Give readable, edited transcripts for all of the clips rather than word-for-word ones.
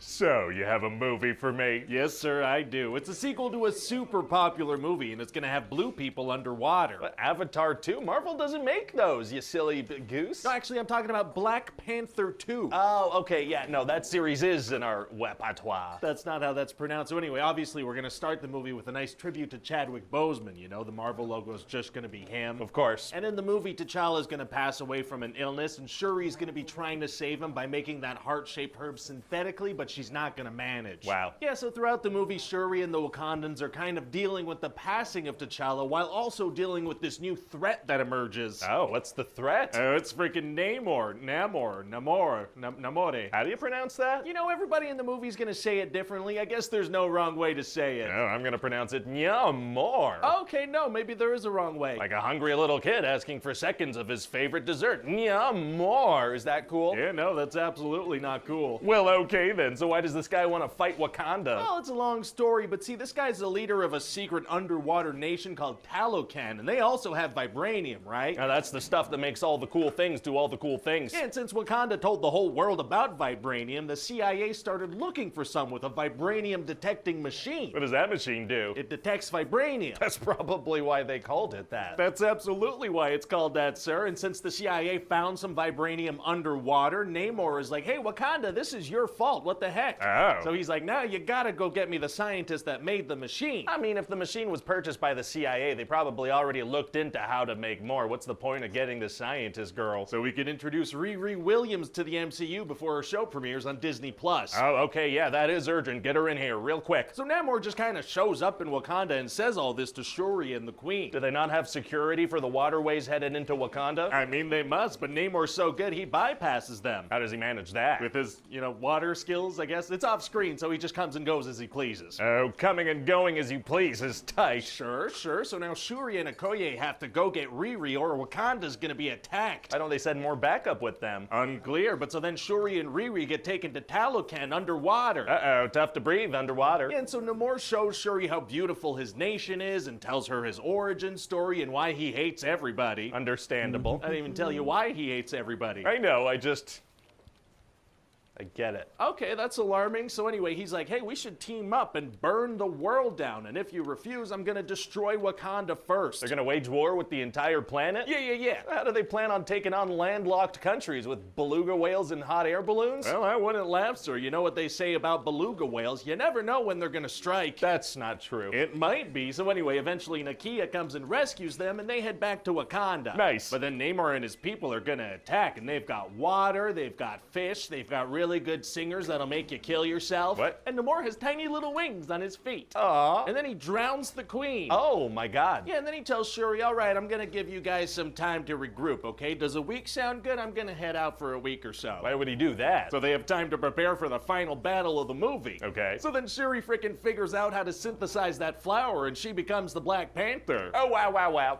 So, you have a movie for me? Yes, sir, I do. It's a sequel to a super popular movie, and it's gonna have blue people underwater. But Avatar 2? Marvel doesn't make those, you silly goose. No, actually, I'm talking about Black Panther 2. Oh, okay, yeah, no, that series is in our repertoire. That's not how that's pronounced. So anyway, obviously, we're gonna start the movie with a nice tribute to Chadwick Boseman. You know, the Marvel logo is just gonna be him. Of course. And in the movie, T'Challa's gonna pass away from an illness, and Shuri's gonna be trying to save him by making that heart-shaped herb synthetically, but she's not gonna manage. Wow. Yeah, so throughout the movie, Shuri and the Wakandans are kind of dealing with the passing of T'Challa while also dealing with this new threat that emerges. Oh, what's the threat? Oh, it's freaking Namor. How do you pronounce that? You know, everybody in the movie's gonna say it differently. I guess there's no wrong way to say it. No, I'm gonna pronounce it Namor. Okay, no, maybe there is a wrong way. Like a hungry little kid asking for seconds of his favorite dessert. Namor. Is that cool? Yeah, no, that's absolutely not cool. Well, okay then. So why does this guy want to fight Wakanda? Well, it's a long story, but see, this guy's the leader of a secret underwater nation called Talocan, and they also have vibranium, right? Now that's the stuff that makes all the cool things do all the cool things. Yeah, and since Wakanda told the whole world about vibranium, the CIA started looking for some with a vibranium detecting machine. What does that machine do? It detects vibranium. That's probably why they called it that. That's absolutely why it's called that, sir. And since the CIA found some vibranium underwater, Namor is like, hey, Wakanda, this is your fault. What the heck? Oh. So he's like, no, you gotta go get me the scientist that made the machine. I mean, if the machine was purchased by the CIA, they probably already looked into how to make more. What's the point of getting the scientist girl? So we can introduce Riri Williams to the MCU before her show premieres on Disney+. Oh, okay, yeah, that is urgent. Get her in here real quick. So Namor just kind of shows up in Wakanda and says all this to Shuri and the Queen. Do they not have security for the waterways headed into Wakanda? I mean, they must, but Namor's so good he bypasses them. How does he manage that? With his, water skills, I guess. It's off screen, so he just comes and goes as he pleases. Oh, coming and going as you please is tight. Sure. So now Shuri and Okoye have to go get Riri or Wakanda's gonna be attacked. Why don't they send more backup with them? Unclear, but so then Shuri and Riri get taken to Talocan underwater. Uh-oh, tough to breathe underwater. Yeah, and so Namor shows Shuri how beautiful his nation is and tells her his origin story and why he hates everybody. Understandable. I didn't even tell you why he hates everybody. I know, I get it. Okay, that's alarming. So anyway, he's like, hey, we should team up and burn the world down. And if you refuse, I'm gonna destroy Wakanda first. They're gonna wage war with the entire planet? Yeah. How do they plan on taking on landlocked countries with beluga whales and hot air balloons? Well, I wouldn't laugh, sir. You know what they say about beluga whales. You never know when they're gonna strike. That's not true. It might be. So anyway, eventually Nakia comes and rescues them, and they head back to Wakanda. Nice. But then Namor and his people are gonna attack, and they've got water, they've got fish, they've got really good singers that'll make you kill yourself. What? And Namor has tiny little wings on his feet. Aww. And then he drowns the queen. Oh my god. Yeah, and then he tells Shuri, all right, I'm gonna give you guys some time to regroup, okay? Does a week sound good? I'm gonna head out for a week or so. Why would he do that? So they have time to prepare for the final battle of the movie. Okay. So then Shuri frickin' figures out how to synthesize that flower and she becomes the Black Panther. Oh, wow.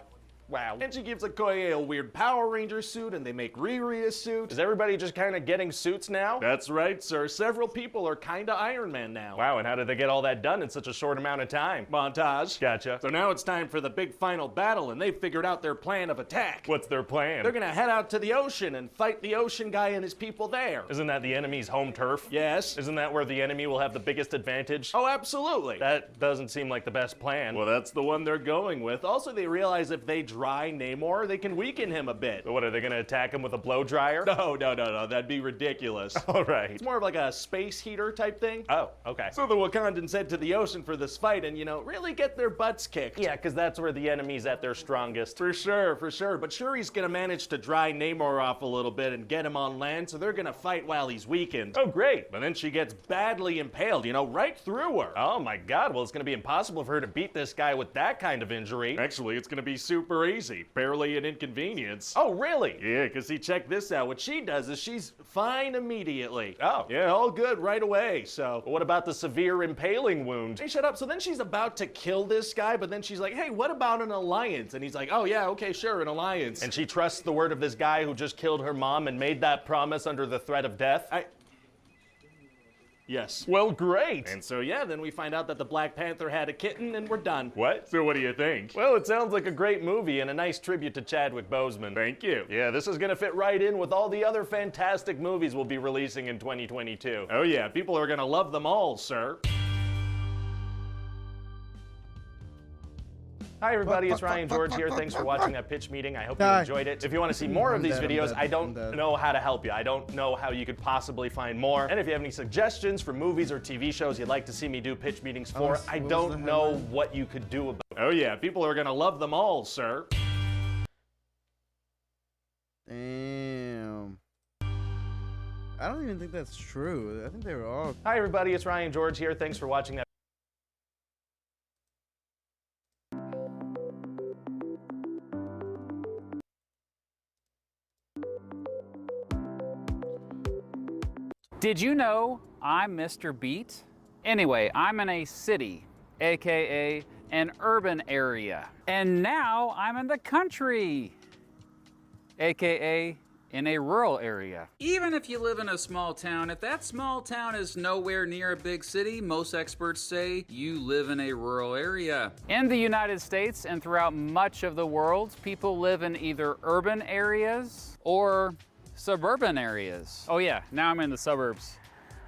Wow. And she gives Okoye a weird Power Ranger suit and they make Riri a suit. Is everybody just kind of getting suits now? That's right, sir. Several people are kinda Iron Man now. Wow, and how did they get all that done in such a short amount of time? Montage. Gotcha. So now it's time for the big final battle and they've figured out their plan of attack. What's their plan? They're gonna head out to the ocean and fight the ocean guy and his people there. Isn't that the enemy's home turf? Yes. Isn't that where the enemy will have the biggest advantage? Oh, absolutely. That doesn't seem like the best plan. Well, that's the one they're going with. Also, they realize if they dry Namor, they can weaken him a bit. But what, are they gonna attack him with a blow dryer? No, that'd be ridiculous. All right. It's more of like a space heater type thing. Oh, okay. So the Wakandans head to the ocean for this fight and, really get their butts kicked. Yeah, because that's where the enemy's at their strongest. For sure. But Shuri's gonna manage to dry Namor off a little bit and get him on land, so they're gonna fight while he's weakened. Oh, great. But then she gets badly impaled, right through her. Oh my god, well, it's gonna be impossible for her to beat this guy with that kind of injury. Actually, it's gonna be super crazy, barely an inconvenience. Oh, really? Yeah, because see, check this out. What she does is she's fine immediately. Oh. Yeah, all good right away, so. What about the severe impaling wound? Hey, shut up. So then she's about to kill this guy, but then she's like, hey, what about an alliance? And he's like, oh yeah, okay, sure, an alliance. And she trusts the word of this guy who just killed her mom and made that promise under the threat of death? Yes. Well, great. And so yeah, then we find out that the Black Panther had a kitten and we're done. What? So what do you think? Well, it sounds like a great movie and a nice tribute to Chadwick Boseman. Thank you. Yeah, this is gonna fit right in with all the other fantastic movies we'll be releasing in 2022. Oh yeah, people are gonna love them all, sir. Hi everybody, it's Ryan George here. Thanks for watching that pitch meeting. I hope you enjoyed it. If you want to see more of these videos, I don't know how to help you. I don't know how you could possibly find more. And if you have any suggestions for movies or TV shows you'd like to see me do pitch meetings for, I don't know what you could do about it. Oh yeah, people are gonna love them all, sir. Damn. I don't even think that's true. I think they were all. Hi everybody, it's Ryan George here. Thanks for watching that. Did you know I'm Mr. Beat? Anyway, I'm in a city, aka an urban area. And now I'm in the country, aka in a rural area. Even if you live in a small town, if that small town is nowhere near a big city, most experts say you live in a rural area. In the United States and throughout much of the world, people live in either urban areas or suburban areas. Oh yeah, now I'm in the suburbs.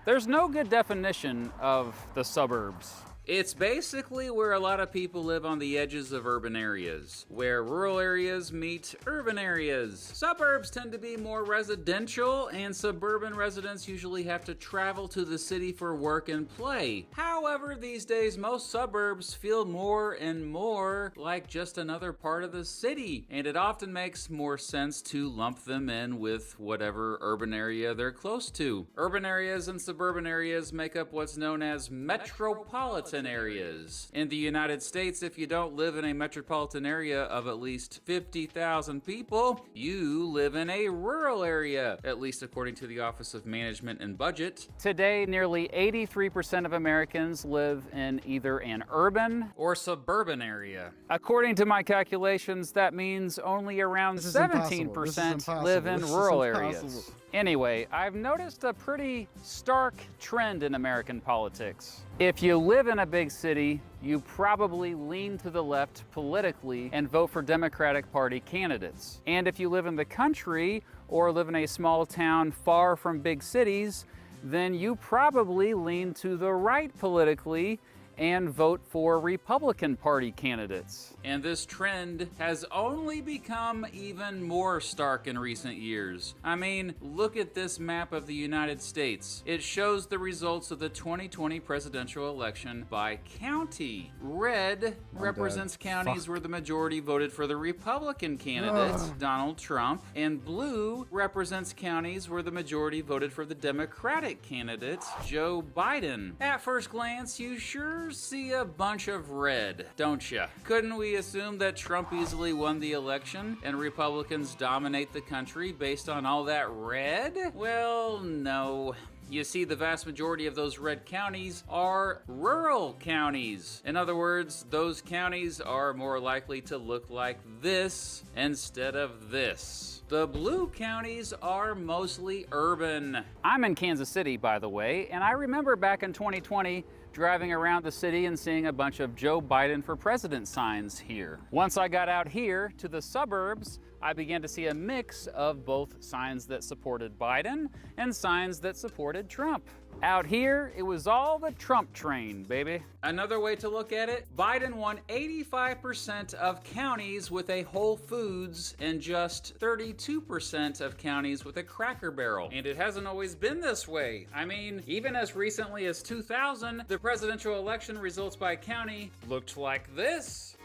There's no good definition of the suburbs. It's basically where a lot of people live on the edges of urban areas, where rural areas meet urban areas. Suburbs tend to be more residential, and suburban residents usually have to travel to the city for work and play. However, these days, most suburbs feel more and more like just another part of the city, and it often makes more sense to lump them in with whatever urban area they're close to. Urban areas and suburban areas make up what's known as metropolitan areas. In the United States, if you don't live in a metropolitan area of at least 50,000 people, you live in a rural area, at least according to the Office of Management and Budget. Today, nearly 83% of Americans live in either an urban or suburban area. According to my calculations, that means only around 17% live in rural areas. Anyway, I've noticed a pretty stark trend in American politics. If you live in a big city, you probably lean to the left politically and vote for Democratic Party candidates. And if you live in the country or live in a small town far from big cities, then you probably lean to the right politically and vote for Republican Party candidates. And this trend has only become even more stark in recent years. I mean, look at this map of the United States. It shows the results of the 2020 presidential election by county. Red represents counties where the majority voted for the Republican candidate, Donald Trump, and blue represents counties where the majority voted for the Democratic candidate, Joe Biden. At first glance, you sure see a bunch of red, don't ya? Couldn't we assume that Trump easily won the election and Republicans dominate the country based on all that red? Well, no. You see, the vast majority of those red counties are rural counties. In other words, those counties are more likely to look like this instead of this. The blue counties are mostly urban. I'm in Kansas City, by the way, and I remember back in 2020 driving around the city and seeing a bunch of Joe Biden for president signs here. Once I got out here to the suburbs, I began to see a mix of both signs that supported Biden and signs that supported Trump. Out here, it was all the Trump train, baby. Another way to look at it, Biden won 85% of counties with a Whole Foods and just 32% of counties with a Cracker Barrel. And it hasn't always been this way. I mean, even as recently as 2000, the presidential election results by county looked like this.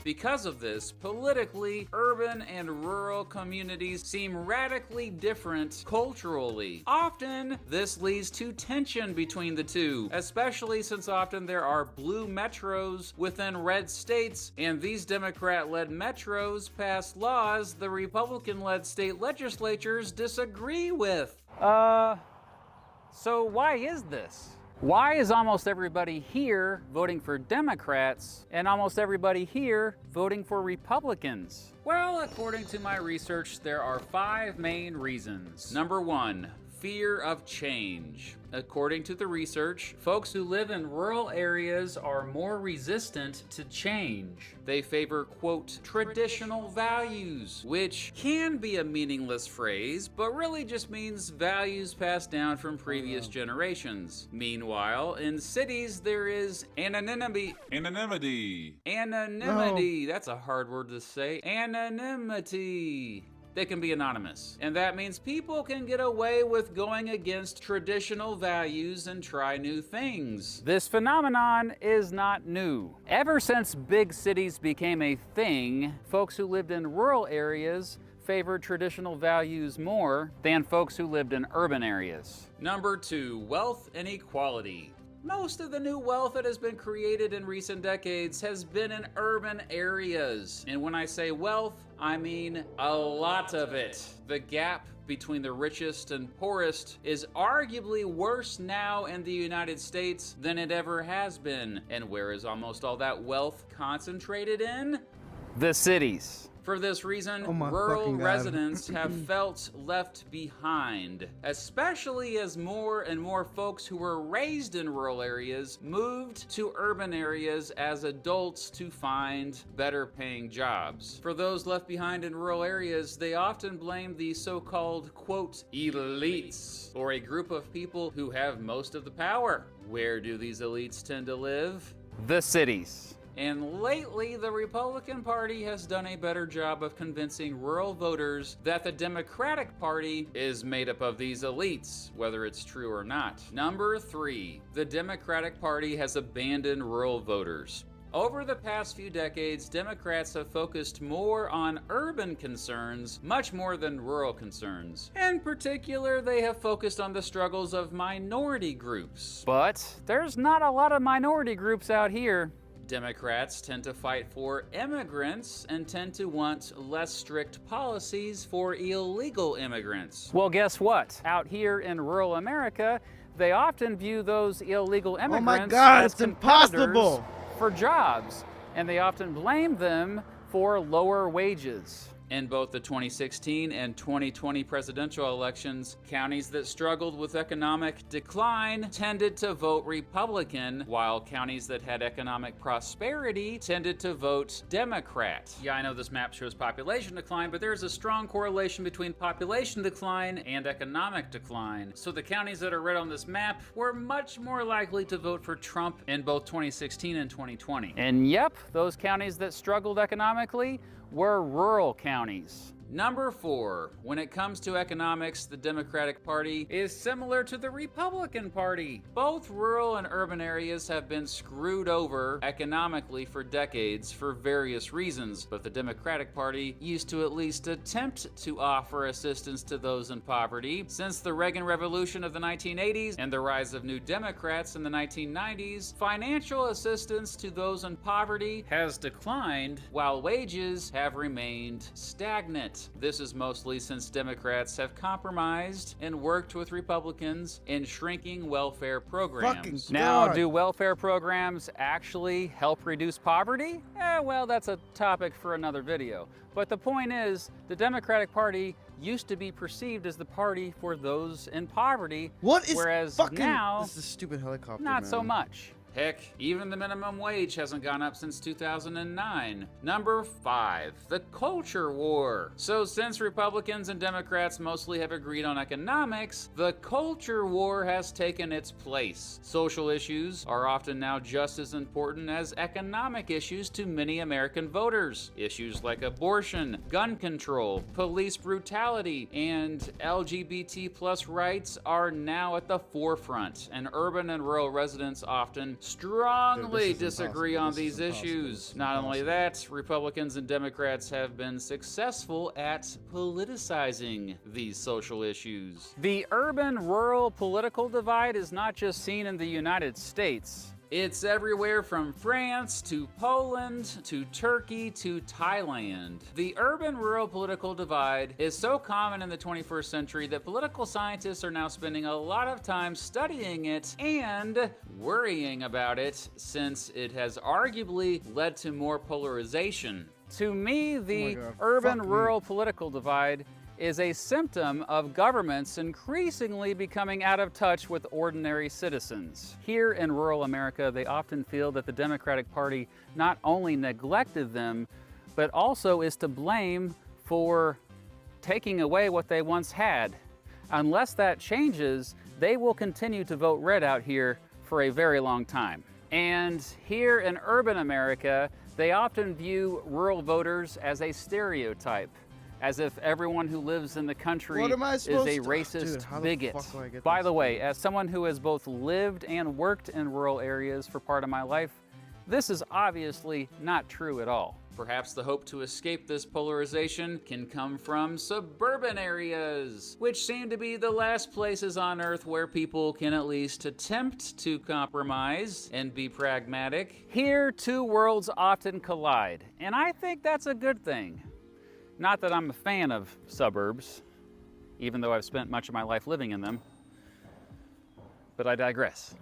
Because of this, politically, urban and rural communities seem radically different culturally. Often, this leads to tension between the two, especially since often there are blue metros within red states, and these Democrat-led metros pass laws the Republican-led state legislatures disagree with. So why is this? Why is almost everybody here voting for Democrats and almost everybody here voting for Republicans? Well, according to my research, there are 5 main reasons. Number 1, fear of change. According to the research, folks who live in rural areas are more resistant to change. They favor, quote, traditional values, which can be a meaningless phrase, but really just means values passed down from previous generations. Meanwhile, in cities, there is anonymity. That's a hard word to say. Anonymity. They can be anonymous. And that means people can get away with going against traditional values and try new things. This phenomenon is not new. Ever since big cities became a thing, folks who lived in rural areas favored traditional values more than folks who lived in urban areas. Number 2, wealth inequality. Most of the new wealth that has been created in recent decades has been in urban areas. And when I say wealth, I mean a lot of it. The gap between the richest and poorest is arguably worse now in the United States than it ever has been. And where is almost all that wealth concentrated in? The cities. For this reason, rural residents have felt left behind, especially as more and more folks who were raised in rural areas moved to urban areas as adults to find better paying jobs. For those left behind in rural areas, they often blame the so-called, quote, elites, or a group of people who have most of the power. Where do these elites tend to live? The cities. And lately, the Republican Party has done a better job of convincing rural voters that the Democratic Party is made up of these elites, whether it's true or not. Number 3, the Democratic Party has abandoned rural voters. Over the past few decades, Democrats have focused more on urban concerns, much more than rural concerns. In particular, they have focused on the struggles of minority groups. But there's not a lot of minority groups out here. Democrats tend to fight for immigrants and tend to want less strict policies for illegal immigrants. Well, guess what? Out here in rural America, they often view those illegal immigrants as competitors for jobs, and they often blame them for lower wages. In both the 2016 and 2020 presidential elections, counties that struggled with economic decline tended to vote Republican, while counties that had economic prosperity tended to vote Democrat. Yeah, I know this map shows population decline, but there's a strong correlation between population decline and economic decline. So the counties that are red on this map were much more likely to vote for Trump in both 2016 and 2020. And yep, those counties that struggled economically were rural counties. Number 4, when it comes to economics, the Democratic Party is similar to the Republican Party. Both rural and urban areas have been screwed over economically for decades for various reasons, but the Democratic Party used to at least attempt to offer assistance to those in poverty. Since the Reagan Revolution of the 1980s and the rise of New Democrats in the 1990s, financial assistance to those in poverty has declined, while wages have remained stagnant. This is mostly since Democrats have compromised and worked with Republicans in shrinking welfare programs. Now, do welfare programs actually help reduce poverty? Well, that's a topic for another video. But the point is, the Democratic Party used to be perceived as the party for those in poverty, whereas now, this is a stupid helicopter, not so much. Heck, even the minimum wage hasn't gone up since 2009. Number 5, the culture war. So since Republicans and Democrats mostly have agreed on economics, the culture war has taken its place. Social issues are often now just as important as economic issues to many American voters. Issues like abortion, gun control, police brutality, and LGBT+ rights are now at the forefront, and urban and rural residents often strongly Dude, this is disagree impossible. on This these is impossible. issues. This is Not only impossible. that, Republicans and Democrats have been successful at politicizing these social issues. The urban-rural political divide is not just seen in the United States. It's everywhere from France to Poland to Turkey to Thailand. The urban-rural political divide is so common in the 21st century that political scientists are now spending a lot of time studying it and worrying about it, since it has arguably led to more polarization. To me, the God, urban-rural political divide is a symptom of governments increasingly becoming out of touch with ordinary citizens. Here in rural America, they often feel that the Democratic Party not only neglected them, but also is to blame for taking away what they once had. Unless that changes, they will continue to vote red out here for a very long time. And here in urban America, they often view rural voters as a stereotype, as if everyone who lives in the country What am I is supposed a to- racist Dude, how the bigot. fuck do I get By this? the way, as someone who has both lived and worked in rural areas for part of my life, this is obviously not true at all. Perhaps the hope to escape this polarization can come from suburban areas, which seem to be the last places on earth where people can at least attempt to compromise and be pragmatic. Here, two worlds often collide, and I think that's a good thing. Not that I'm a fan of suburbs, even though I've spent much of my life living in them, but I digress.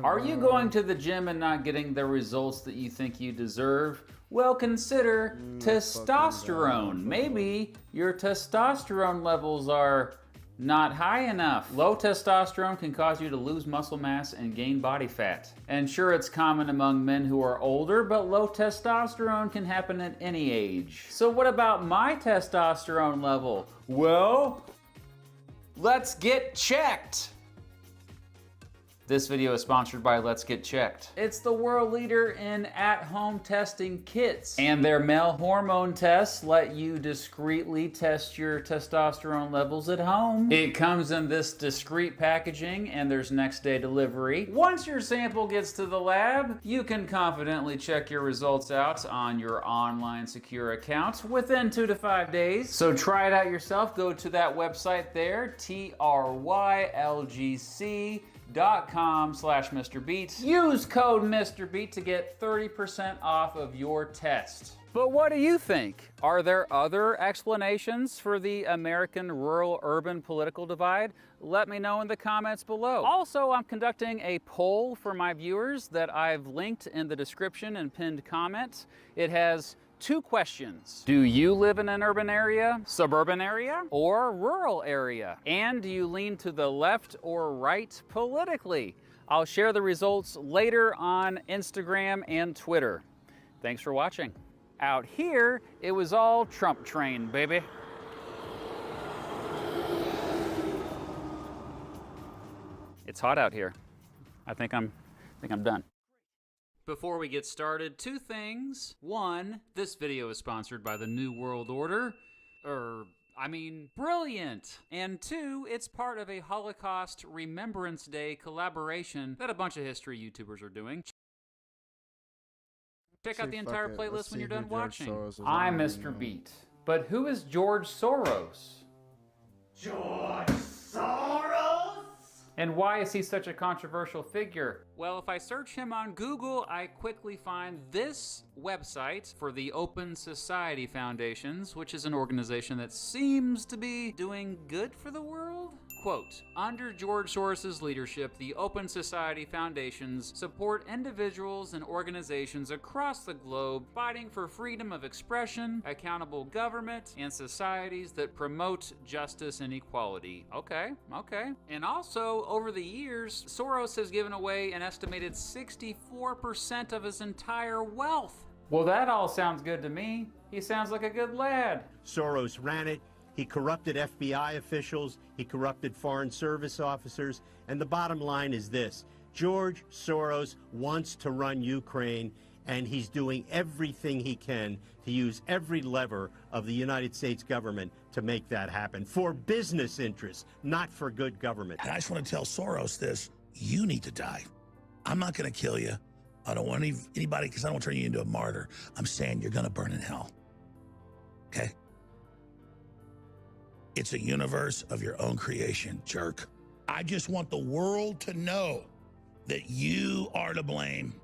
Are you going to the gym and not getting the results that you think you deserve? Well, consider testosterone. Maybe your testosterone levels are not high enough. Low testosterone can cause you to lose muscle mass and gain body fat. And sure, it's common among men who are older, but low testosterone can happen at any age. So what about my testosterone level? Well, let's get checked. This video is sponsored by Let's Get Checked. It's the world leader in at-home testing kits. And their male hormone tests let you discreetly test your testosterone levels at home. It comes in this discreet packaging and there's next day delivery. Once your sample gets to the lab, you can confidently check your results out on your online secure account within 2 to 5 days. So try it out yourself. Go to that website there, trylgc.com/MrBeat. Use code MrBeat to get 30% off of your test. But what do you think? Are there other explanations for the American rural-urban political divide? Let me know in the comments below. Also, I'm conducting a poll for my viewers that I've linked in the description and pinned comment. It has 2 questions. Do you live in an urban area, suburban area, or rural area? And do you lean to the left or right politically? I'll share the results later on Instagram and Twitter. Thanks for watching. Out here, it was all Trump train, baby. It's hot out here. I think I'm done. Before we get started, 2 things. 1, this video is sponsored by the New World Order. Brilliant! And 2, it's part of a Holocaust Remembrance Day collaboration that a bunch of history YouTubers are doing. Check out the entire playlist when you're done watching. I'm Mr. Beat. But who is George Soros? George Soros? And why is he such a controversial figure? Well, if I search him on Google, I quickly find this website for the Open Society Foundations, which is an organization that seems to be doing good for the world. Quote, under George Soros's leadership, the Open Society Foundations support individuals and organizations across the globe fighting for freedom of expression, accountable government, and societies that promote justice and equality. Okay. And also, over the years, Soros has given away an estimated 64% of his entire wealth. Well, that all sounds good to me. He sounds like a good lad. Soros ran it. He corrupted FBI officials, he corrupted Foreign Service officers, and the bottom line is this: George Soros wants to run Ukraine, and he's doing everything he can to use every lever of the United States government to make that happen, for business interests, not for good government. And I just want to tell Soros this: you need to die. I'm not going to kill you. I don't want anybody, because I don't want to turn you into a martyr. I'm saying you're going to burn in hell. Okay? It's a universe of your own creation, jerk. I just want the world to know that you are to blame.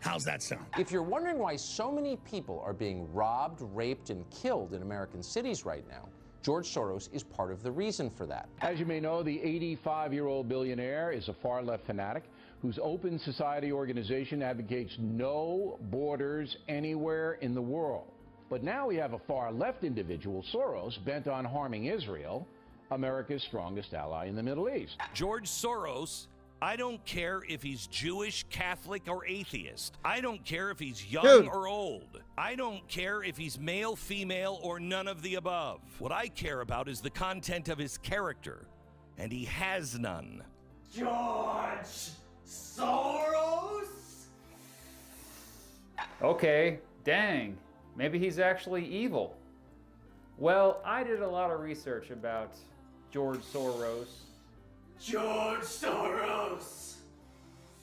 How's that sound? If you're wondering why so many people are being robbed, raped, and killed in American cities right now, George Soros is part of the reason for that. As you may know, the 85-year-old billionaire is a far-left fanatic whose Open Society organization advocates no borders anywhere in the world. But now we have a far-left individual, Soros, bent on harming Israel, America's strongest ally in the Middle East. George Soros, I don't care if he's Jewish, Catholic, or atheist. I don't care if he's young or old. I don't care if he's male, female, or none of the above. What I care about is the content of his character, and he has none. George Soros? Okay, dang. Maybe he's actually evil. Well, I did a lot of research about George Soros. George Soros!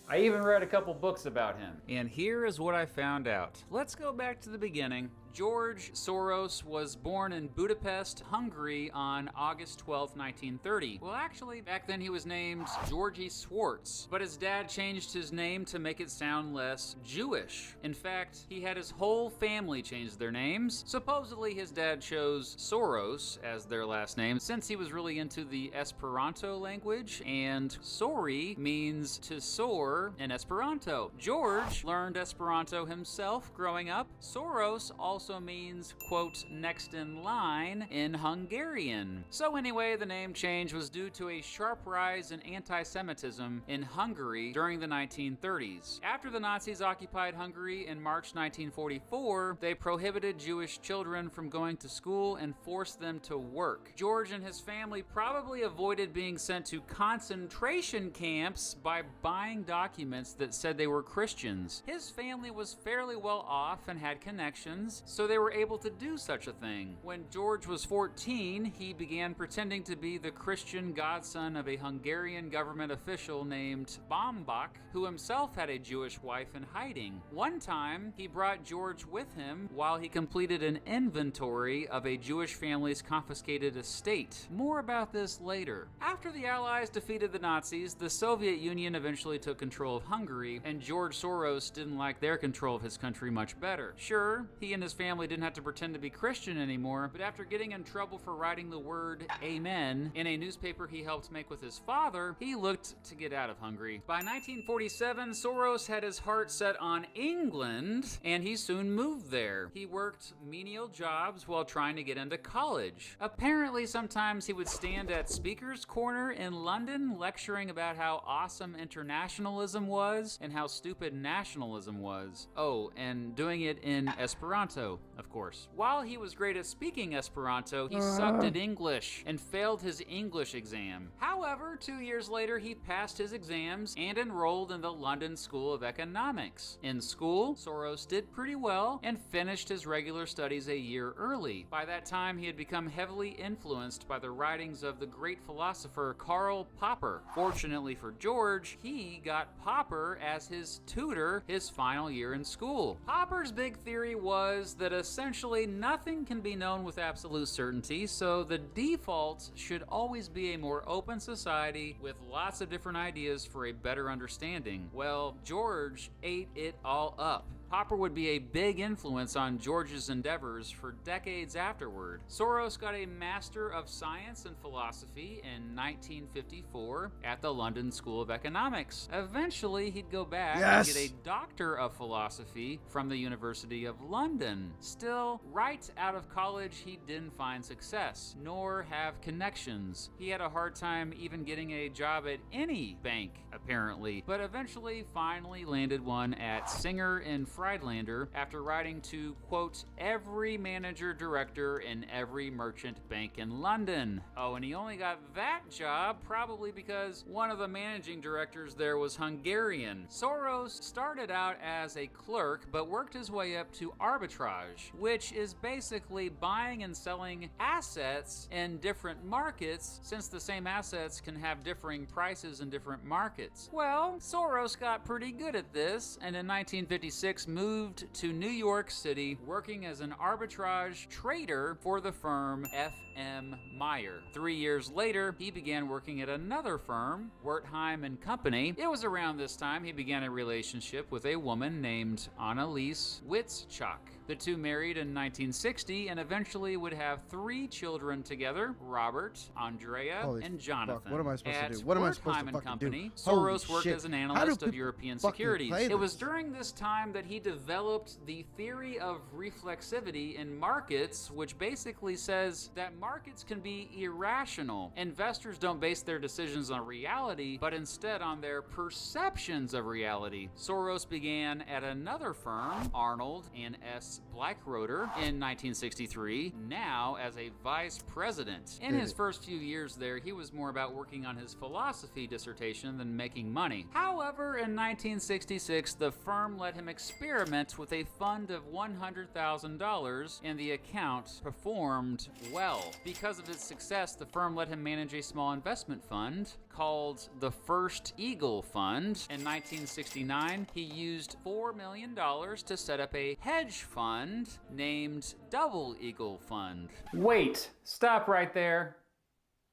I even read a couple books about him. And here is what I found out. Let's go back to the beginning. George Soros was born in Budapest, Hungary on August 12, 1930. Well, actually, back then he was named Georgy Schwartz, but his dad changed his name to make it sound less Jewish. In fact, he had his whole family change their names. Supposedly, his dad chose Soros as their last name since he was really into the Esperanto language, and Sori means to soar in Esperanto. George learned Esperanto himself growing up. Soros also means, quote, next in line in Hungarian. So anyway, the name change was due to a sharp rise in anti-Semitism in Hungary during the 1930s. After the Nazis occupied Hungary in March 1944, they prohibited Jewish children from going to school and forced them to work. George and his family probably avoided being sent to concentration camps by buying documents that said they were Christians. His family was fairly well off and had connections, so they were able to do such a thing. When George was 14, he began pretending to be the Christian godson of a Hungarian government official named Bambach, who himself had a Jewish wife in hiding. One time, he brought George with him while he completed an inventory of a Jewish family's confiscated estate. More about this later. After the Allies defeated the Nazis, the Soviet Union eventually took control of Hungary, and George Soros didn't like their control of his country much better. Sure, he and his family didn't have to pretend to be Christian anymore, but after getting in trouble for writing the word amen in a newspaper he helped make with his father, he looked to get out of Hungary. By 1947, Soros had his heart set on England, and he soon moved there. He worked menial jobs while trying to get into college. Apparently, sometimes he would stand at Speaker's Corner in London lecturing about how awesome internationalism was and how stupid nationalism was. Oh, and doing it in Esperanto, of course. While he was great at speaking Esperanto, he sucked at English and failed his English exam. However, 2 years later, he passed his exams and enrolled in the London School of Economics. In school, Soros did pretty well and finished his regular studies a year early. By that time, he had become heavily influenced by the writings of the great philosopher Karl Popper. Fortunately for George, he got Popper as his tutor his final year in school. Popper's big theory was that essentially nothing can be known with absolute certainty, so the default should always be a more open society with lots of different ideas for a better understanding. Well, George ate it all up. Popper would be a big influence on George's endeavors for decades afterward. Soros got a Master of Science in Philosophy in 1954 at the London School of Economics. Eventually, he'd go back and get a Doctor of Philosophy from the University of London. Still, right out of college, he didn't find success, nor have connections. He had a hard time even getting a job at any bank, apparently, but eventually finally landed one at Singer & Friedlander after writing to, quote, every manager director in every merchant bank in London. Oh, and he only got that job probably because one of the managing directors there was Hungarian. Soros started out as a clerk but worked his way up to arbitrage, which is basically buying and selling assets in different markets, since the same assets can have differing prices in different markets. Well, Soros got pretty good at this, and in 1956 moved to New York City, working as an arbitrage trader for the firm F.M. Meyer. 3 years later, he began working at another firm, Wertheim and Company. It was around this time he began a relationship with a woman named Anneliese Witzchak. The two married in 1960 and eventually would have 3 children together, Robert, Andrea, Holy and Jonathan. fuck, what am I supposed At to do? What am I supposed to Wertheim and fucking Company, do? Holy Soros worked shit. as an How do analyst of people European fucking securities. play It was this? during this time that he developed the theory of reflexivity in markets, which basically says that markets can be irrational. Investors don't base their decisions on reality, but instead on their perceptions of reality. Soros began at another firm, Arnold and S. Blackroder, in 1963, now as a vice president. In his first few years there, he was more about working on his philosophy dissertation than making money. However, in 1966, the firm let him experiment with a fund of $100,000, and the account performed well. Because of its success, the firm let him manage a small investment fund called the First Eagle Fund. In 1969, he used $4 million to set up a hedge fund named Double Eagle Fund. Wait, stop right there.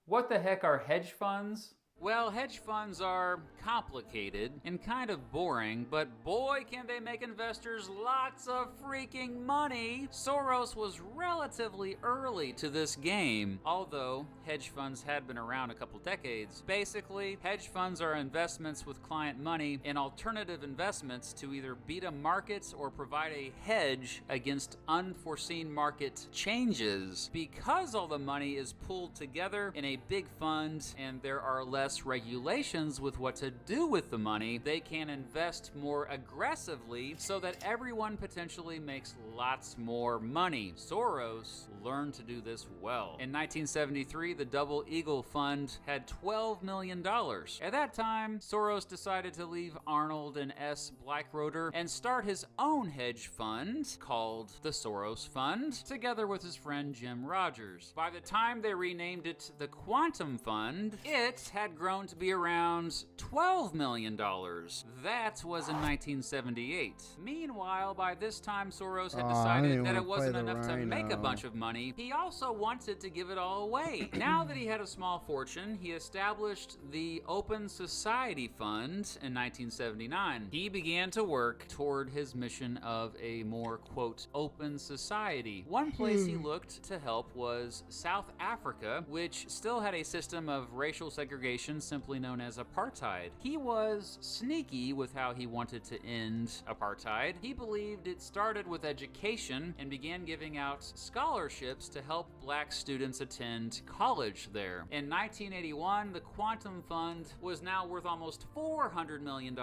What the heck are hedge funds? Well, hedge funds are complicated and kind of boring, but boy can they make investors lots of freaking money. Soros was relatively early to this game, although hedge funds had been around a couple decades. Basically, hedge funds are investments with client money in alternative investments to either beat a market or provide a hedge against unforeseen market changes. Because all the money is pooled together in a big fund and there are less regulations with what to do with the money, they can invest more aggressively so that everyone potentially makes lots more money. Soros learned to do this well. In 1973, the Double Eagle Fund had $12 million. At that time, Soros decided to leave Arnold and S. Blackroder and start his own hedge fund called the Soros Fund, together with his friend Jim Rogers. By the time they renamed it the Quantum Fund, it had grown to be around $12 million. That was in 1978. Meanwhile, by this time, Soros had decided that it wasn't enough to make a bunch of money. He also wanted to give it all away. Now that he had a small fortune, he established the Open Society Fund in 1979. He began to work toward his mission of a more, quote, open society. One place he looked to help was South Africa, which still had a system of racial segregation simply known as apartheid. He was sneaky with how he wanted to end apartheid. He believed it started with education and began giving out scholarships to help black students attend college there. In 1981, the Quantum Fund was now worth almost $400 million,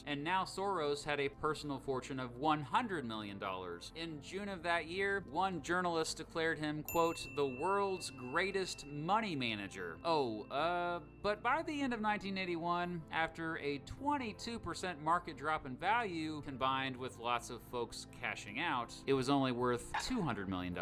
and now Soros had a personal fortune of $100 million. In June of that year, one journalist declared him, quote, the world's greatest money manager. But by the end of 1981, after a 22% market drop in value, combined with lots of folks cashing out, it was only worth $200 million.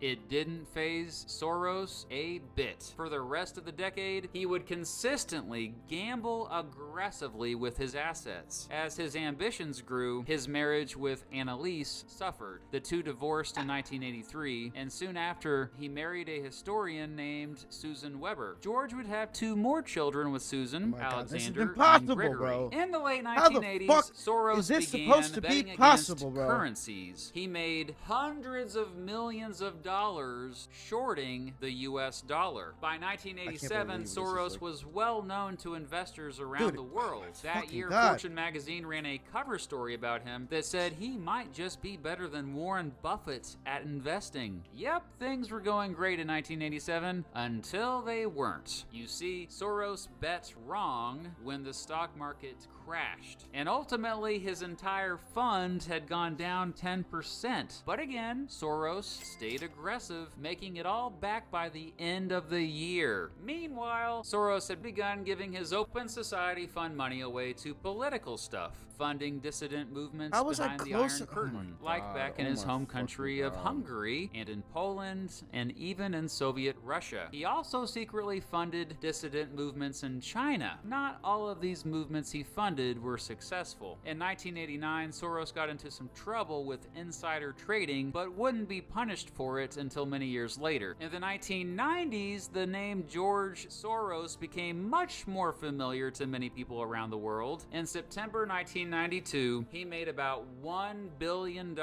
It didn't faze Soros a bit. For the rest of the decade, he would consistently gamble aggressively with his assets. As his ambitions grew, his marriage with Anneliese suffered. The two divorced in 1983, and soon after, he married a historian named Susan Weber. George would have 2 more children with Susan, Alexander and Gregory. Bro. In the late How the 1980s, fuck Soros is this began supposed to be betting possible, against bro? currencies. He made hundreds of millions of dollars shorting the US dollar. By 1987, Soros was well known to investors around the world. That year, Fortune magazine ran a cover story about him that said he might just be better than Warren Buffett at investing. Yep, things were going great in 1987 until they weren't. You see, Soros Soros bet wrong when the stock market crashed. And ultimately, his entire fund had gone down 10%. But again, Soros stayed aggressive, making it all back by the end of the year. Meanwhile, Soros had begun giving his Open Society Fund money away to political stuff, funding dissident movements behind the Iron Curtain, like back in his home country of Hungary, and in Poland, and even in Soviet Russia. He also secretly funded dissident movements in China. Not all of these movements he funded were successful. In 1989, Soros got into some trouble with insider trading, but wouldn't be punished for it until many years later. In the 1990s, the name George Soros became much more familiar to many people around the world. In September 1992, he made about $1 billion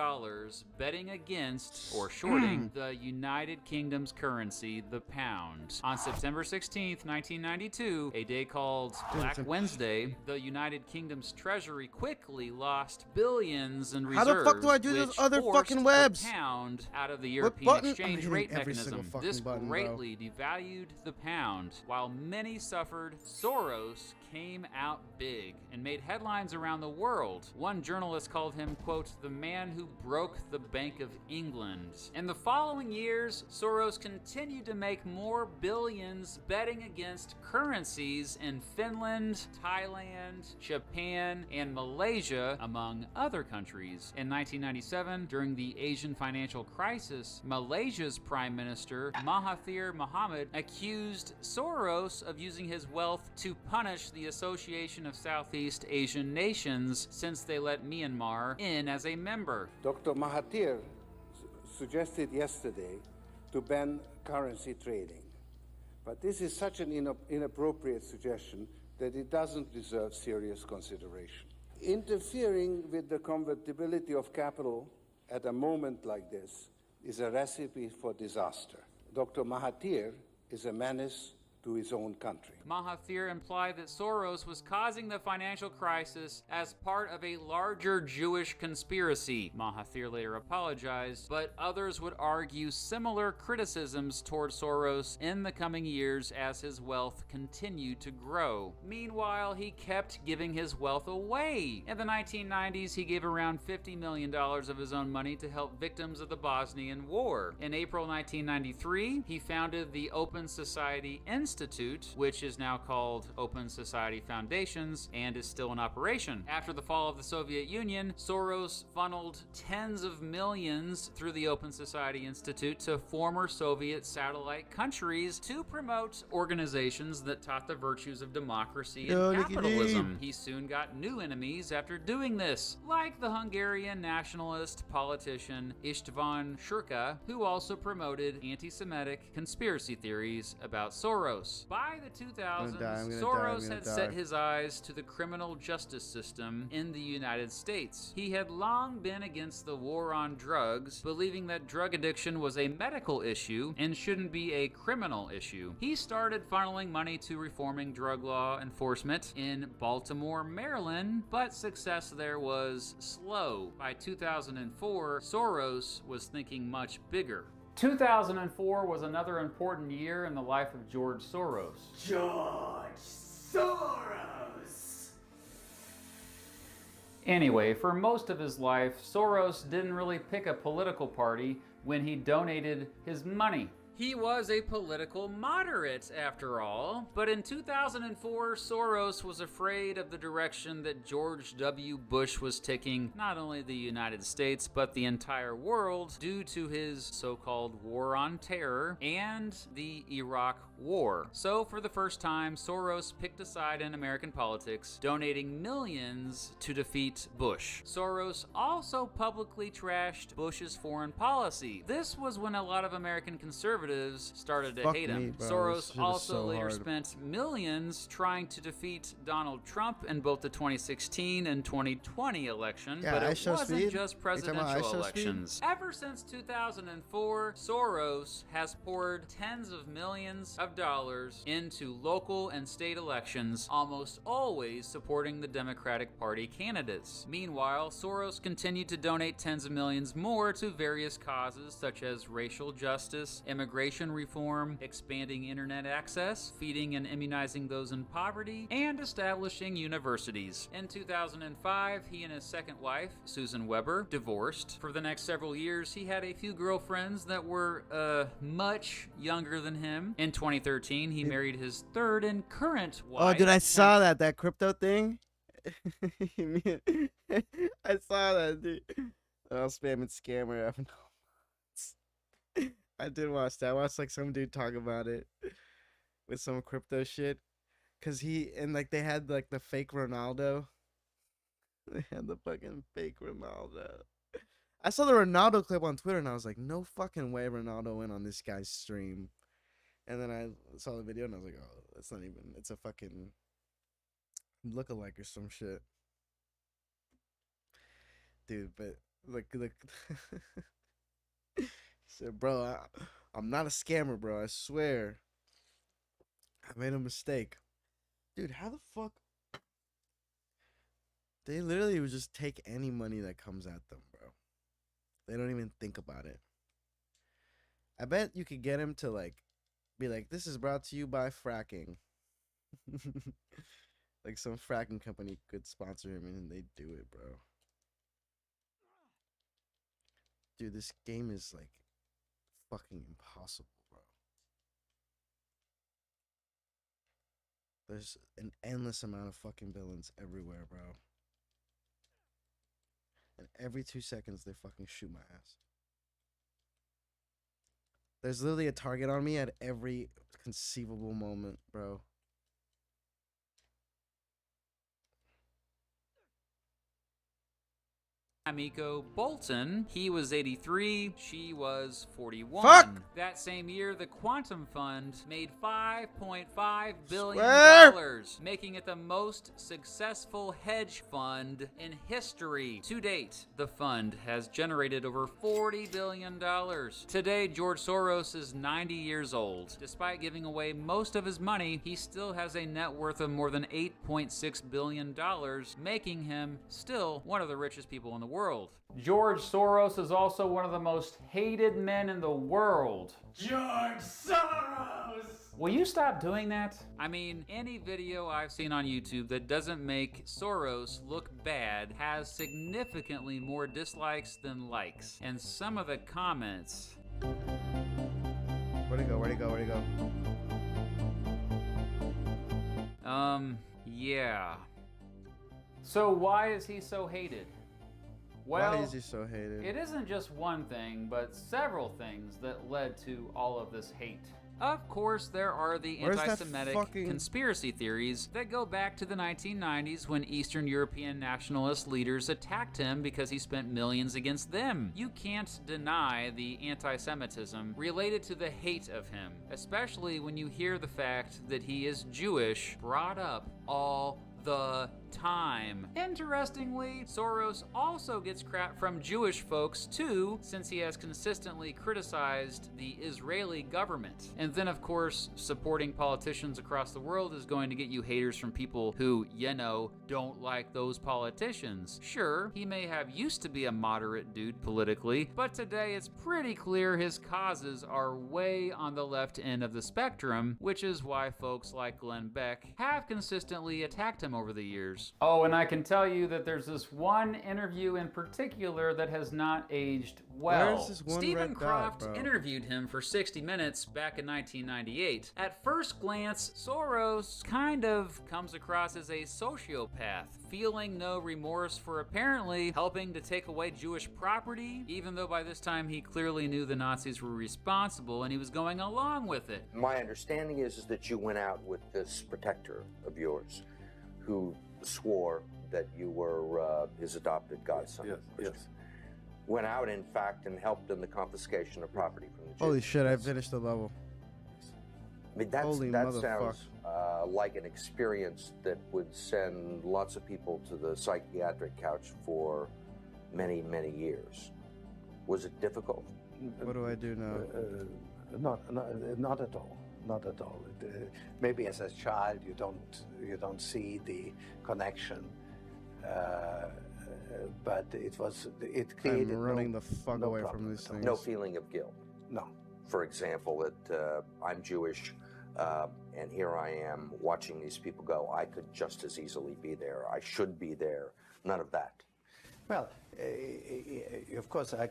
betting against or shorting the United Kingdom's currency, the pound. On September 16th, 1992, a day called Black Wednesday, the United Kingdom's treasury quickly lost billions in reserves. How the fuck do I do those other fucking webs? The pound out of the European exchange rate mechanism. This greatly devalued the pound. While many suffered, Soros came out big and made headlines around the world. One journalist called him, quote, the man who broke the Bank of England. In the following years, Soros continued to make more billions betting against currencies in Finland, Thailand, Japan, and Malaysia, among other countries. In 1997, during the Asian financial crisis, Malaysia's Prime Minister, Mahathir Mohamad, accused Soros of using his wealth to punish the Association of Southeast Asian Nations since they let Myanmar in as a member. Dr. Mahathir suggested yesterday to ban currency trading. But this is such an inappropriate suggestion that it doesn't deserve serious consideration. Interfering with the convertibility of capital at a moment like this is a recipe for disaster. Dr. Mahathir is a menace to his own country. Mahathir implied that Soros was causing the financial crisis as part of a larger Jewish conspiracy. Mahathir later apologized, but others would argue similar criticisms toward Soros in the coming years as his wealth continued to grow. Meanwhile, he kept giving his wealth away. In the 1990s, he gave around $50 million of his own money to help victims of the Bosnian War. In April 1993, he founded the Open Society Institute, which is now called Open Society Foundations and is still in operation. After the fall of the Soviet Union, Soros funneled tens of millions through the Open Society Institute to former Soviet satellite countries to promote organizations that taught the virtues of democracy and capitalism. He soon got new enemies after doing this, like the Hungarian nationalist politician István Szurka, who also promoted anti-Semitic conspiracy theories about Soros. By the 2000s, Soros had set his eyes to the criminal justice system in the United States. He had long been against the war on drugs, believing that drug addiction was a medical issue and shouldn't be a criminal issue. He started funneling money to reforming drug law enforcement in Baltimore, Maryland, but success there was slow. By 2004, Soros was thinking much bigger. 2004 was another important year in the life of George Soros. George Soros! Anyway, for most of his life, Soros didn't really pick a political party when he donated his money. He was a political moderate, after all. But in 2004, Soros was afraid of the direction that George W. Bush was taking not only the United States, but the entire world due to his so-called war on terror and the Iraq War. So for the first time, Soros picked a side in American politics, donating millions to defeat Bush. Soros also publicly trashed Bush's foreign policy. This was when a lot of American conservatives started to hate him. Soros also later spent millions trying to defeat Donald Trump in both the 2016 and 2020 election, but it wasn't just presidential elections. Ever since 2004, Soros has poured tens of millions of dollars into local and state elections, almost always supporting the Democratic Party candidates. Meanwhile, Soros continued to donate tens of millions more to various causes such as racial justice, immigration reform, expanding internet access, feeding and immunizing those in poverty, and establishing universities. In 2005, he and his second wife, Susan Weber, divorced. For the next several years, he had a few girlfriends that were, much younger than him. In 2013, he married his third and current wife. Oh, dude, I saw that crypto thing. I saw that, dude. I was spamming scammer. I did watch that. I watched like some dude talk about it with some crypto shit. Cause they had like the fake Ronaldo. They had the fucking fake Ronaldo. I saw the Ronaldo clip on Twitter and I was like, no fucking way Ronaldo went on this guy's stream. And then I saw the video and I was like, oh, it's not even, it's a fucking lookalike or some shit. Dude, but look. He said, bro, I'm not a scammer, bro. I swear. I made a mistake. Dude, how the fuck? They literally would just take any money that comes at them, bro. They don't even think about it. I bet you could get him to like be like, this is brought to you by fracking. Like some fracking company could sponsor him and they do it, bro. Dude, this game is like fucking impossible, bro. There's an endless amount of fucking villains everywhere, bro. And every 2 seconds they fucking shoot my ass. There's literally a target on me at every conceivable moment, bro. Amiko Bolton. He was 83, she was 41. Fuck! That same year, the Quantum Fund made $5.5 billion, making it the most successful hedge fund in history. To date, the fund has generated over $40 billion. Today, George Soros is 90 years old. Despite giving away most of his money, he still has a net worth of more than $8.6 billion, making him still one of the richest people in the world. George Soros is also one of the most hated men in the world. George Soros! Will you stop doing that? I mean, any video I've seen on YouTube that doesn't make Soros look bad has significantly more dislikes than likes. And some of the comments... Where'd he go? Where'd he go? Where'd he go? Yeah. So why is he so hated? Well, why is he so hated? It isn't just one thing, but several things that led to all of this hate. Of course, there are the anti-Semitic conspiracy theories that go back to the 1990s when Eastern European nationalist leaders attacked him because he spent millions against them. You can't deny the anti-Semitism related to the hate of him, especially when you hear the fact that he is Jewish brought up all the time. Interestingly, Soros also gets crap from Jewish folks too, since he has consistently criticized the Israeli government. And then of course, supporting politicians across the world is going to get you haters from people who, you know, don't like those politicians. Sure, he may have used to be a moderate dude politically, but today it's pretty clear his causes are way on the left end of the spectrum, which is why folks like Glenn Beck have consistently attacked him over the years. Oh, and I can tell you that there's this one interview in particular that has not aged well. Where's this one Stephen red Croft dot, bro? interviewed him for 60 Minutes back in 1998. At first glance, Soros kind of comes across as a sociopath, feeling no remorse for apparently helping to take away Jewish property, even though by this time he clearly knew the Nazis were responsible and he was going along with it. My understanding is that you went out with this protector of yours who swore that you were his adopted godson. Yes. Went out, in fact, and helped in the confiscation of property from the Jews. Holy shit, I finished the level. I mean, that sounds like an experience that would send lots of people to the psychiatric couch for many, many years. Was it difficult? What do I do now? Not at all. not at all. Maybe as a child you don't see the connection, but it created. I'm running the fuck no away problem from these at all. things. No feeling of guilt. No. For example, that I'm Jewish, and here I am watching these people go. I could just as easily be there. I should be there. None of that. Well, of course, I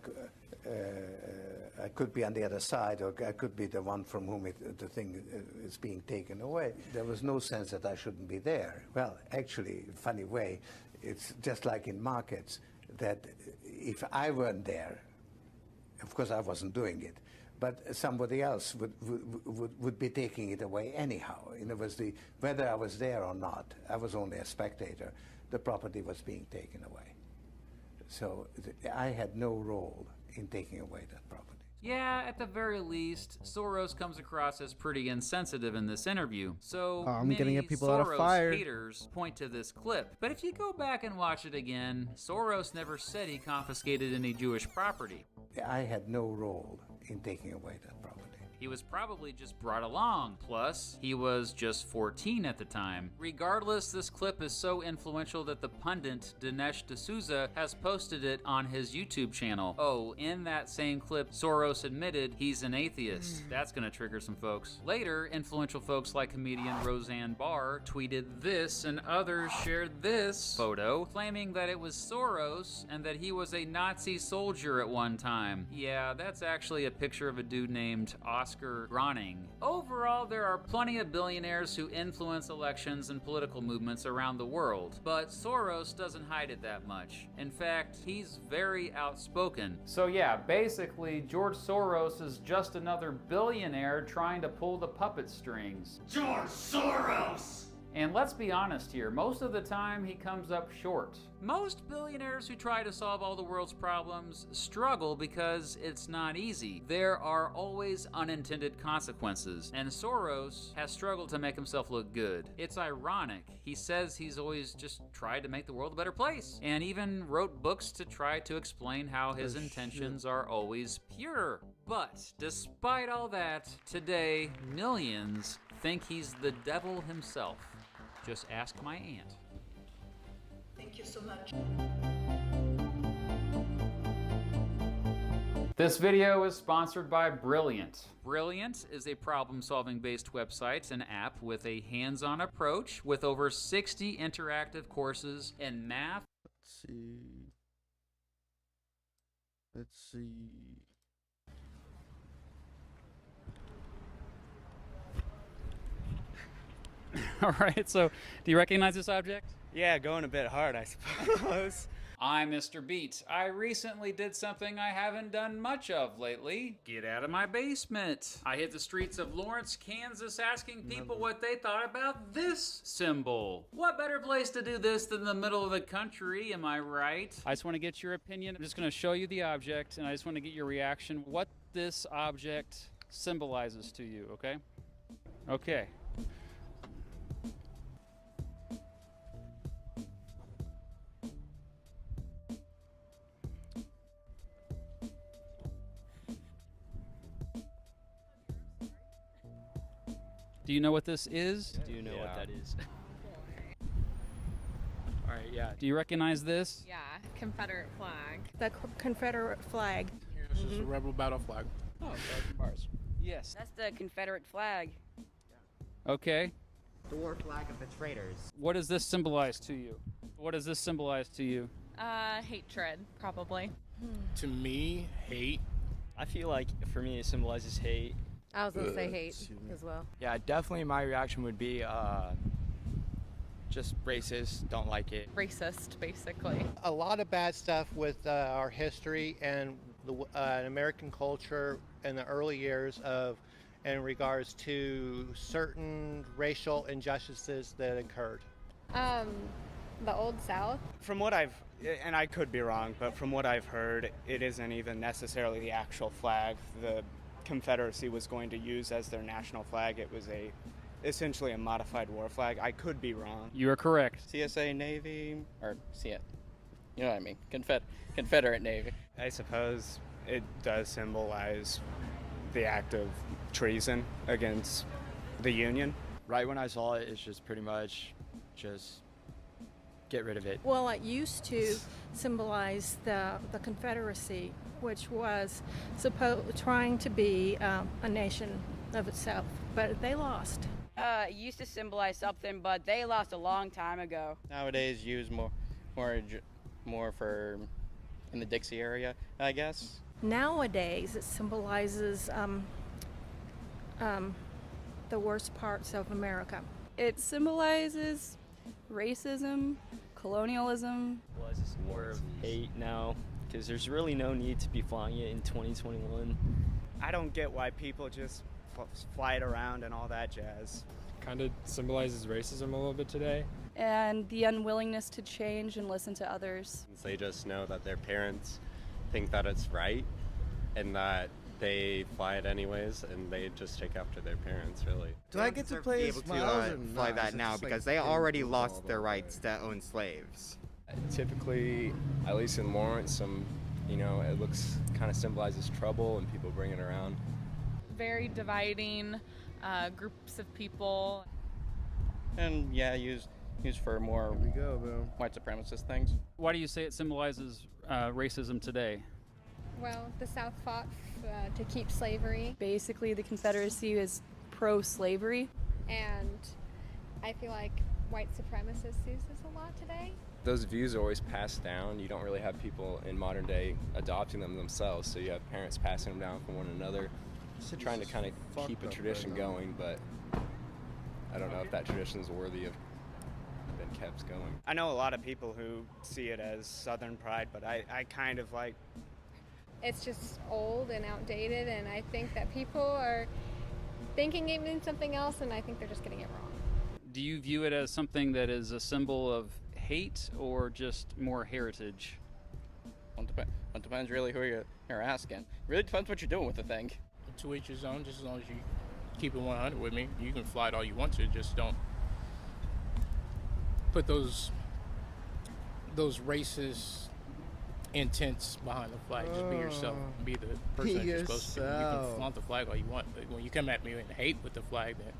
could be on the other side, or I could be the one from whom the thing is being taken away. There was no sense that I shouldn't be there. Well, actually, funny way, it's just like in markets, that if I weren't there, of course I wasn't doing it, but somebody else would be taking it away anyhow. In other words, whether I was there or not, I was only a spectator. The property was being taken away. So I had no role in taking away that property. Yeah, at the very least, Soros comes across as pretty insensitive in this interview. So I'm many gonna get people out of Soros fire. haters point to this clip. But if you go back and watch it again, Soros never said he confiscated any Jewish property. I had no role in taking away that property. He was probably just brought along. Plus, he was just 14 at the time. Regardless, this clip is so influential that the pundit Dinesh D'Souza has posted it on his YouTube channel. Oh, in that same clip, Soros admitted he's an atheist. That's gonna trigger some folks. Later, influential folks like comedian Roseanne Barr tweeted this, and others shared this photo, claiming that it was Soros and that he was a Nazi soldier at one time. Yeah, that's actually a picture of a dude named Oscar Groening. Overall, there are plenty of billionaires who influence elections and political movements around the world, but Soros doesn't hide it that much. In fact, he's very outspoken. So yeah, basically, George Soros is just another billionaire trying to pull the puppet strings. George Soros! And let's be honest here, most of the time he comes up short. Most billionaires who try to solve all the world's problems struggle because it's not easy. There are always unintended consequences, and Soros has struggled to make himself look good. It's ironic. He says he's always just tried to make the world a better place, and even wrote books to try to explain how his intentions are always pure. But despite all that, today, millions think he's the devil himself. Just ask my aunt. Thank you so much. This video is sponsored by Brilliant. Brilliant is a problem-solving based website and app with a hands-on approach with over 60 interactive courses in math. Let's see. All right, so do you recognize this object? Yeah, going a bit hard, I suppose. I'm Mr. Beat. I recently did something I haven't done much of lately. Get out of my basement. I hit the streets of Lawrence, Kansas, asking people what they thought about this symbol. What better place to do this than the middle of the country, am I right? I just want to get your opinion. I'm just going to show you the object, and I just want to get your reaction. What this object symbolizes to you, okay? Okay. Do you know what this is? Do you know what that is? All right, yeah. Do you recognize this? Yeah, Confederate flag. The Confederate flag. This is a rebel battle flag. Oh, bars. Yes. That's the Confederate flag. Okay. The war flag of the traitors. What does this symbolize to you? What does this symbolize to you? Hatred, probably. To me, hate. I feel like for me it symbolizes hate. I was gonna say hate as well. Yeah, definitely my reaction would be just racist, don't like it. Racist, basically. A lot of bad stuff with our history and American culture in the early years in regards to certain racial injustices that occurred. The Old South. From what I've, and I could be wrong, but from what I've heard, it isn't even necessarily the actual flag the Confederacy was going to use as their national flag. It was essentially a modified war flag. I could be wrong. You are correct. CSA Navy, or you know what I mean, Confederate Navy. I suppose it does symbolize the act of treason against The Union. Right when I saw it, it's just pretty much just get rid of it. Well, it used to symbolize the Confederacy, which was trying to be a nation of itself, but they lost. It used to symbolize something, but they lost a long time ago. Nowadays, used more for in the Dixie area, I guess. Nowadays, it symbolizes the worst parts of America. It symbolizes racism, colonialism. Well, it's just more of hate now, because there's really no need to be flying it in 2021. I don't get why people just fly it around and all that jazz. Kind of symbolizes racism a little bit today. And the unwillingness to change and listen to others. They just know that their parents think that it's right and that they fly it anyways, and they just take after their parents, really. Do I get to play as Miles or fly not? that Is it now just, like, because they already lost their rights to own slaves? Typically, at least in Lawrence, it looks kind of symbolizes trouble and people bring it around. Very dividing groups of people. And yeah, used for more white supremacist things. Why do you say it symbolizes racism today? Well, the South fought to keep slavery. Basically, the Confederacy is pro-slavery. And I feel like white supremacists use this a lot today. Those views are always passed down. You don't really have people in modern day adopting them themselves, so you have parents passing them down from one another, trying to kind of keep a tradition going, but I don't know if that tradition is worthy of being kept going. I know a lot of people who see it as Southern pride, but I kind of like... It's just old and outdated, and I think that people are thinking it means something else, and I think they're just getting it wrong. Do you view it as something that is a symbol of hate or just more heritage? Well, it depends really who you're asking. Really depends what you're doing with the thing. To each his own, just as long as you keep it 100 with me. You can fly it all you want to, just don't put those racist intents behind the flag. Just be yourself. Be the person that you're supposed to be. You can flaunt the flag all you want, but when you come at me in hate with the flag, then...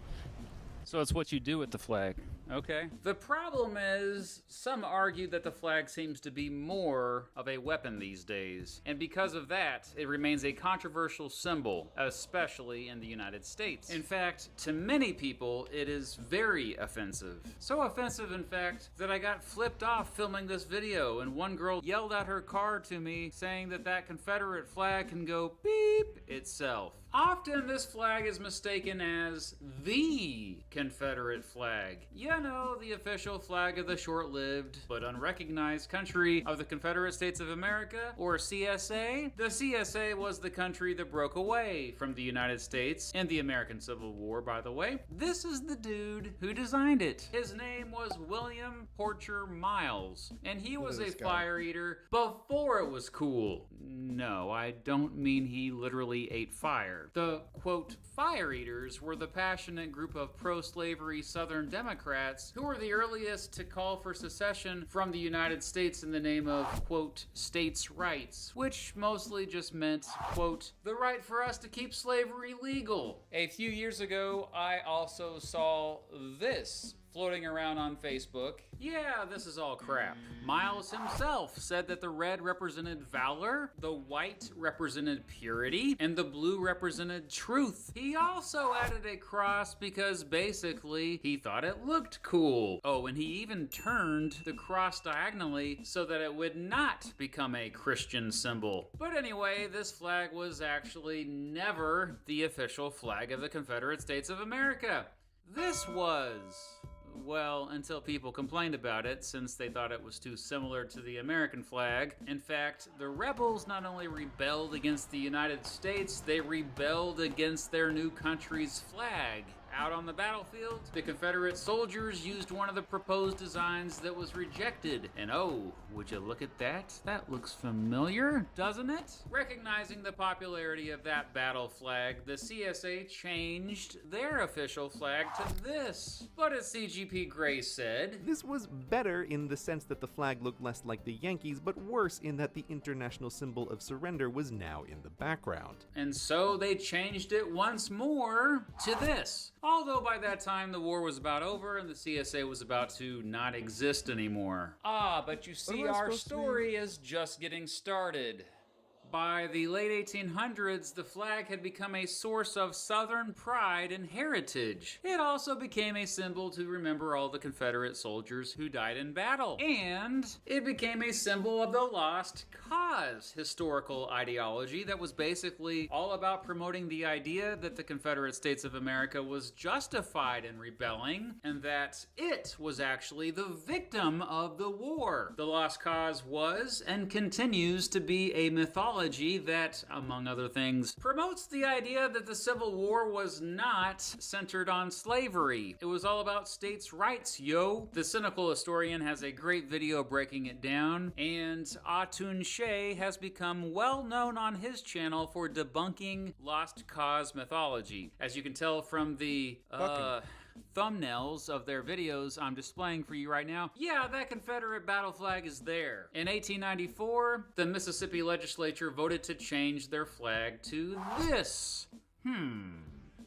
So it's what you do with the flag. Okay. The problem is, some argue that the flag seems to be more of a weapon these days. And because of that, it remains a controversial symbol, especially in the United States. In fact, to many people, it is very offensive. So offensive, in fact, that I got flipped off filming this video, and one girl yelled at her car to me, saying that Confederate flag can go beep itself. Often this flag is mistaken as the Confederate flag. You know, the official flag of the short-lived but unrecognized country of the Confederate States of America, or CSA. The CSA was the country that broke away from the United States in the American Civil War, by the way. This is the dude who designed it. His name was William Porcher Miles, and he was a fire eater before it was cool. No, I don't mean he literally ate fire. The, quote, fire eaters were the passionate group of pro-slavery Southern Democrats who were the earliest to call for secession from the United States in the name of, quote, states' rights, which mostly just meant, quote, the right for us to keep slavery legal. A few years ago, I also saw this floating around on Facebook. Yeah, this is all crap. Miles himself said that the red represented valor, the white represented purity, and the blue represented truth. He also added a cross because basically he thought it looked cool. Oh, and he even turned the cross diagonally so that it would not become a Christian symbol. But anyway, this flag was actually never the official flag of the Confederate States of America. This was... well, until people complained about it, since they thought it was too similar to the American flag. In fact, the rebels not only rebelled against the United States, they rebelled against their new country's flag. Out on the battlefield, the Confederate soldiers used one of the proposed designs that was rejected. And oh, would you look at that? That looks familiar, doesn't it? Recognizing the popularity of that battle flag, the CSA changed their official flag to this. But as CGP Grey said, this was better in the sense that the flag looked less like the Yankees, but worse in that the international symbol of surrender was now in the background. And so they changed it once more to this. Although by that time the war was about over and the CSA was about to not exist anymore. Ah, but you see, our story is just getting started. By the late 1800s, the flag had become a source of Southern pride and heritage. It also became a symbol to remember all the Confederate soldiers who died in battle. And it became a symbol of the Lost Cause historical ideology that was basically all about promoting the idea that the Confederate States of America was justified in rebelling and that it was actually the victim of the war. The Lost Cause was and continues to be a mythology that, among other things, promotes the idea that the Civil War was not centered on slavery. It was all about states' rights, yo. The cynical historian has a great video breaking it down, and Atun Shea has become well known on his channel for debunking Lost Cause mythology. As you can tell from the thumbnails of their videos I'm displaying for you right now, yeah, that Confederate battle flag is there. In 1894, the Mississippi legislature voted to change their flag to this.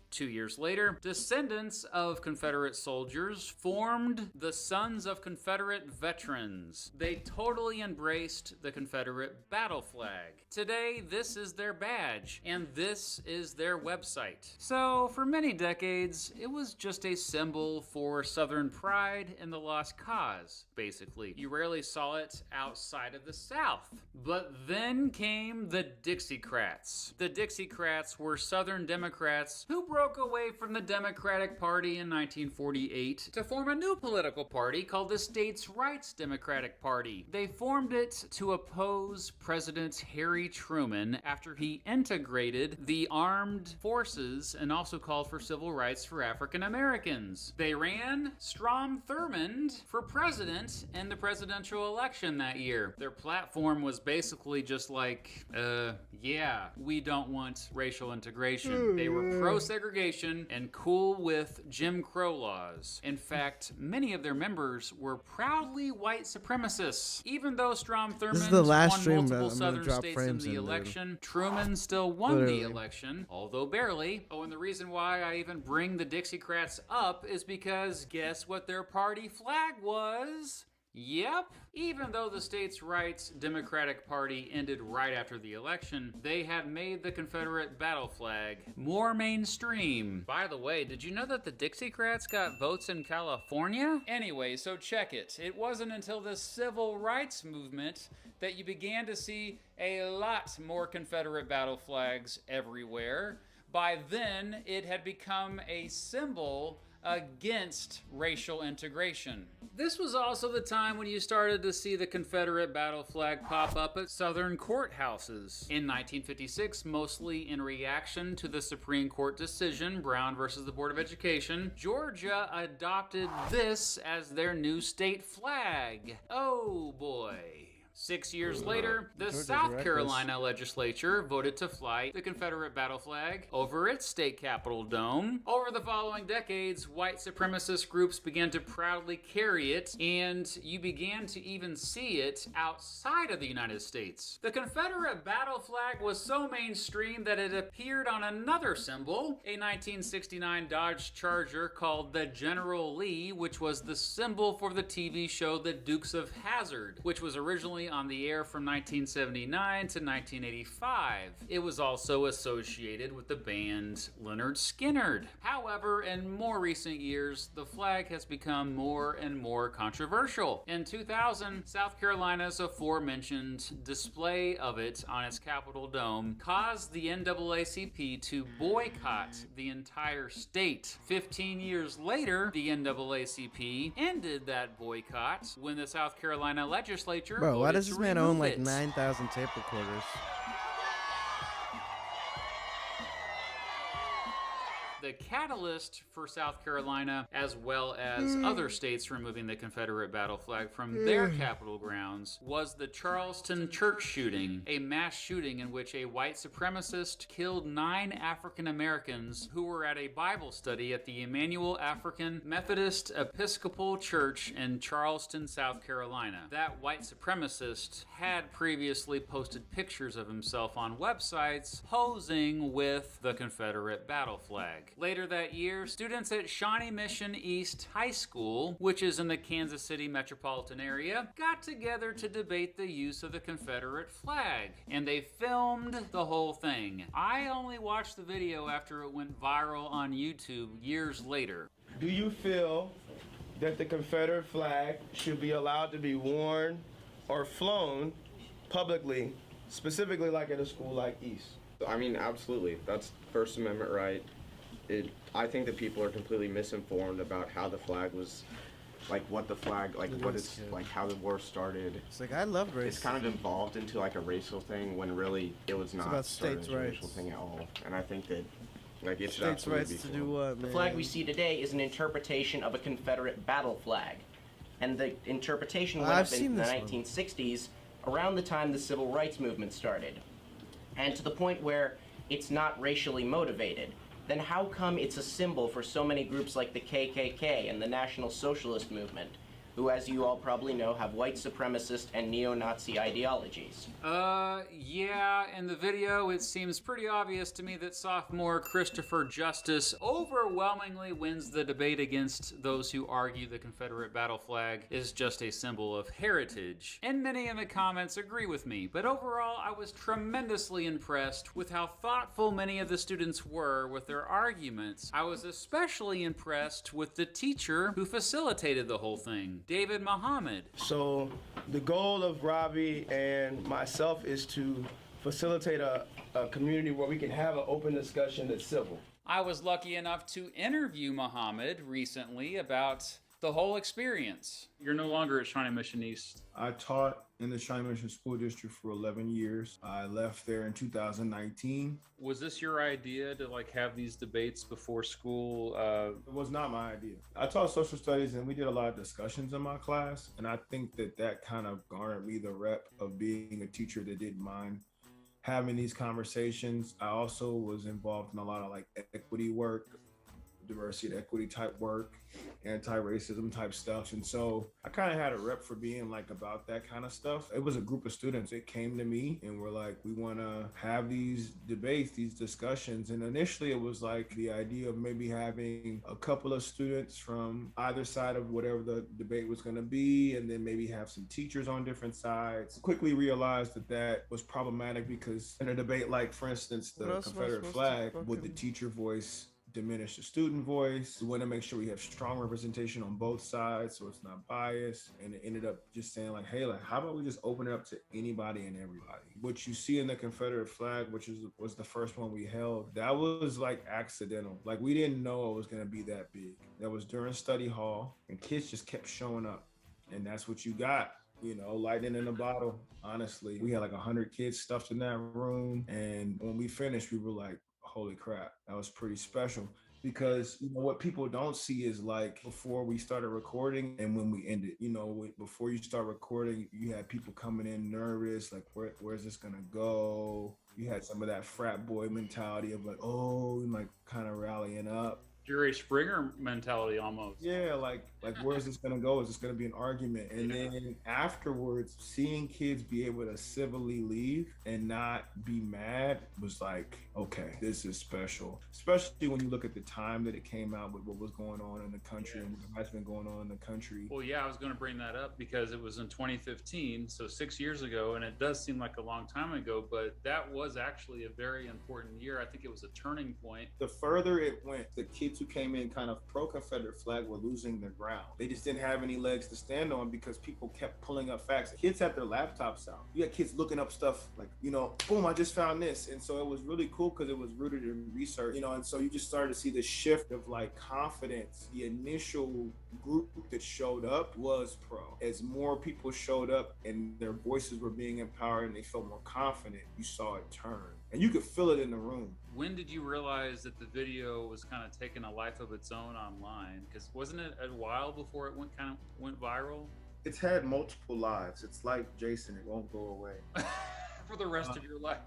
2 years later, descendants of Confederate soldiers formed the Sons of Confederate Veterans. They totally embraced the Confederate battle flag. Today, this is their badge, and this is their website. So, for many decades, it was just a symbol for Southern pride and the Lost Cause, basically. You rarely saw it outside of the South. But then came the Dixiecrats. The Dixiecrats were Southern Democrats who broke away from the Democratic Party in 1948 to form a new political party called the States' Rights Democratic Party. They formed it to oppose President Harry Truman after he integrated the armed forces and also called for civil rights for African Americans. They ran Strom Thurmond for president in the presidential election that year. Their platform was basically just like, yeah, we don't want racial integration. They were pro-segregation and cool with Jim Crow laws. In fact, many of their members were proudly white supremacists. Even though Strom Thurmond won multiple southern states in the election, Truman still won the election, although barely. Oh, and the reason why I even bring the Dixiecrats up is because guess what their party flag was? Yep. Even though the States' Rights Democratic Party ended right after the election, they had made the Confederate battle flag more mainstream. By the way, did you know that the Dixiecrats got votes in California? Anyway, so check it. It wasn't until the civil rights movement that you began to see a lot more Confederate battle flags everywhere. By then, it had become a symbol against racial integration. This was also the time when you started to see the Confederate battle flag pop up at Southern courthouses. In 1956, mostly in reaction to the Supreme Court decision, Brown versus the Board of Education, Georgia adopted this as their new state flag. Oh boy. 6 years later, the South Carolina legislature voted to fly the Confederate battle flag over its state capitol dome. Over the following decades, white supremacist groups began to proudly carry it, and you began to even see it outside of the United States. The Confederate battle flag was so mainstream that it appeared on another symbol, a 1969 Dodge Charger called the General Lee, which was the symbol for the TV show The Dukes of Hazzard, which was originally on the air from 1979 to 1985. It was also associated with the band Lynyrd Skynyrd. However, in more recent years, the flag has become more and more controversial. In 2000, South Carolina's aforementioned display of it on its Capitol dome caused the NAACP to boycott the entire state. 15 years later, the NAACP ended that boycott when the South Carolina legislature Bro, why voted does to this man own like remove it. 9,000 tape recorders? The catalyst for South Carolina, as well as other states removing the Confederate battle flag from their capital grounds, was the Charleston church shooting, a mass shooting in which a white supremacist killed 9 African Americans who were at a Bible study at the Emmanuel African Methodist Episcopal Church in Charleston, South Carolina. That white supremacist had previously posted pictures of himself on websites posing with the Confederate battle flag. flag. Later that year, students at Shawnee Mission East High School, which is in the Kansas City metropolitan area, got together to debate the use of the Confederate flag, and they filmed the whole thing. I only watched the video after it went viral on YouTube years later. Do you feel that the Confederate flag should be allowed to be worn or flown publicly, specifically like at a school like East? I mean, absolutely. That's First Amendment right. I think that people are completely misinformed about how the flag was, like what the flag, like what it's, like how the war started. It's like, I love race. It's kind of evolved into like a racial thing when really it was not about started states' as a rights. racial thing at all. And I think that like it should States' absolutely rights be to flown. do what, man? The flag we see today is an interpretation of a Confederate battle flag. And the interpretation went up in the 1960s, around the time the Civil Rights Movement started. And to the point where it's not racially motivated. Then how come it's a symbol for so many groups like the KKK and the National Socialist Movement, who, as you all probably know, have white supremacist and neo-Nazi ideologies? Yeah, in the video, it seems pretty obvious to me that sophomore Christopher Justice overwhelmingly wins the debate against those who argue the Confederate battle flag is just a symbol of heritage. And many in the comments agree with me, but overall, I was tremendously impressed with how thoughtful many of the students were with their arguments. I was especially impressed with the teacher who facilitated the whole thing, David Muhammad. So the goal of Ravi and myself is to facilitate a community where we can have an open discussion that's civil. I was lucky enough to interview Muhammad recently about the whole experience. You're no longer at Shawnee Mission East. I taught in the Shawnee Mission School District for 11 years. I left there in 2019. Was this your idea to like have these debates before school? It was not my idea. I taught social studies and we did a lot of discussions in my class. And I think that kind of garnered me the rep of being a teacher that didn't mind having these conversations. I also was involved in a lot of like equity work, diversity and equity type work, anti-racism type stuff. And so I kind of had a rep for being like about that kind of stuff. It was a group of students that came to me and were like, we want to have these debates, these discussions. And initially it was like the idea of maybe having a couple of students from either side of whatever the debate was going to be, and then maybe have some teachers on different sides. Quickly realized that was problematic because in a debate like, for instance, the Confederate flag, would the teacher voice diminish the student voice? We want to make sure we have strong representation on both sides so it's not biased. And it ended up just saying like, hey, like, how about we just open it up to anybody and everybody? What you see in the Confederate flag, which was the first one we held, that was like accidental. Like we didn't know it was going to be that big. That was during study hall and kids just kept showing up. And that's what you got. You know, lightning in a bottle, honestly. We had like 100 kids stuffed in that room. And when we finished, we were like, holy crap, that was pretty special. Because, you know, what people don't see is like before we started recording and when we ended, you know, before you start recording, you had people coming in nervous, like, where's this gonna go? You had some of that frat boy mentality of like, oh, like kind of rallying up. Jerry Springer mentality almost. Yeah, like where's this gonna go? Is this gonna be an argument? And then afterwards, seeing kids be able to civilly leave and not be mad was like, okay, this is special. Especially when you look at the time that it came out with what was going on in the country and what has been going on in the country. Well, yeah, I was going to bring that up because it was in 2015, so 6 years ago, and it does seem like a long time ago, but that was actually a very important year. I think it was a turning point. The further it went, the kids who came in kind of pro-Confederate flag were losing their ground. They just didn't have any legs to stand on because people kept pulling up facts. Kids had their laptops out. You had kids looking up stuff like, you know, boom, I just found this. And so it was really cool because it was rooted in research, you know, and so you just started to see the shift of like confidence. The initial group that showed up was pro. As more people showed up and their voices were being empowered and they felt more confident, you saw it turn. And you could feel it in the room. When did you realize that the video was kind of taking a life of its own online? Because wasn't it a while before it went viral? It's had multiple lives. It's like Jason, it won't go away. For the rest of your life.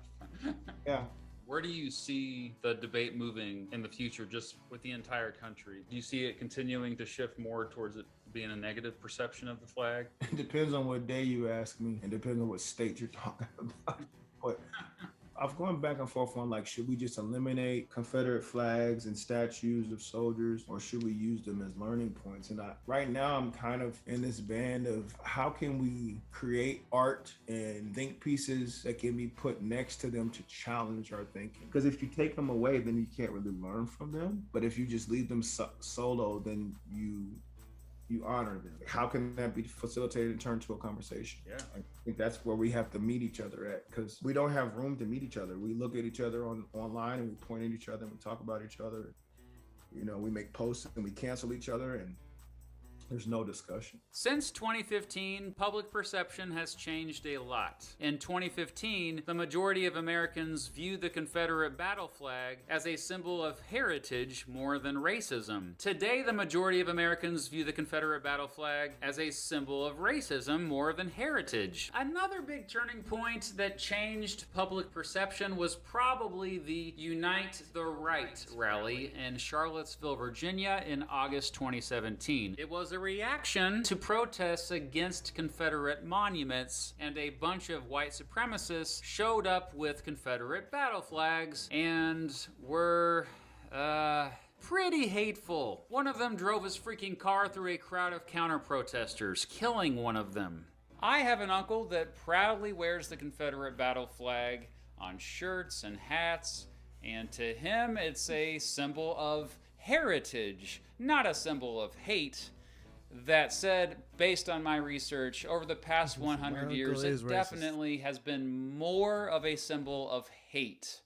Yeah. Where do you see the debate moving in the future, just with the entire country? Do you see it continuing to shift more towards it being a negative perception of the flag? It depends on what day you ask me, and depends on what state you're talking about. But I've gone back and forth on like, should we just eliminate Confederate flags and statues of soldiers, or should we use them as learning points? And right now I'm kind of in this band of how can we create art and think pieces that can be put next to them to challenge our thinking? Because if you take them away, then you can't really learn from them. But if you just leave them solo, then you honor them. How can that be facilitated and turned to a conversation? Yeah, I think that's where we have to meet each other at, because we don't have room to meet each other. We look at each other online and we point at each other and we talk about each other. You know, we make posts and we cancel each other, and there's no discussion. Since 2015, public perception has changed a lot. In 2015, the majority of Americans viewed the Confederate battle flag as a symbol of heritage more than racism. Today, the majority of Americans view the Confederate battle flag as a symbol of racism more than heritage. Another big turning point that changed public perception was probably the Unite the Right rally in Charlottesville, Virginia in August 2017. It was a reaction to protests against Confederate monuments, and a bunch of white supremacists showed up with Confederate battle flags and were, pretty hateful. One of them drove his freaking car through a crowd of counter-protesters, killing one of them. I have an uncle that proudly wears the Confederate battle flag on shirts and hats, and to him it's a symbol of heritage, not a symbol of hate. That said, based on my research, over the past 100 years, it definitely has been more of a symbol of hate.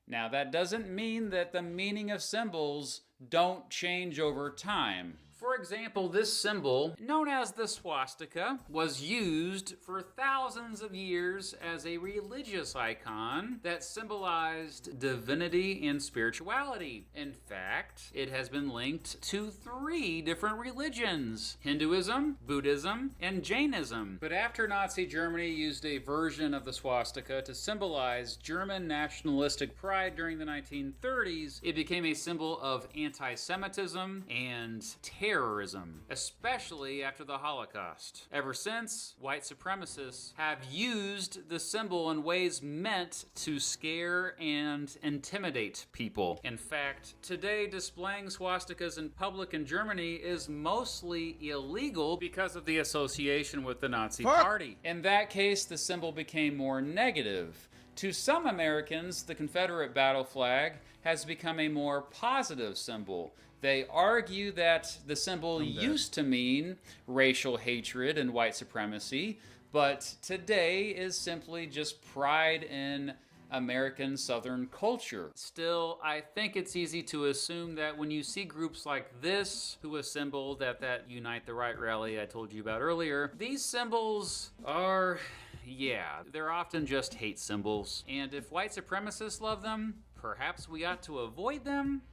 Now, that doesn't mean that the meaning of symbols don't change over time. For example, this symbol, known as the swastika, was used for thousands of years as a religious icon that symbolized divinity and spirituality. In fact, it has been linked to 3 different religions: Hinduism, Buddhism, and Jainism. But after Nazi Germany used a version of the swastika to symbolize German nationalistic pride during the 1930s, it became a symbol of anti-Semitism and terrorism, especially after the Holocaust. Ever since, white supremacists have used the symbol in ways meant to scare and intimidate people. In fact, today displaying swastikas in public in Germany is mostly illegal because of the association with the Nazi Party. In that case, the symbol became more negative. To some Americans, the Confederate battle flag has become a more positive symbol. They argue that the symbol used to mean racial hatred and white supremacy, but today is simply just pride in American Southern culture. Still, I think it's easy to assume that when you see groups like this, who assembled at that Unite the Right rally I told you about earlier, these symbols are, yeah, they're often just hate symbols. And if white supremacists love them, perhaps we ought to avoid them?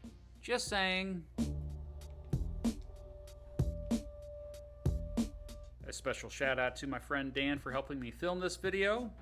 Just saying. A special shout out to my friend Dan for helping me film this video.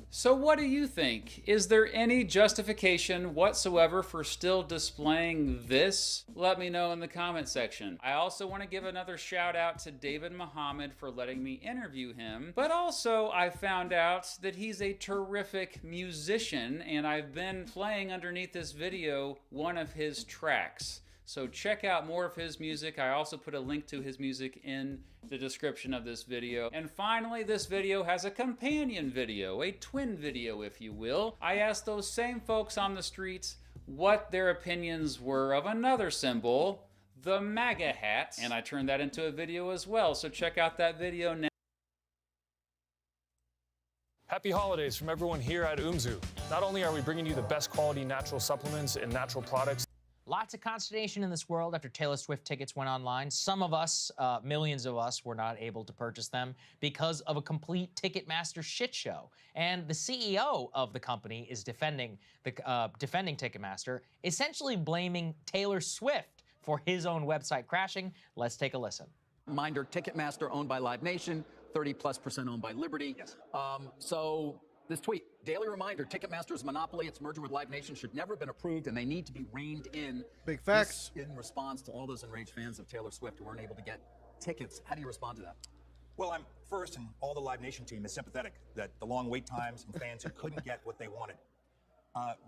So what do you think? Is there any justification whatsoever for still displaying this? Let me know in the comment section. I also want to give another shout out to David Muhammad for letting me interview him, but also I found out that he's a terrific musician, and I've been playing underneath this video one of his tracks. So check out more of his music. I also put a link to his music in the description of this video. And finally, this video has a companion video, a twin video, if you will. I asked those same folks on the streets what their opinions were of another symbol, the MAGA hat, and I turned that into a video as well. So check out that video now. Happy holidays from everyone here at Umzu. Not only are we bringing you the best quality natural supplements and natural products. Lots of consternation in this world after Taylor Swift tickets went online. Some of us, millions of us, were not able to purchase them because of a complete Ticketmaster shit show. And the CEO of the company is defending Ticketmaster, essentially blaming Taylor Swift for his own website crashing. Let's take a listen. Reminder, Ticketmaster owned by Live Nation, 30+% owned by Liberty. Yes. So this tweet, daily reminder, Ticketmaster's monopoly, its merger with Live Nation should never have been approved, and they need to be reined in. Big facts. This in response to all those enraged fans of Taylor Swift who weren't able to get tickets. How do you respond to that? Well, I'm first, and all the Live Nation team is sympathetic that the long wait times and fans who couldn't get what they wanted.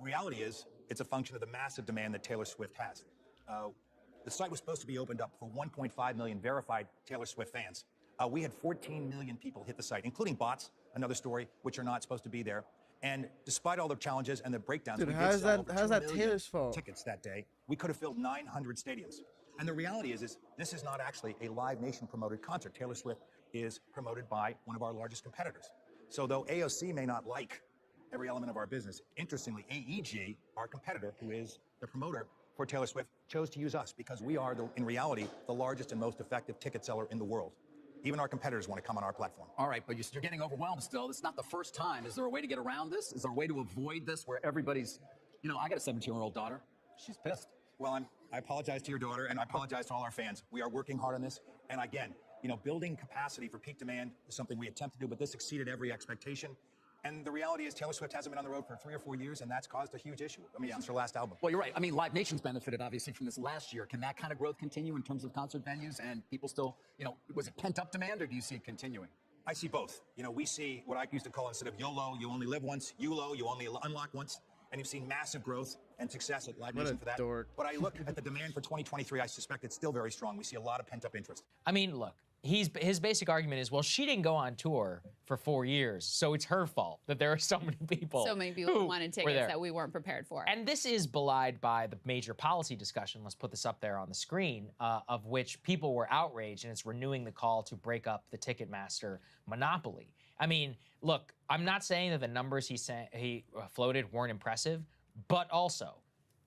Reality is, it's a function of the massive demand that Taylor Swift has. The site was supposed to be opened up for 1.5 million verified Taylor Swift fans. We had 14 million people hit the site, including bots, another story, which are not supposed to be there. And despite all the challenges and the breakdowns, Dude, we did how's sell that? over How's 2 that million Taylor's fault? tickets that day. We could have filled 900 stadiums. And the reality is this is not actually a Live Nation promoted concert. Taylor Swift is promoted by one of our largest competitors. So though AOC may not like every element of our business, interestingly, AEG, our competitor, who is the promoter for Taylor Swift, chose to use us because we are, in reality, the largest and most effective ticket seller in the world. Even our competitors want to come on our platform. All right, but you're getting overwhelmed still. It's not the first time. Is there a way to get around this? Is there a way to avoid this where everybody's, I got a 17-year-old daughter. She's pissed. Well, I apologize to your daughter, and I apologize to all our fans. We are working hard on this. And again, building capacity for peak demand is something we attempt to do, but this exceeded every expectation. And the reality is Taylor Swift hasn't been on the road for 3 or 4 years, and that's caused a huge issue. Since her last album. Well, you're right. Live Nation's benefited, obviously, from this last year. Can that kind of growth continue in terms of concert venues and people still, was it pent-up demand, or do you see it continuing? I see both. We see what I used to call, instead of YOLO, you only live once, YOLO, you only unlock once. And you've seen massive growth and success at Live Nation for that. Dork. But I look at the demand for 2023, I suspect it's still very strong. We see a lot of pent-up interest. Look, his basic argument is, well, she didn't go on tour for 4 years, so it's her fault that there are so many people. So many people who wanted were tickets there. that we weren't prepared for. And this is belied by the major policy discussion. Let's put this up there on the screen, of which people were outraged, and it's renewing the call to break up the Ticketmaster monopoly. Look, I'm not saying that the numbers he floated weren't impressive, but also,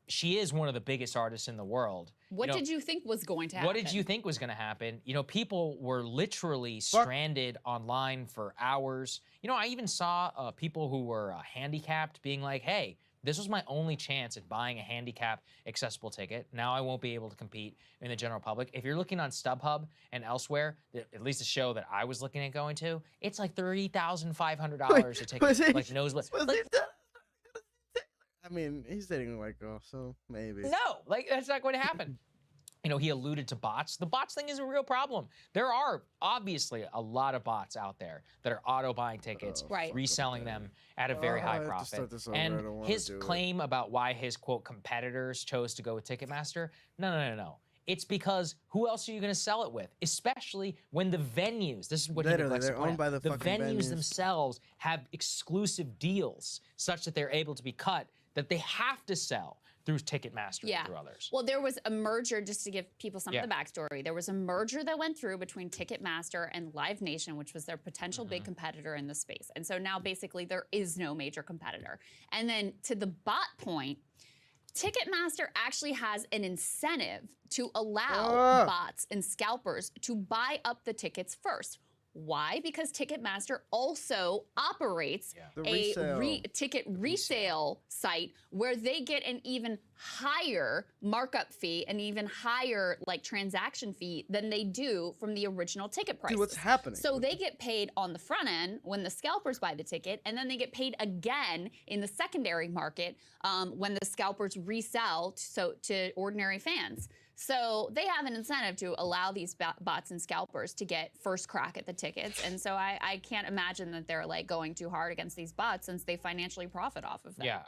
she is one of the biggest artists in the world. What did you think was going to happen? What did you think was going to happen? People were literally stranded online for hours. I even saw people who were handicapped being like, hey, this was my only chance at buying a handicap accessible ticket. Now I won't be able to compete in the general public. If you're looking on StubHub and elsewhere, at least the show that I was looking at going to, it's like $3,500 a ticket, like nosebleed. He's dating a white girl, so maybe. No, that's not going to happen. He alluded to bots. The bots thing is a real problem. There are obviously a lot of bots out there that are auto-buying tickets, reselling them at a very high profit. And his claim about why his, quote, competitors chose to go with Ticketmaster, no. It's because who else are you going to sell it with? Especially when the venues, this is what he neglects to point out, the venues themselves have exclusive deals such that they're able to be cut, that they have to sell through Ticketmaster and through others. Well, there was a merger, just to give people some of the backstory. There was a merger that went through between Ticketmaster and Live Nation, which was their potential big competitor in the space. And so now basically there is no major competitor. And then to the bot point, Ticketmaster actually has an incentive to allow bots and scalpers to buy up the tickets first. Why? Because Ticketmaster also operates a ticket resale site where they get an even higher markup fee, an even higher transaction fee than they do from the original ticket price. Dude, what's happening? So they get paid on the front end when the scalpers buy the ticket, and then they get paid again in the secondary market when the scalpers resell to ordinary fans. So they have an incentive to allow these bots and scalpers to get first crack at the tickets. And so I can't imagine that they're going too hard against these bots since they financially profit off of them. Yeah,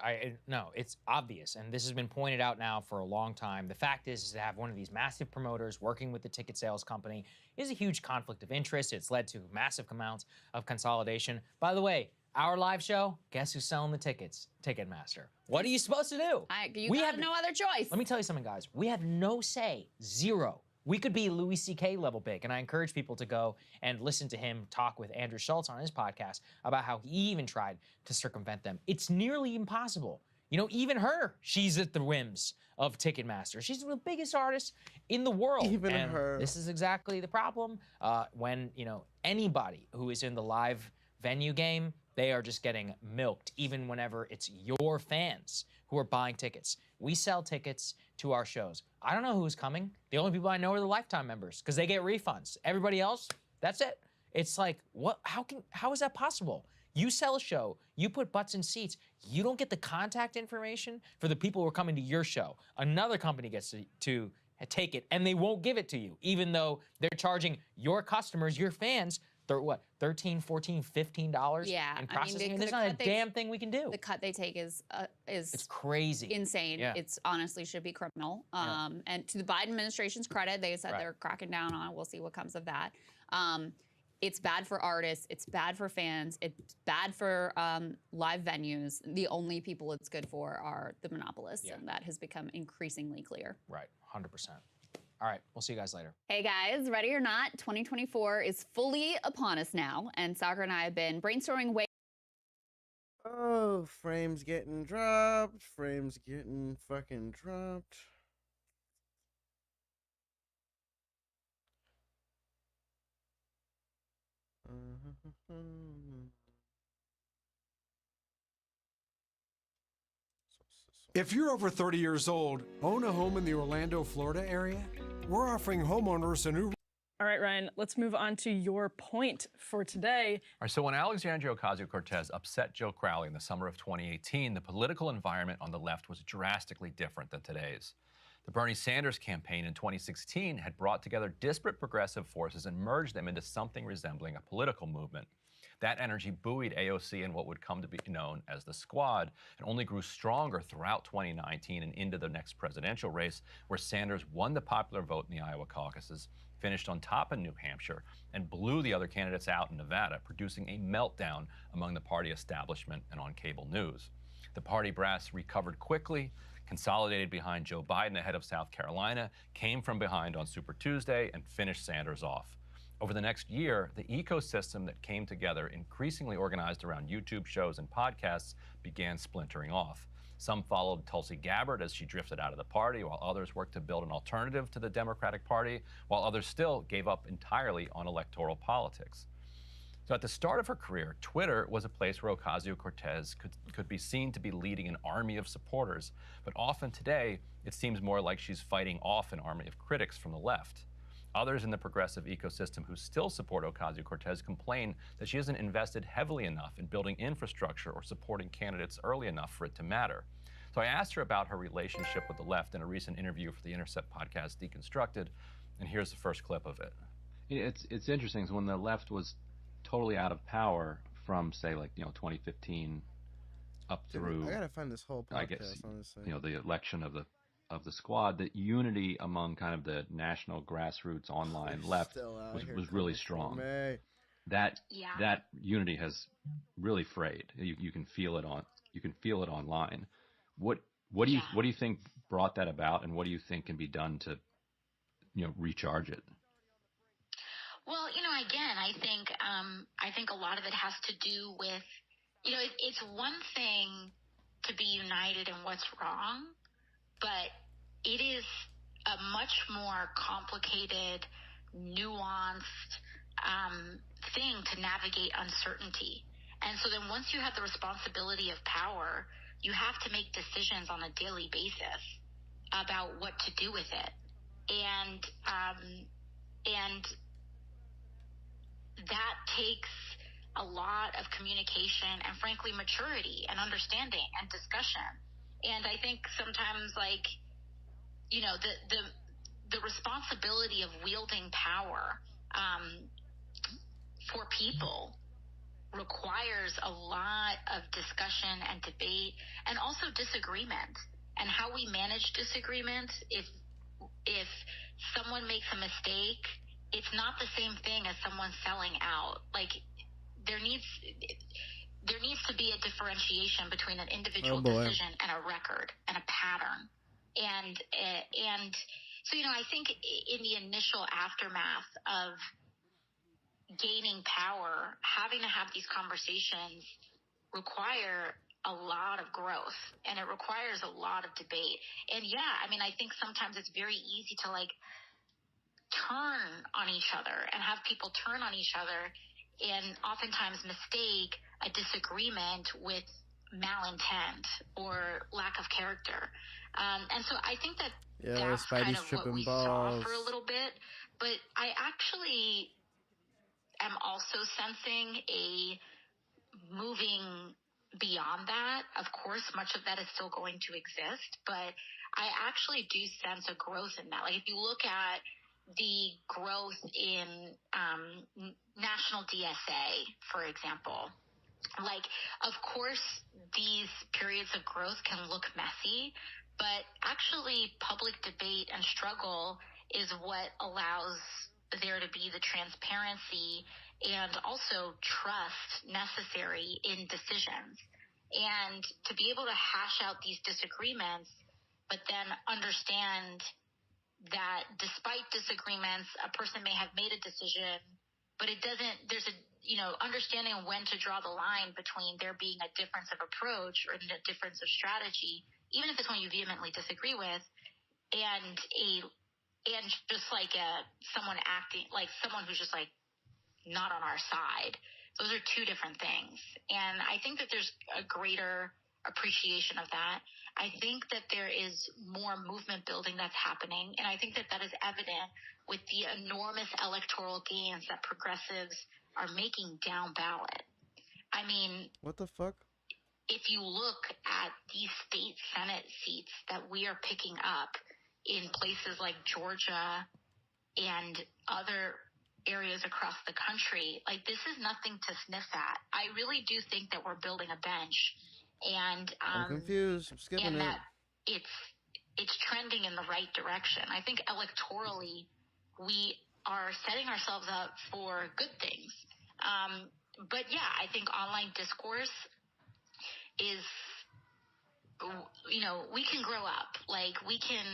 no, it's obvious. And this has been pointed out now for a long time. The fact is to have one of these massive promoters working with the ticket sales company is a huge conflict of interest. It's led to massive amounts of consolidation. By the way, our live show, guess who's selling the tickets? Ticketmaster. What are you supposed to do? We have no other choice. Let me tell you something, guys. We have no say. Zero. We could be Louis C.K. level big, and I encourage people to go and listen to him talk with Andrew Schultz on his podcast about how he even tried to circumvent them. It's nearly impossible. Even her, she's at the whims of Ticketmaster. She's the biggest artist in the world. Even her. This is exactly the problem. When, anybody who is in the live venue game, they are just getting milked, even whenever it's your fans who are buying tickets. We sell tickets to our shows. I don't know who's coming. The only people I know are the Lifetime members because they get refunds. Everybody else, that's it. It's like, what? How is that possible? You sell a show, you put butts in seats, you don't get the contact information for the people who are coming to your show. Another company gets to take it, and they won't give it to you, even though they're charging your customers, your fans, $13, $14, $15 Yeah, in I processing. mean, There's not a damn thing we can do. The cut they take is It's crazy. insane. Yeah. It's honestly should be criminal. Yeah. And to the Biden administration's credit, they said Right. they're cracking down on it. We'll see what comes of that. It's bad for artists. It's bad for fans. It's bad for live venues. The only people it's good for are the monopolists, and that has become increasingly clear. Right, 100%. All right, we'll see you guys later. Hey guys, ready or not, 2024 is fully upon us now, and Soccer and I have been brainstorming ways. Oh, frames getting dropped. Frames getting fucking dropped. If you're over 30 years old, own a home in the Orlando, Florida area, we're offering homeowners a new... All right, Ryan, let's move on to your point for today. All right, so when Alexandria Ocasio-Cortez upset Joe Crowley in the summer of 2018, the political environment on the left was drastically different than today's. The Bernie Sanders campaign in 2016 had brought together disparate progressive forces and merged them into something resembling a political movement. That energy buoyed AOC in what would come to be known as the Squad, and only grew stronger throughout 2019 and into the next presidential race, where Sanders won the popular vote in the Iowa caucuses, finished on top in New Hampshire, and blew the other candidates out in Nevada, producing a meltdown among the party establishment and on cable news. The party brass recovered quickly, consolidated behind Joe Biden ahead of South Carolina, came from behind on Super Tuesday, and finished Sanders off. Over the next year, the ecosystem that came together, increasingly organized around YouTube shows and podcasts, began splintering off. Some followed Tulsi Gabbard as she drifted out of the party, while others worked to build an alternative to the Democratic Party, while others still gave up entirely on electoral politics. So at the start of her career, Twitter was a place where Ocasio-Cortez could be seen to be leading an army of supporters, but often today, it seems more like she's fighting off an army of critics from the left. Others in the progressive ecosystem who still support Ocasio-Cortez complain that she hasn't invested heavily enough in building infrastructure or supporting candidates early enough for it to matter. So I asked her about her relationship with the left in a recent interview for the Intercept podcast, Deconstructed, and here's the first clip of it. It's interesting. So when the left was totally out of power from, say, 2015 up through, I gotta find this whole podcast, I guess, honestly. the election of the Squad, that unity among kind of the national grassroots online left was really strong. That unity has really frayed. You can feel it online. What do you think brought that about, and what do you think can be done to recharge it? Well, again, I think a lot of it has to do with, it's one thing to be united in what's wrong, but it is a much more complicated, nuanced thing to navigate uncertainty. And so then once you have the responsibility of power, you have to make decisions on a daily basis about what to do with it. And that takes a lot of communication and, frankly, maturity and understanding and discussion. And I think sometimes, the responsibility of wielding power for people requires a lot of discussion and debate, and also disagreement, and how we manage disagreement. If someone makes a mistake, it's not the same thing as someone selling out. There needs to be a differentiation between an individual decision and a record and a pattern. And so, I think in the initial aftermath of gaining power, having to have these conversations require a lot of growth, and it requires a lot of debate. And I think sometimes it's very easy to turn on each other and have people turn on each other, and oftentimes mistake a disagreement with malintent or lack of character. And so I think that's kind of what we saw for a little bit. But I actually am also sensing a moving beyond that. Of course, much of that is still going to exist, but I actually do sense a growth in that. If you look at the growth in national DSA, for example. Like, of course, these periods of growth can look messy, but actually public debate and struggle is what allows there to be the transparency and also trust necessary in decisions. And to be able to hash out these disagreements, but then understand that despite disagreements, a person may have made a decision, but it doesn't, there's a, understanding when to draw the line between there being a difference of approach or a difference of strategy, even if it's one you vehemently disagree with, and just like someone acting, like someone who's just like not on our side. Those are two different things. And I think that there's a greater appreciation of that. I think that there is more movement building that's happening. And I think that that is evident with the enormous electoral gains that progressives are making down ballot. I mean, what the fuck? If you look at these state Senate seats that we are picking up in places like Georgia and other areas across the country, like, this is nothing to sniff at. I really do think that we're building a bench, and I'm confused. I'm skipping and it. that it's trending in the right direction. I think electorally we are setting ourselves up for good things. But yeah, I think online discourse is, we can grow up. Like, we can,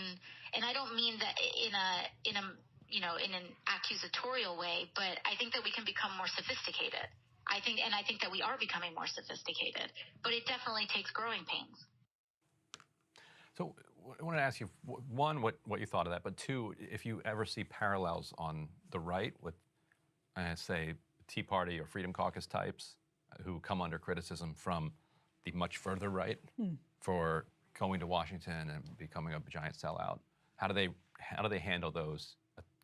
and I don't mean that in an accusatorial way, but I think that we can become more sophisticated. I think that we are becoming more sophisticated, but it definitely takes growing pains. So I want to ask you, one, what you thought of that, but two, if you ever see parallels on the right with, say, Tea Party or Freedom Caucus types who come under criticism from the much further right for going to Washington and becoming a giant sellout. How do they handle those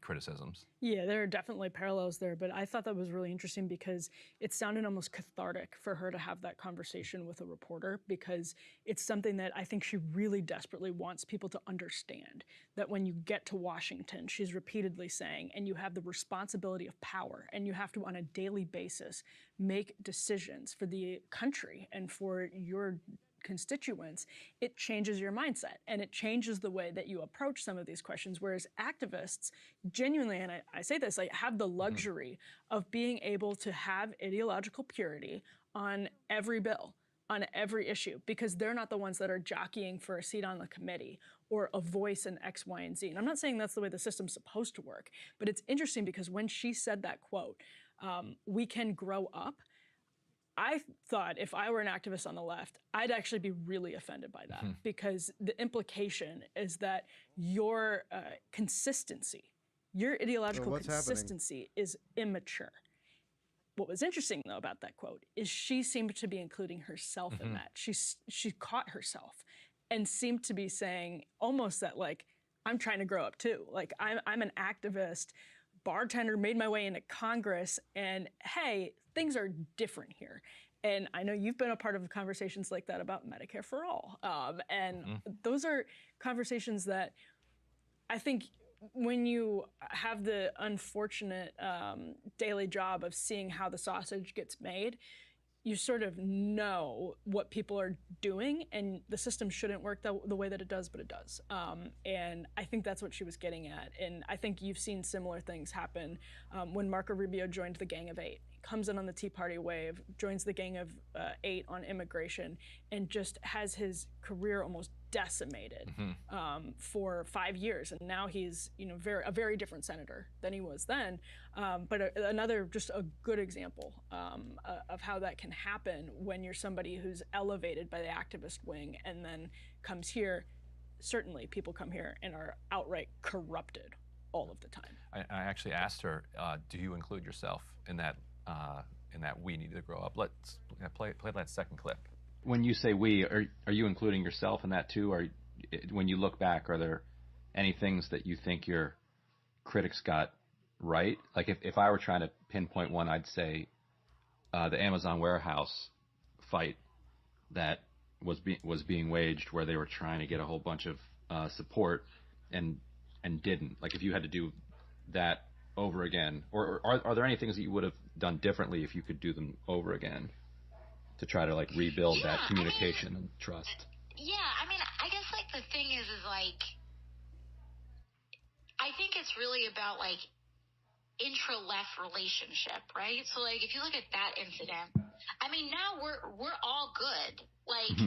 criticisms? Yeah, there are definitely parallels there, but I thought that was really interesting because it sounded almost cathartic for her to have that conversation with a reporter, because it's something that I think she really desperately wants people to understand, that when you get to Washington, she's repeatedly saying, and you have the responsibility of power, and you have to, on a daily basis, make decisions for the country and for your constituents, it changes your mindset and it changes the way that you approach some of these questions. Whereas activists genuinely, and I say this, like, have the luxury of being able to have ideological purity on every bill, on every issue, because they're not the ones that are jockeying for a seat on the committee or a voice in X, Y, and Z. And I'm not saying that's the way the system's supposed to work, but it's interesting because when she said that quote, we can grow up, I thought if I were an activist on the left, I'd actually be really offended by that, because the implication is that your consistency, your ideological consistency is immature. What was interesting, though, about that quote is she seemed to be including herself in that. She caught herself and seemed to be saying almost that, like, I'm trying to grow up too. Like, I'm an activist, bartender, made my way into Congress, and hey, things are different here. And I know you've been a part of conversations like that about Medicare for All. And those are conversations that I think when you have the unfortunate daily job of seeing how the sausage gets made, you sort of know what people are doing, and the system shouldn't work the way that it does, but it does. And I think that's what she was getting at. And I think you've seen similar things happen when Marco Rubio joined the Gang of Eight. He comes in on the Tea Party wave, joins the Gang of Eight on immigration, and just has his career almost decimated for 5 years. And now he's, a very different senator than he was then. But another, just a good example of how that can happen when you're somebody who's elevated by the activist wing and then comes here. Certainly people come here and are outright corrupted all of the time. I actually asked her, do you include yourself in that we need to grow up? Let's play that second clip. When you say we, are you including yourself in that too? Or when you look back, are there any things that you think your critics got right? Like if I were trying to pinpoint one, I'd say the Amazon warehouse fight that was being waged, where they were trying to get a whole bunch of support and didn't. Like if you had to do that over again, or are there any things that you would have done differently if you could do them over again to try to like rebuild that communication and trust? Yeah, I mean, I guess like the thing is like, I think it's really about like intra-left relationship, right? So like, if you look at that incident, I mean, now we're all good. Like,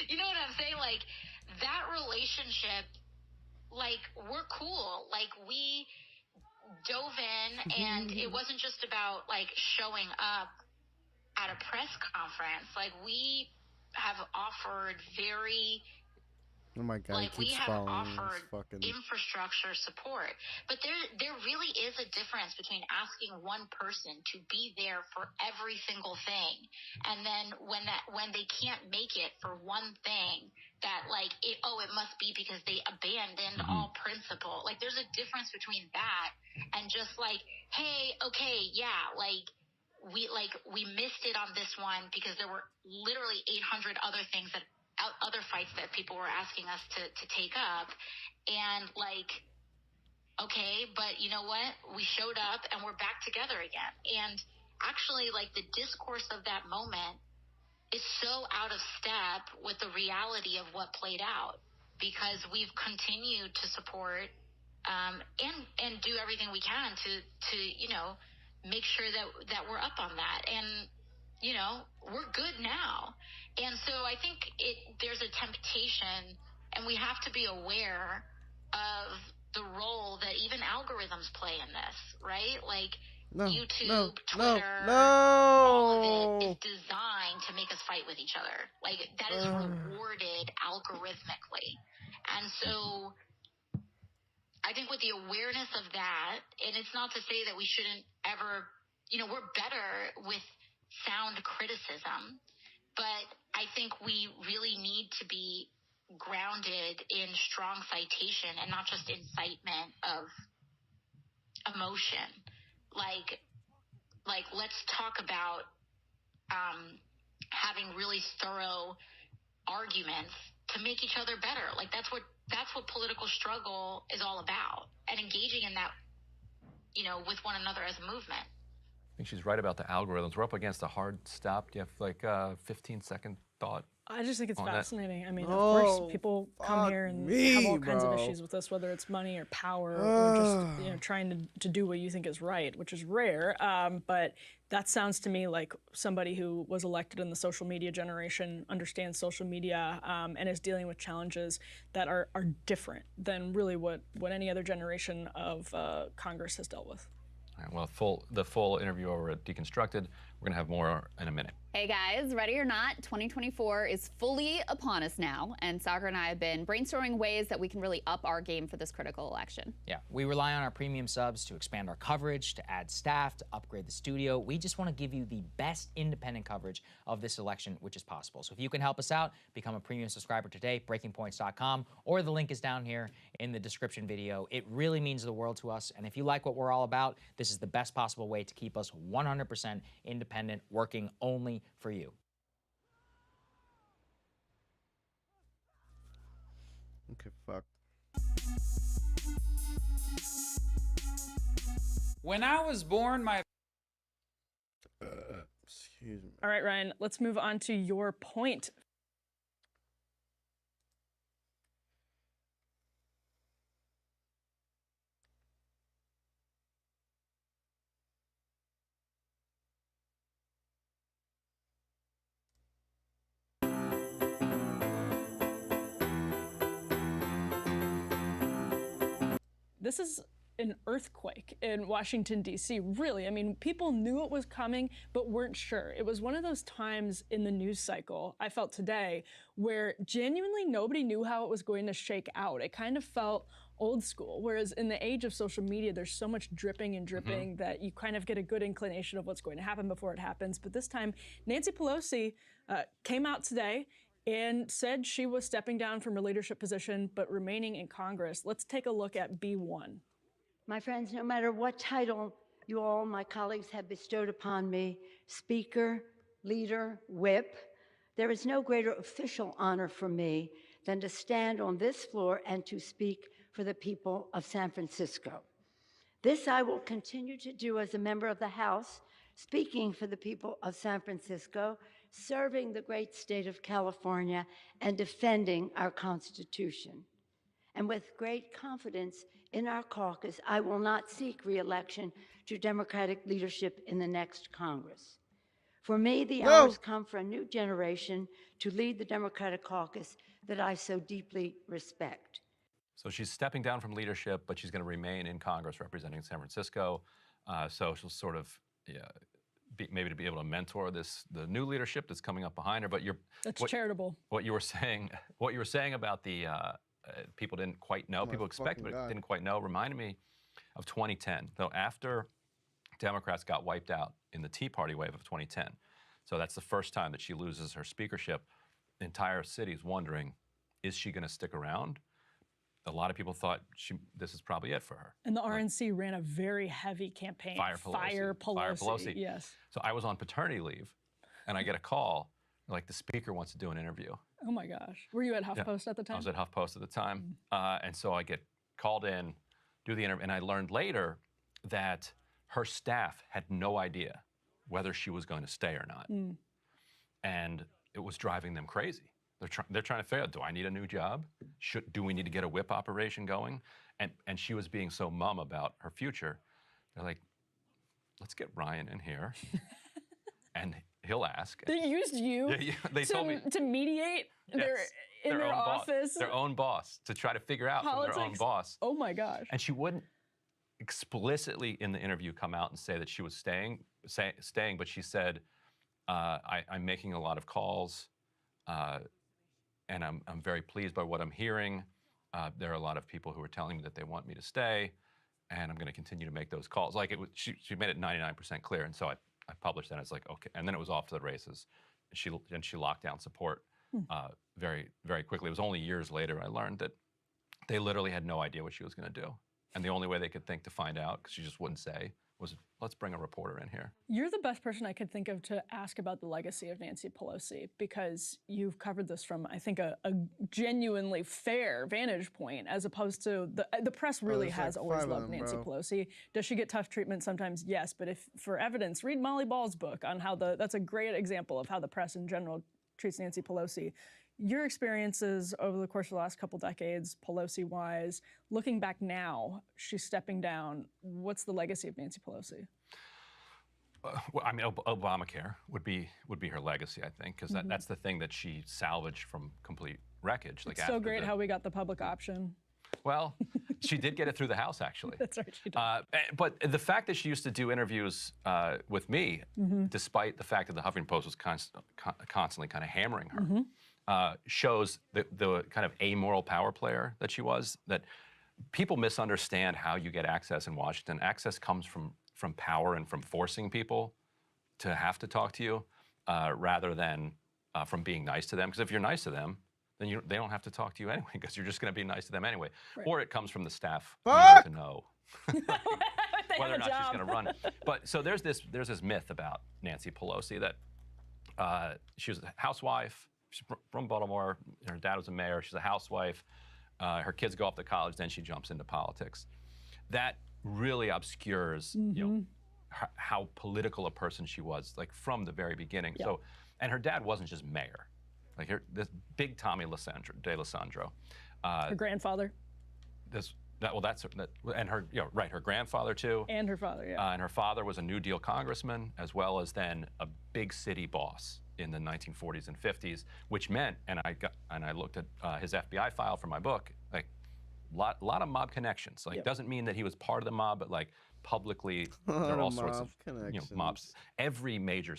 you know what I'm saying? Like that relationship, like we're cool. Like we dove in, and it wasn't just about like showing up at a press conference. Like we have offered very, Oh my god, like he we keeps have following offered this fucking. infrastructure support, but there really is a difference between asking one person to be there for every single thing, and then when they can't make it for one thing, that like it must be because they abandoned all principle. Like there's a difference between that and just like, hey, okay, yeah, like we missed it on this one because there were literally 800 other things other fights that people were asking us to take up, and like, okay, but you know what? We showed up and we're back together again. And actually, like the discourse of that moment is so out of step with the reality of what played out, because we've continued to support and do everything we can to make sure that we're up on that. And we're good now. And so I think there's a temptation, and we have to be aware of the role that even algorithms play in this, right? Like YouTube, Twitter, all of it is designed to make us fight with each other. Like that is rewarded algorithmically. And so I think with the awareness of that, and it's not to say that we shouldn't ever, we're better with sound criticism, but I think we really need to be grounded in strong citation and not just incitement of emotion. Like let's talk about having really thorough arguments to make each other better. Like that's what political struggle is all about, and engaging in that, with one another as a movement. I think she's right about the algorithms. We're up against a hard stop. Do you have like a 15-second thought? I just think it's on that? fascinating. I mean, of course, people come here and have all kinds of issues with us, whether it's money or power or just trying to do what you think is right, which is rare. But that sounds to me like somebody who was elected in the social media generation, understands social media, and is dealing with challenges that are different than really what any other generation of Congress has dealt with. All right, well, the full interview over at Deconstructed. We're going to have more in a minute. Hey guys, ready or not, 2024 is fully upon us now, and Saagar and I have been brainstorming ways that we can really up our game for this critical election. Yeah, we rely on our premium subs to expand our coverage, to add staff, to upgrade the studio. We just want to give you the best independent coverage of this election, which is possible. So if you can help us out, become a premium subscriber today, breakingpoints.com, or the link is down here in the description video. It really means the world to us, and if you like what we're all about, this is the best possible way to keep us 100% independent, working only for you. Okay, fuck. When I was born, my Excuse me. All right, Ryan, let's move on to your point. This is an earthquake in Washington, D.C. Really, I mean, people knew it was coming, but weren't sure. It was one of those times in the news cycle, I felt today, where genuinely nobody knew how it was going to shake out. It kind of felt old school, whereas in the age of social media, there's so much dripping and dripping that you kind of get a good inclination of what's going to happen before it happens. But this time, Nancy Pelosi came out today and said she was stepping down from her leadership position, but remaining in Congress. Let's take a look at B1. My friends, no matter what title you all, my colleagues, have bestowed upon me, Speaker, Leader, Whip, there is no greater official honor for me than to stand on this floor and to speak for the people of San Francisco. This I will continue to do as a member of the House, speaking for the people of San Francisco, serving the great state of California, and defending our Constitution. And with great confidence in our caucus, I will not seek re-election to Democratic leadership in the next Congress. For me, the hours come for a new generation to lead the Democratic caucus that I so deeply respect. So she's stepping down from leadership, but she's going to remain in Congress representing San Francisco. So she'll sort of maybe to be able to mentor the new leadership that's coming up behind her. But that's charitable. What you were saying about the people didn't quite know, people expected but didn't quite know, reminded me of 2010. So after Democrats got wiped out in the Tea Party wave of 2010, so that's the first time that she loses her speakership. The entire city's wondering, is she going to stick around? A lot of people thought this is probably it for her. And the RNC ran a very heavy campaign. Fire Pelosi. Yes. So I was on paternity leave, and I get a call, like the speaker wants to do an interview. Oh my gosh. Were you at HuffPost at the time? I was at HuffPost at the time. And so I get called in, do the interview, and I learned later that her staff had no idea whether she was going to stay or not. And it was driving them crazy. They're trying to figure out, do I need a new job? Do we need to get a whip operation going? And she was being so mum about her future. They're like, let's get Ryan in here, and he'll ask. They used you they told me to mediate their office. Their own boss, to try to figure out from their own boss. Oh my gosh. And she wouldn't explicitly in the interview come out and say that she was staying, but she said, I'm making a lot of calls, and I'm very pleased by what I'm hearing. There are a lot of people who are telling me that they want me to stay, and I'm going to continue to make those calls. Like she made it 99% clear, and so I published that. And it's like, okay, and then it was off to the races. And she locked down support very, very quickly. It was only years later I learned that they literally had no idea what she was going to do, and the only way they could think to find out, because she just wouldn't say, was let's bring a reporter in here. You're the best person I could think of to ask about the legacy of Nancy Pelosi, because you've covered this from, I think, a genuinely fair vantage point, as opposed to the press really has always loved Nancy Pelosi. Does she get tough treatment sometimes? Yes, but if for evidence, read Molly Ball's book on how that's a great example of how the press in general treats Nancy Pelosi. Your experiences over the course of the last couple decades, Pelosi-wise, looking back now, she's stepping down. What's the legacy of Nancy Pelosi? Well, I mean, Obamacare would be her legacy, I think, because that's the thing that she salvaged from complete wreckage. It's so great how we got the public option. Well, she did get it through the House, actually. That's right, she did. But the fact that she used to do interviews with me, despite the fact that the Huffington Post was constantly kind of hammering her, shows the kind of amoral power player that she was. That people misunderstand how you get access in Washington. Access comes from power and from forcing people to have to talk to you, rather than from being nice to them. Because if you're nice to them, then they don't have to talk to you anyway, because you're just going to be nice to them anyway. Right. Or it comes from the staff to know whether or not she's going to run. But so there's this myth about Nancy Pelosi that she was a housewife. She's from Baltimore. Her dad was a mayor. She's a housewife. Her kids go off to college. Then she jumps into politics. That really obscures, how political a person she was, like from the very beginning. Yep. So, and her dad wasn't just mayor. Like this big Tommy D'Alessandro. Her grandfather. And her, her grandfather too. And her father, yeah. And her father was a New Deal congressman, as well as then a big city boss in the 1940s and 50s, which meant, and I looked at his FBI file for my book, like lot of mob connections. Like doesn't mean that he was part of the mob, but like publicly there are all sorts of mobs. Every mayor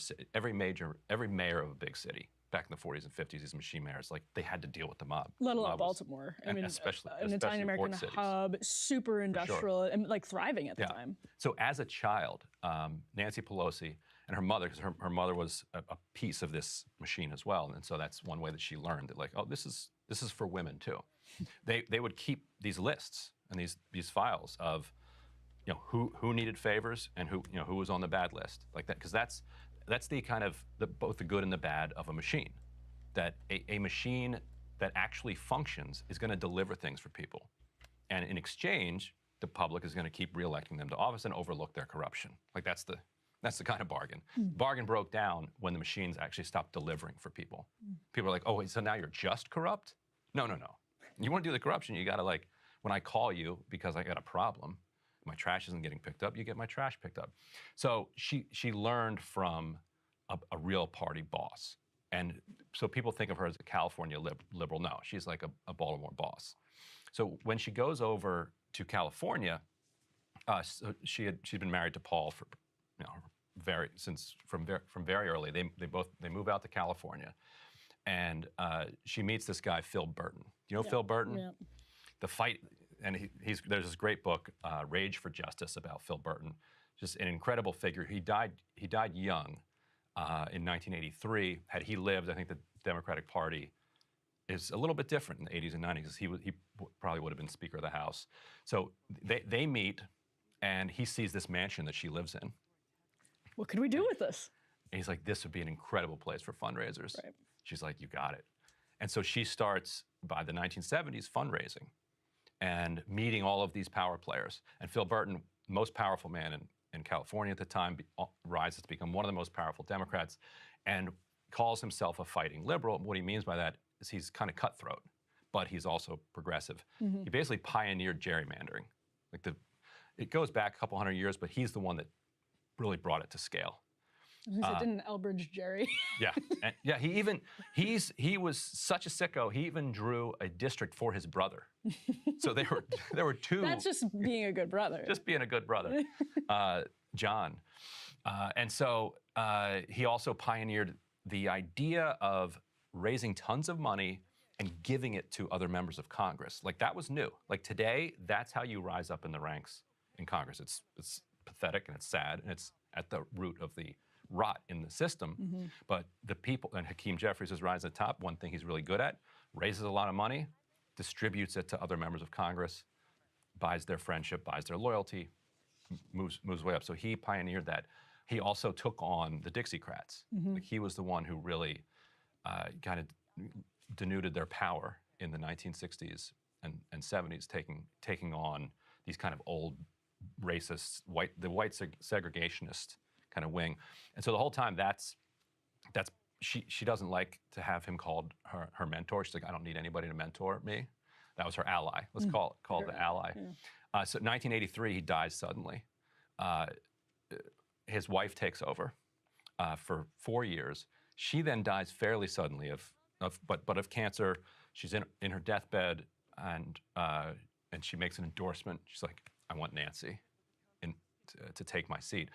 of a big city back in the 40s and 50s, these machine mayors, like they had to deal with the mob. Let alone Baltimore. I mean, especially an Italian American hub, super industrial, and like thriving at the time. So as a child, Nancy Pelosi and her mother, because her mother was a piece of this machine as well, and so that's one way that she learned that, like, oh, this is for women too. They would keep these lists and these files of, who needed favors and who was on the bad list, like that, because that's the kind of both the good and the bad of a machine. That a machine that actually functions is going to deliver things for people. And in exchange, the public is going to keep reelecting them to office and overlook their corruption. Like that's the kind of bargain. Bargain broke down when the machines actually stopped delivering for people. People are like, oh, wait, so now you're just corrupt? No, no, no. You want to do the corruption, you got to like, when I call you because I got a problem, my trash isn't getting picked up, you get my trash picked up. So she learned from a real party boss. And so people think of her as a California liberal. No, she's like a Baltimore boss. So when she goes over to California, so she'd been married to Paul for, from very early. They move out to California, and she meets this guy Phil Burton. Do you know Phil Burton? Yeah. The fight, and there's this great book, Rage for Justice, about Phil Burton. Just an incredible figure. He died young in 1983. Had he lived, I think the Democratic Party is a little bit different in the 80s and 90s, because he probably would have been Speaker of the House. So they meet, and he sees this mansion that she lives in. What could we do with this? And he's like, this would be an incredible place for fundraisers. Right. She's like, you got it. And so she starts, by the 1970s, fundraising and meeting all of these power players. And Phil Burton, most powerful man in California at the time, rises to become one of the most powerful Democrats and calls himself a fighting liberal. What he means by that is he's kind of cutthroat, but he's also progressive. Mm-hmm. He basically pioneered gerrymandering. It goes back a couple hundred years, but he's the one that really brought it to scale. Didn't Elbridge Gerry? Yeah, and yeah. He was such a sicko. He even drew a district for his brother. So there were two. That's just being a good brother. Just being a good brother, John. And so he also pioneered the idea of raising tons of money and giving it to other members of Congress. Like that was new. Like today, that's how you rise up in the ranks in Congress. It's pathetic and it's sad and it's at the root of the rot in the system. Mm-hmm. But the people, and Hakeem Jeffries is rising to the top. One thing he's really good at, raises a lot of money, distributes it to other members of Congress, buys their friendship, buys their loyalty, moves way up. So he pioneered that. He also took on the Dixiecrats. Mm-hmm. Like he was the one who really kind of denuded their power in the 1960s and 70s, taking on these kind of old racist, white segregationist kind of wing. And so the whole time she doesn't like to have him called her mentor. She's like, I don't need anybody to mentor me. That was her ally. Let's call it the ally. Yeah. So 1983, he dies suddenly. His wife takes over for 4 years. She then dies fairly suddenly of cancer. She's in her deathbed, and she makes an endorsement. She's like, I want Nancy to take my seat.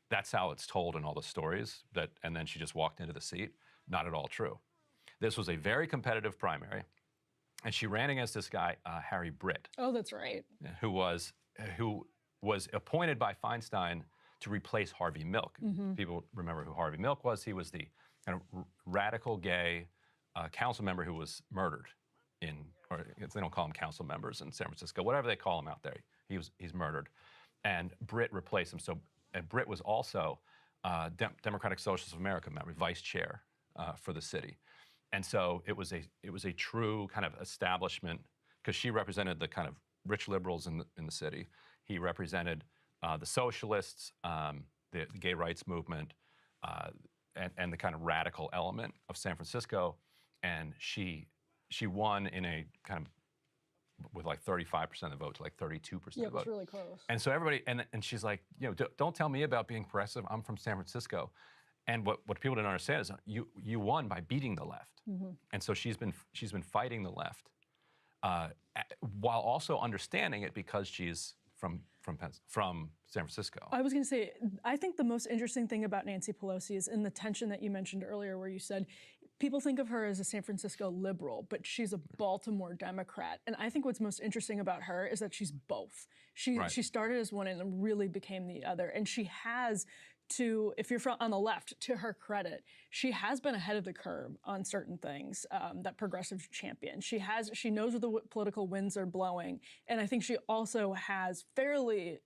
That's how it's told in all the stories, and then she just walked into the seat. Not at all true. This was a very competitive primary, and she ran against this guy, Harry Britt. Oh, that's right. Who was appointed by Feinstein to replace Harvey Milk. Mm-hmm. People remember who Harvey Milk was. He was the kind of radical gay council member who was murdered or they don't call them council members in San Francisco, whatever they call him out there. He's murdered. And Britt replaced him. And Britt was also Democratic Socialists of America member, vice chair for the city. And so it was a true kind of establishment, because she represented the kind of rich liberals in the city. He represented the socialists, the gay rights movement, and the kind of radical element of San Francisco. And she won in a kind of with like 35% of the vote to like 32% of the vote. Yeah, it was really close. And so everybody, and she's like, don't tell me about being progressive. I'm from San Francisco. And what people didn't understand is you won by beating the left. Mm-hmm. And so she's been fighting the left while also understanding it because she's from San Francisco. I was going to say, I think the most interesting thing about Nancy Pelosi is in the tension that you mentioned earlier, where you said people think of her as a San Francisco liberal, but she's a Baltimore Democrat. And I think what's most interesting about her is that she's both. She started as one and really became the other. And she has if you're on the left, to her credit, she has been ahead of the curve on certain things that progressives champion. She knows where the political winds are blowing. And I think she also has fairly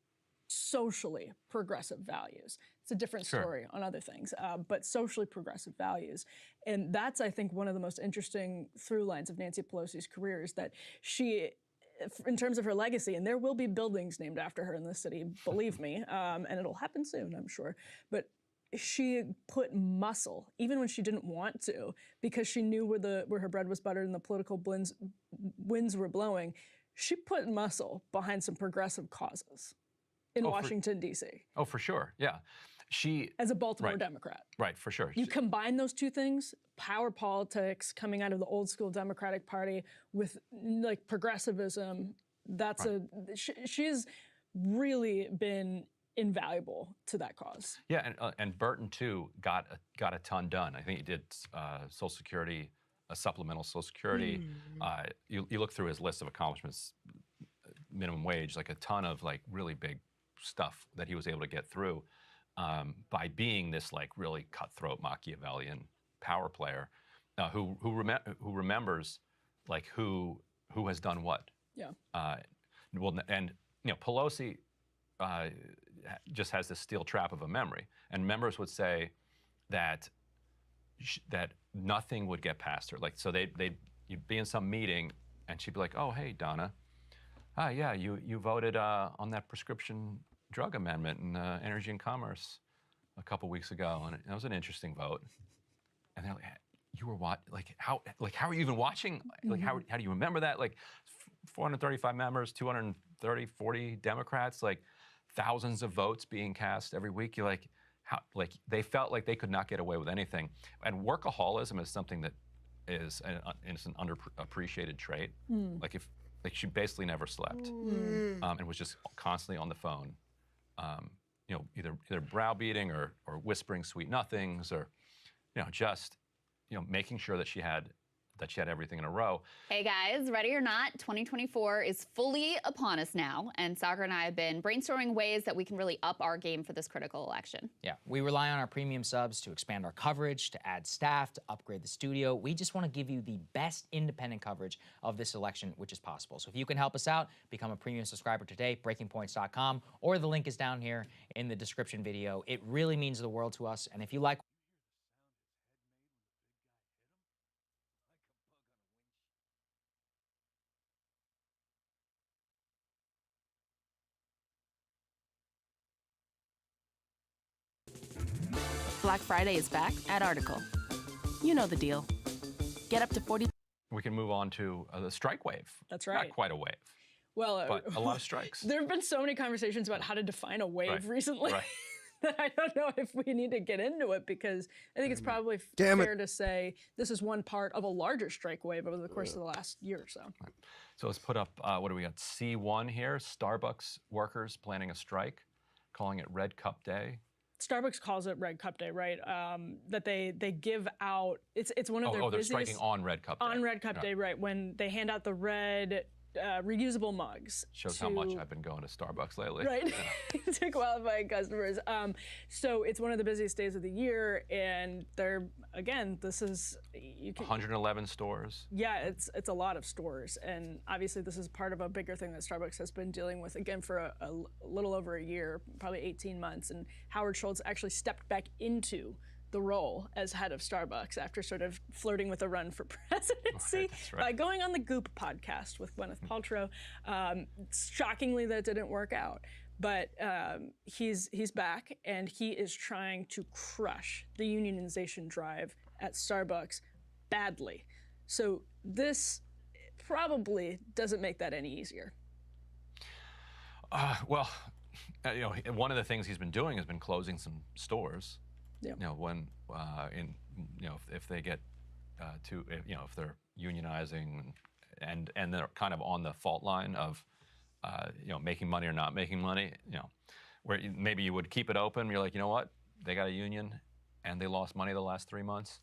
socially progressive values. It's a different story on other things, but socially progressive values. And that's, I think, one of the most interesting through lines of Nancy Pelosi's career is that she in terms of her legacy, and there will be buildings named after her in this city, believe me, and it'll happen soon, I'm sure. But she put muscle, even when she didn't want to, because she knew where her bread was buttered and the political winds were blowing. She put muscle behind some progressive causes in Washington, D.C. Oh, for sure, yeah. As a Baltimore Democrat. Right, for sure. You combine those two things, power politics coming out of the old school Democratic Party with like progressivism, she's really been invaluable to that cause. Yeah, and Burton too got a ton done. I think he did Social Security, supplemental Social Security. You look through his list of accomplishments, minimum wage, like a ton of like really big stuff that he was able to get through. By being this like really cutthroat Machiavellian power player, who remembers like who has done what. Yeah. Well, and Pelosi just has this steel trap of a memory, and members would say that that nothing would get past her. Like so, you'd be in some meeting, and she'd be like, "Oh, hey, Donna, yeah, you voted on that prescription drug amendment in Energy and Commerce a couple weeks ago, and it was an interesting vote." And they're like, "You were how are you even watching? Like how do you remember that? Like 435 members, 40 Democrats, like thousands of votes being cast every week. You're like, how? Like they felt like they could not get away with anything. And workaholism is something that is an underappreciated trait. Like she basically never slept, and was just constantly on the phone. Either browbeating or whispering sweet nothings, or just making sure that she had everything in a row. Hey guys, ready or not, 2024 is fully upon us now, and Saagar and I have been brainstorming ways that we can really up our game for this critical election. Yeah, we rely on our premium subs to expand our coverage, to add staff, to upgrade the studio. We just want to give you the best independent coverage of this election, which is possible. So if you can help us out, become a premium subscriber today, breakingpoints.com, or the link is down here in the description video. It really means the world to us, and if you like Black Friday is back at Article. You know the deal. Get up to 40. We can move on to the strike wave. That's right. Not quite a wave, well, but a lot of strikes. There have been so many conversations about how to define a wave recently that I don't know if we need to get into it, because I think it's probably fair to say this is one part of a larger strike wave over the course of the last year or so. So let's put up, what do we got? C1 here, Starbucks workers planning a strike, calling it Red Cup Day. Starbucks calls it Red Cup Day, right? That they give out. It's one of their busiest. They're striking on Red Cup Day. On Red Cup Day, right? When they hand out the red reusable mugs. Shows how much I've been going to Starbucks lately. Right, to qualifying customers. So it's one of the busiest days of the year, and this is 111 stores. Yeah, it's a lot of stores, and obviously this is part of a bigger thing that Starbucks has been dealing with again for a little over a year, probably 18 months, and Howard Schultz actually stepped back into the role as head of Starbucks after sort of flirting with a run for presidency by going on the Goop podcast with Gwyneth Paltrow. Shockingly, that didn't work out. But he's back, and he is trying to crush the unionization drive at Starbucks badly. So this probably doesn't make that any easier. One of the things he's been doing has been closing some stores. Yeah. When if they get if they're unionizing and they're kind of on the fault line of making money or not making money, where maybe you would keep it open. You're like, you know what, they got a union and they lost money the last 3 months.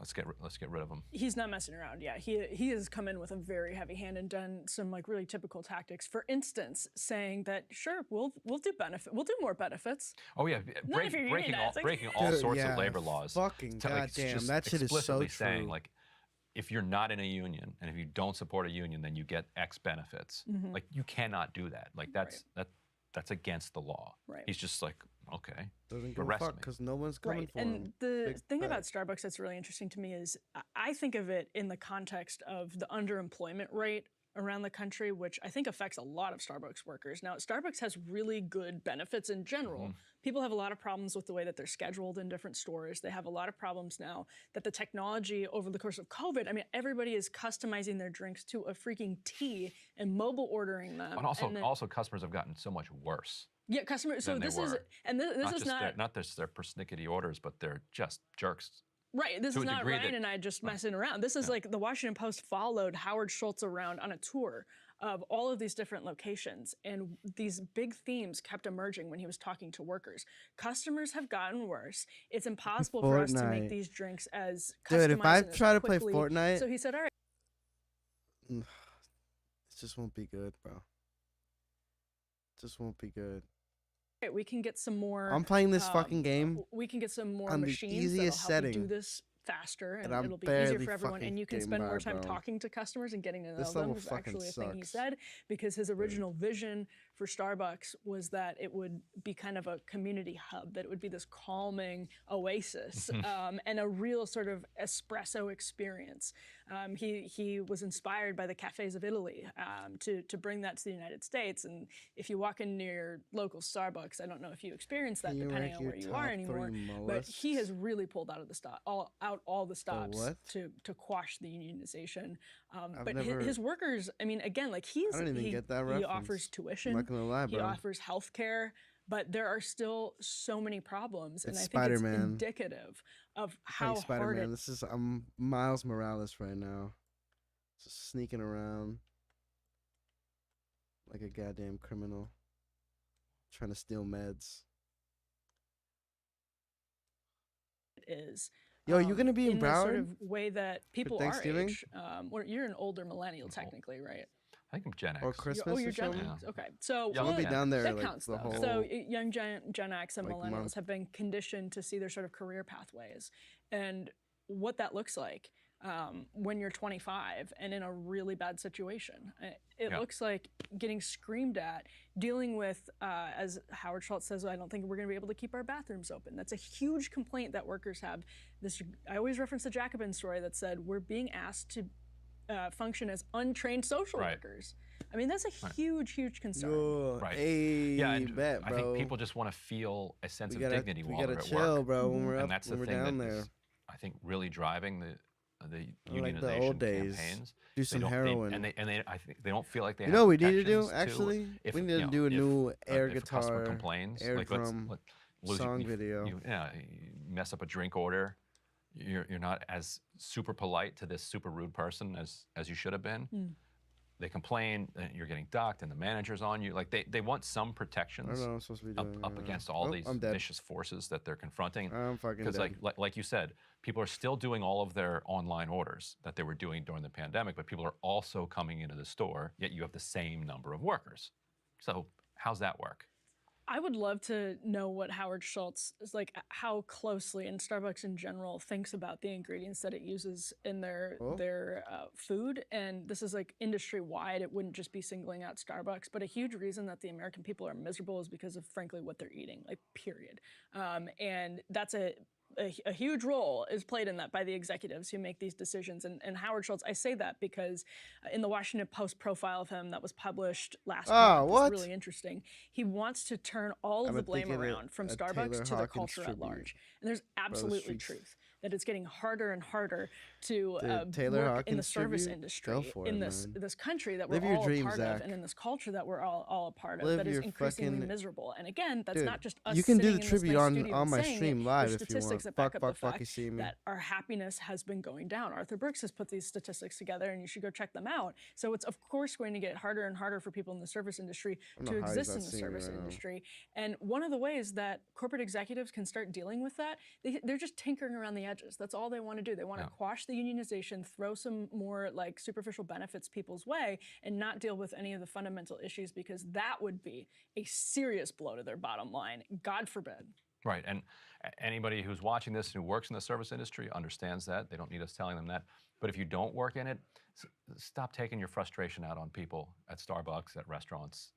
Let's get rid of him. He's not messing around. Yeah, he has come in with a very heavy hand and done some like really typical tactics. For instance, saying that sure, we'll do more benefits. Oh yeah, breaking all sorts of labor laws. Fucking goddamn, that shit is so true. Saying like, if you're not in a union and if you don't support a union, then you get X benefits. Mm-hmm. Like you cannot do that. Like that's against the law. Right. He's just like, okay, doesn't give a fuck because no one's coming for him. And the thing about Starbucks that's really interesting to me is I think of it in the context of the underemployment rate around the country, which I think affects a lot of Starbucks workers. Now, Starbucks has really good benefits in general. People have a lot of problems with the way that they're scheduled in different stores. They have a lot of problems now that the technology over the course of COVID, I mean, everybody is customizing their drinks to a freaking T and mobile ordering them. And also, and then, also customers have gotten so much worse. yeah, customers. So than this they is, were. and this is not just their persnickety orders, but they're just jerks. Right, this to is a not degree Ryan that- and I just messing around. This is like the Washington Post followed Howard Schultz around on a tour of all of these different locations, and these big themes kept emerging when he was talking to workers. Customers have gotten worse. It's impossible for us to make Fortnite. these drinks as Dude, if I customized and as try to play quickly. Fortnite- So he said, all right. It just won't be good, bro. Just won't be good. We can get some more. I'm playing this fucking game We can get some more on the machines easiest that'll help you setting. do this faster, and I'm it'll be easier barely for everyone. fucking And you can getting spend more by, time bro. talking to customers and getting to know This them. level Was fucking actually a thing he sucks. said, because his original vision for Starbucks was that it would be kind of a community hub, that it would be this calming oasis, and a real sort of espresso experience. He was inspired by the cafes of Italy to bring that to the United States. And if you walk in near local Starbucks, I don't know if you experience that Can you depending rank on your where you top are 3 anymore. But he has really pulled out of the all the stops what? to quash the unionization. I've But never- his workers, I mean, again, like I don't even get that he reference. offers tuition, I'm not gonna lie, he bro. offers health care, but there are still so many problems, and It's I think Spider-Man. it's indicative of how Hey, hard Spider-Man. it. This is I'm Miles Morales right now, just sneaking around like a goddamn criminal, trying to steal meds. Is. Yo, you gonna be in the sort Broward of way that people our Thanksgiving? age, you're an older millennial technically, right? I think I'm Gen X. Or Christmas Oh, you're or Gen something? X. Okay, so Yeah, I'll be down there, That like, counts the though. whole, So young Gen X and like, millennials month. have been conditioned to see their sort of career pathways, and what that looks like when you're 25 and in a really bad situation. It Yeah. looks like getting screamed at, dealing with, as Howard Schultz says, I don't think we're going to be able to keep our bathrooms open. That's a huge complaint that workers have. I always reference the Jacobin story that said we're being asked to function as untrained social workers. I mean, that's a huge, huge concern. Right. Hey, Yeah, and bet, I bro. think people just want to feel a sense We of gotta- dignity we while they're gotta at chill, work. bro, when we're and up- that's the when we're thing down that is, there. I think, really driving the unionization Like the old days. campaigns. Do They some don't- heroin. I think they don't feel like they You have know what we need to protections do, actually? if, We need you to know, do a if, new air if a customer guitar, complains, air like drum song video. You mess up a drink order. You're not as super polite to this super rude person as you should have been. Mm. They complain, and you're getting docked, and the manager's on you. Like they want some protections I don't know what I'm supposed to be doing. up against all Oh, these I'm dead. vicious forces that they're confronting. I'm fucking Because dead. like you said, people are still doing all of their online orders that they were doing during the pandemic, but people are also coming into the store, yet you have the same number of workers. So how's that work? I would love to know what Howard Schultz is like, how closely, and Starbucks in general, thinks about the ingredients that it uses in their food. And this is like industry wide. It wouldn't just be singling out Starbucks, but a huge reason that the American people are miserable is because of, frankly, what they're eating. Like, period. And that's a huge role is played in that by the executives who make these decisions. And Howard Schultz, I say that because in the Washington Post profile of him that was published last month, what? it's really interesting. He wants to turn all of I'm the blame thinking around from a Starbucks Taylor to the Hawkins culture at tribute. large. And there's absolutely streets. truth that it's getting harder and harder to Dude, Taylor work in the Hawkins service tribute? industry Go for in it, this man. this country that Live we're your all dream, a part Zach. of, and in this culture that we're all a part of, Live that is your increasingly fucking- miserable. And again, that's Dude, not just us you can do sitting the in this tribute nice on studio my saying stream it. live There's if you statistics want. that back up the Fuck, fact you see me. that our happiness has been going down. Arthur Brooks has put these statistics together, and you should go check them out. So it's of course going to get harder and harder for people in the service industry I to don't know how he's exist not in the seeing me service right now. industry. And one of the ways that corporate executives can start dealing with that, they're just tinkering around the edges. That's all they want to do. They want to quash the unionization, throw some more like superficial benefits people's way, and not deal with any of the fundamental issues, because that would be a serious blow to their bottom line. God forbid. Right, and anybody who's watching this who works in the service industry understands that. They don't need us telling them that. But if you don't work in it, stop taking your frustration out on people at Starbucks, at restaurants,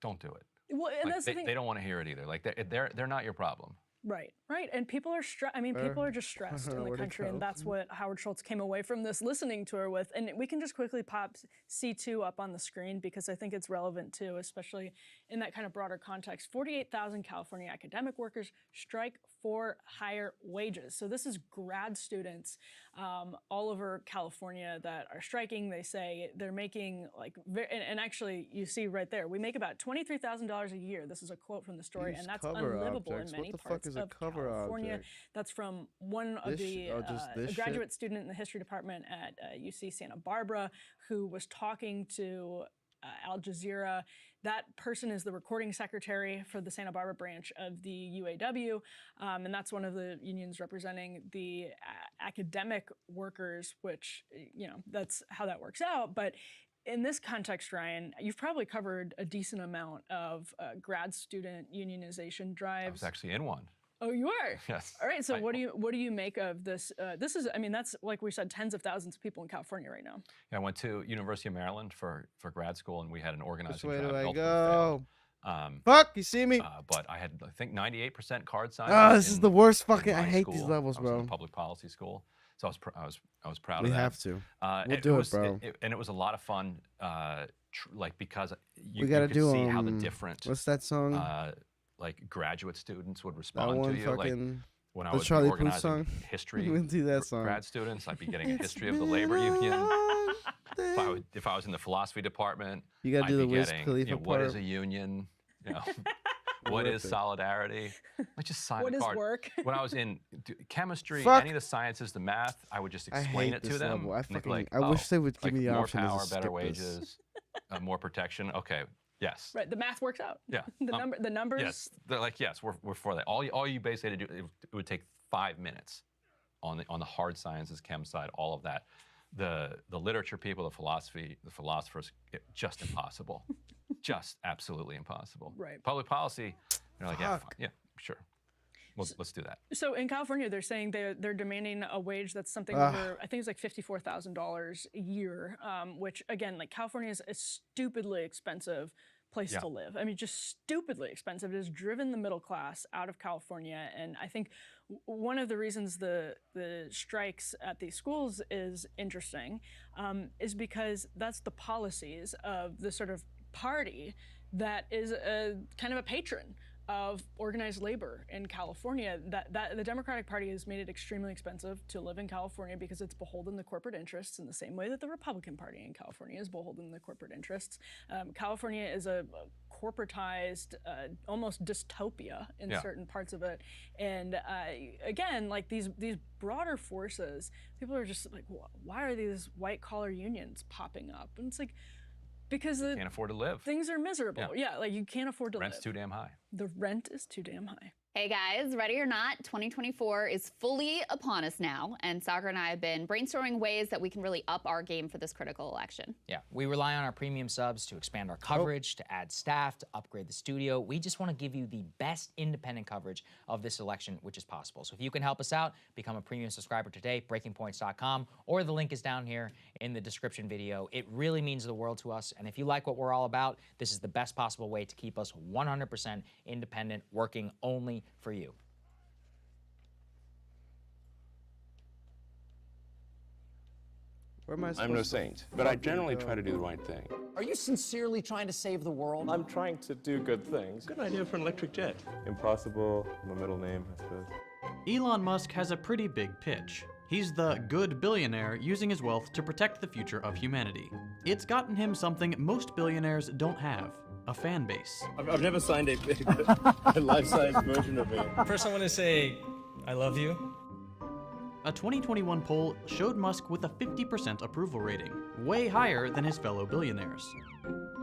don't do it. Well, and Like, that's the they, thing. they don't want to hear it either. Like they're not your problem. Right, right. And people are people are just stressed in the Where'd it country, and go? that's what Howard Schultz came away from this listening tour with. And we can just quickly pop C2 up on the screen because I think it's relevant too, especially in that kind of broader context. 48,000 California academic workers strike for higher wages. So this is grad students all over California that are striking. They say they're making and actually you see right there, we make about $23,000 a year. This is a quote from the story, and that's unlivable in many parts of California. That's from one of a graduate student in the history department at UC Santa Barbara who was talking to Al Jazeera. That person is the recording secretary for the Santa Barbara branch of the UAW, and that's one of the unions representing the academic workers, which, that's how that works out. But in this context, Ryan, you've probably covered a decent amount of grad student unionization drives. I was actually in one. Oh, you are? Yes. All right. So what do you make of this? This is, that's like we said, tens of thousands of people in California right now. Yeah, I went to University of Maryland for grad school, and we had an organizing Which way drive. do I Ultimately go? failed. Fuck, you see me? But I had, I think, 98% card sign. Oh, this is the worst fucking. I hate these levels, I was in bro. a public policy school, so I was proud We of that. have to. We'll do it, bro. And it was a lot of fun, because you, We gotta could do see how the different. What's that song? Like graduate students would respond to you. Like when I the was Charlie Puth organizing song. history We'll do that song. grad students, I'd be getting a history of the labor union. If I was in the philosophy department, You gotta I'd do be the Wiz getting, Khalifa what is part. a union? What is solidarity? I just signed What a is card. work? When I was in chemistry, Fuck. any of the sciences, the math, I would just I explain hate it to this them. level. I and they'd be fucking- like, I wish they would give like me the more option to power, just better skip this. wages, more protection. Okay, yes. Right. The math works out. Yeah. The numbers. Yes, they're like, yes, we're for that. All you basically had to do, it would take 5 minutes on the hard sciences, chem side, all of that. The literature people, the philosophers, just impossible. Just absolutely impossible. Right. Public policy, they're like, yeah, Fuck. fine, yeah, sure. Well, let's do that. So in California, they're saying they're demanding a wage that's something Ugh. over, I think it's like $54,000 a year, which again, like California is a stupidly expensive place to live. I mean, just stupidly expensive. It has driven the middle class out of California, and I think one of the reasons the strikes at these schools is interesting is because that's the policies of the sort of party that is a kind of a patron of organized labor in California. That the Democratic Party has made it extremely expensive to live in California because it's beholden to corporate interests in the same way that the Republican Party in California is beholden to corporate interests. California is a corporatized, almost dystopia in certain parts of it. And again, like these broader forces, people are just like, why are these white collar unions popping up? And it's like, because Can't afford to live. things are miserable. Yeah, like you can't afford to Rent's live. too damn high. The rent is too damn high. Hey guys, ready or not, 2024 is fully upon us now, and Soccer and I have been brainstorming ways that we can really up our game for this critical election. Yeah, we rely on our premium subs to expand our coverage, to add staff, to upgrade the studio. We just want to give you the best independent coverage of this election, which is possible. So if you can help us out, become a premium subscriber today, breakingpoints.com, or the link is down here in the description video. It really means the world to us, and if you like what we're all about, this is the best possible way to keep us 100% independent, working only for you. Where am I I'm no saint, but I generally try to do the right thing. Are you sincerely trying to save the world? I'm trying to do good things. Good idea for an electric jet. Impossible, my middle name, I suppose. Elon Musk has a pretty big pitch. He's the good billionaire using his wealth to protect the future of humanity. It's gotten him something most billionaires don't have, a fan base. I've never signed a life-size version of me. First I want to say, I love you. A 2021 poll showed Musk with a 50% approval rating, way higher than his fellow billionaires.